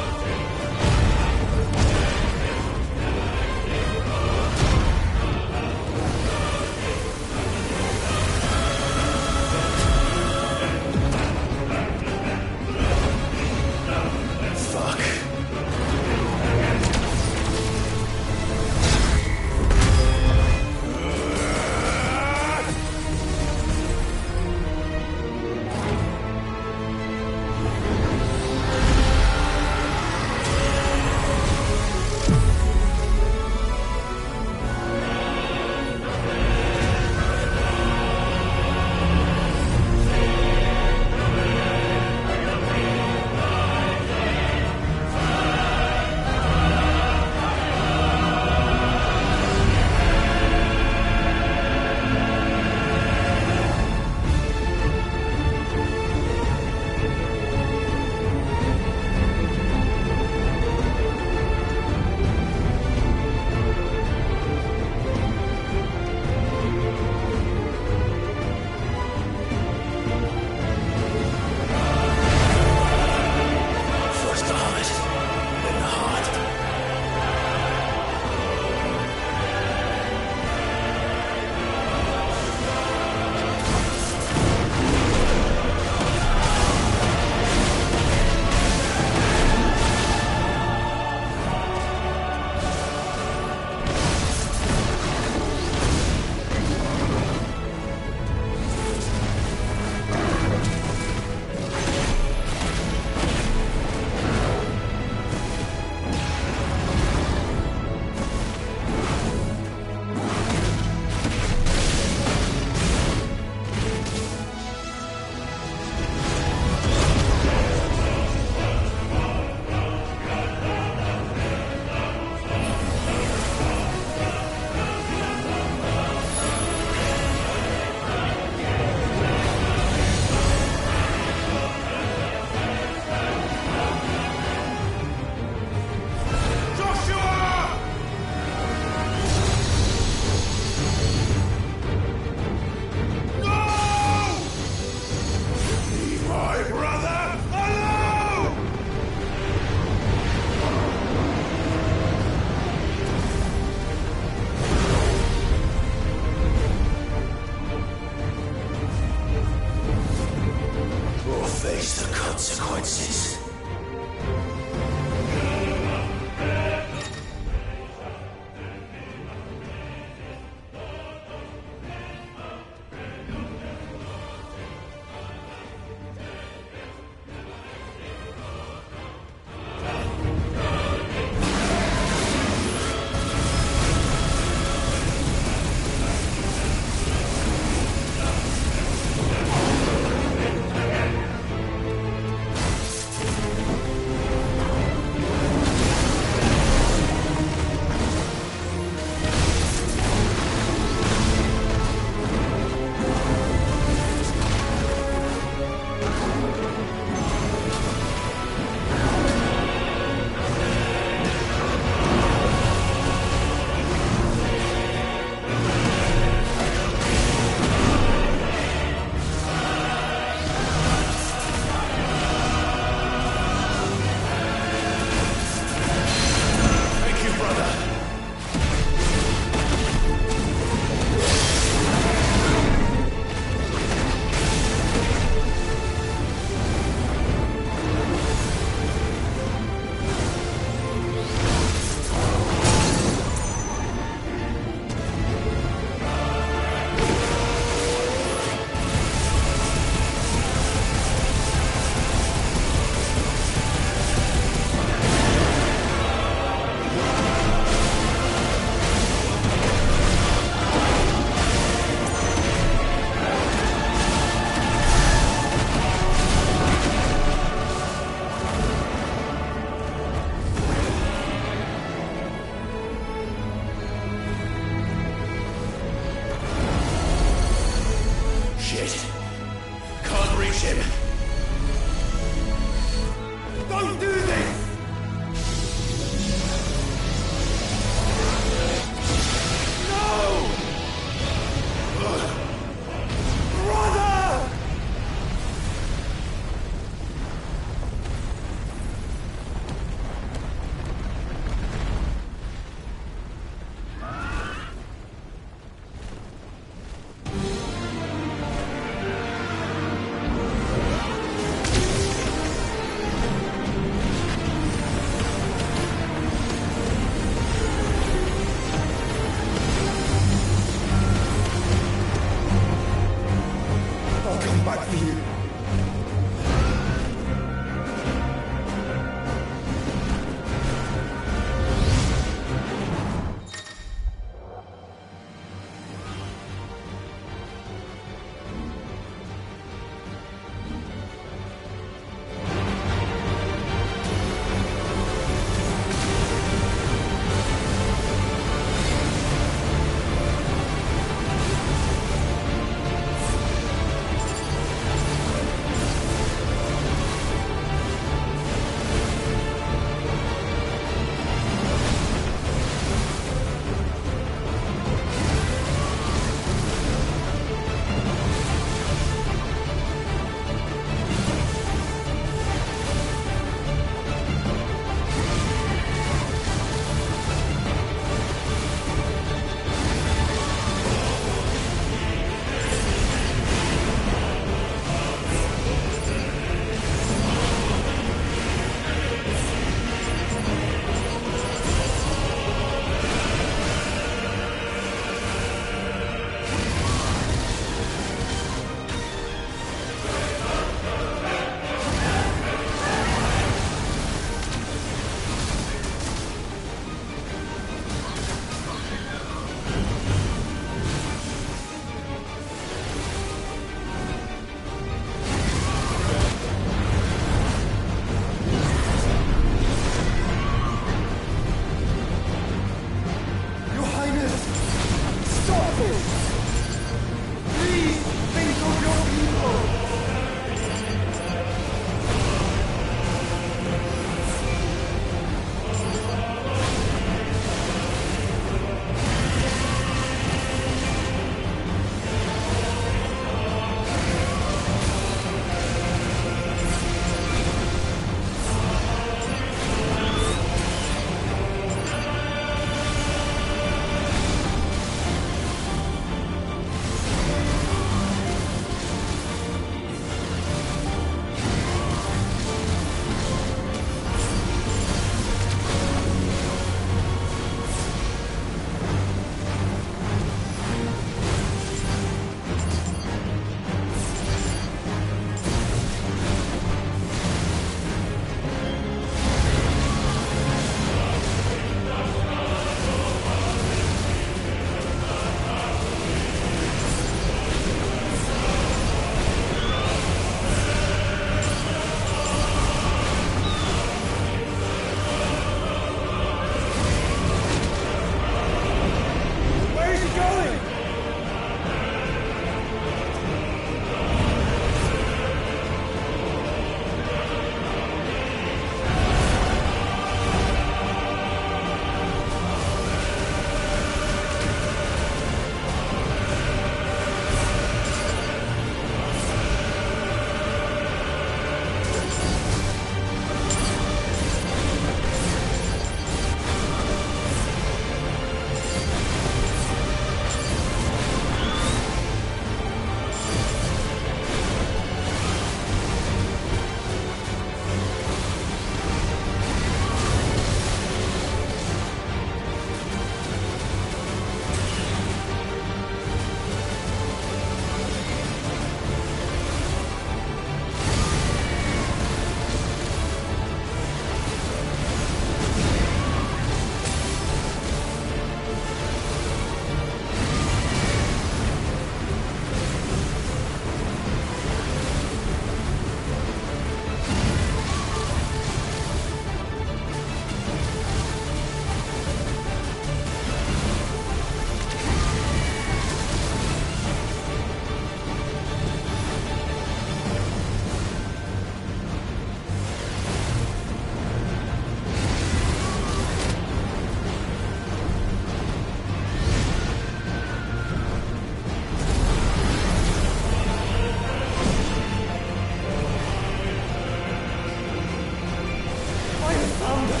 Founder!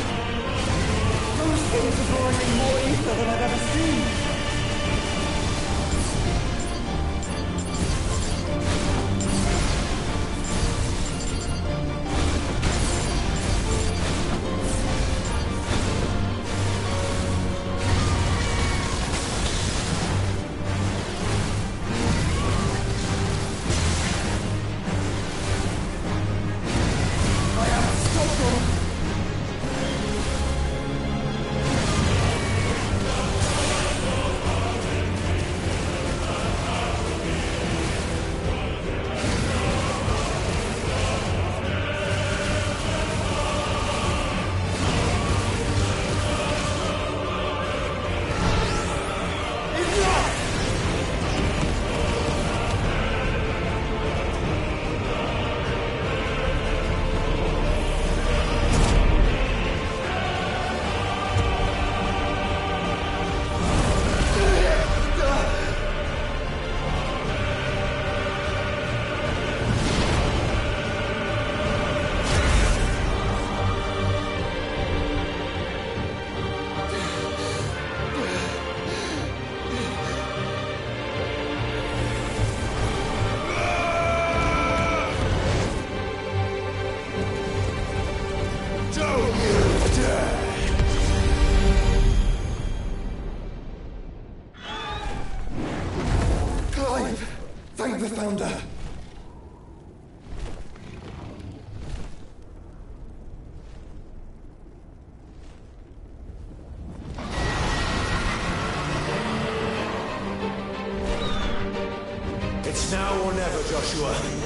Those things are drawing in more ether than I've ever seen! Thank the Founder! It's now or never, Joshua.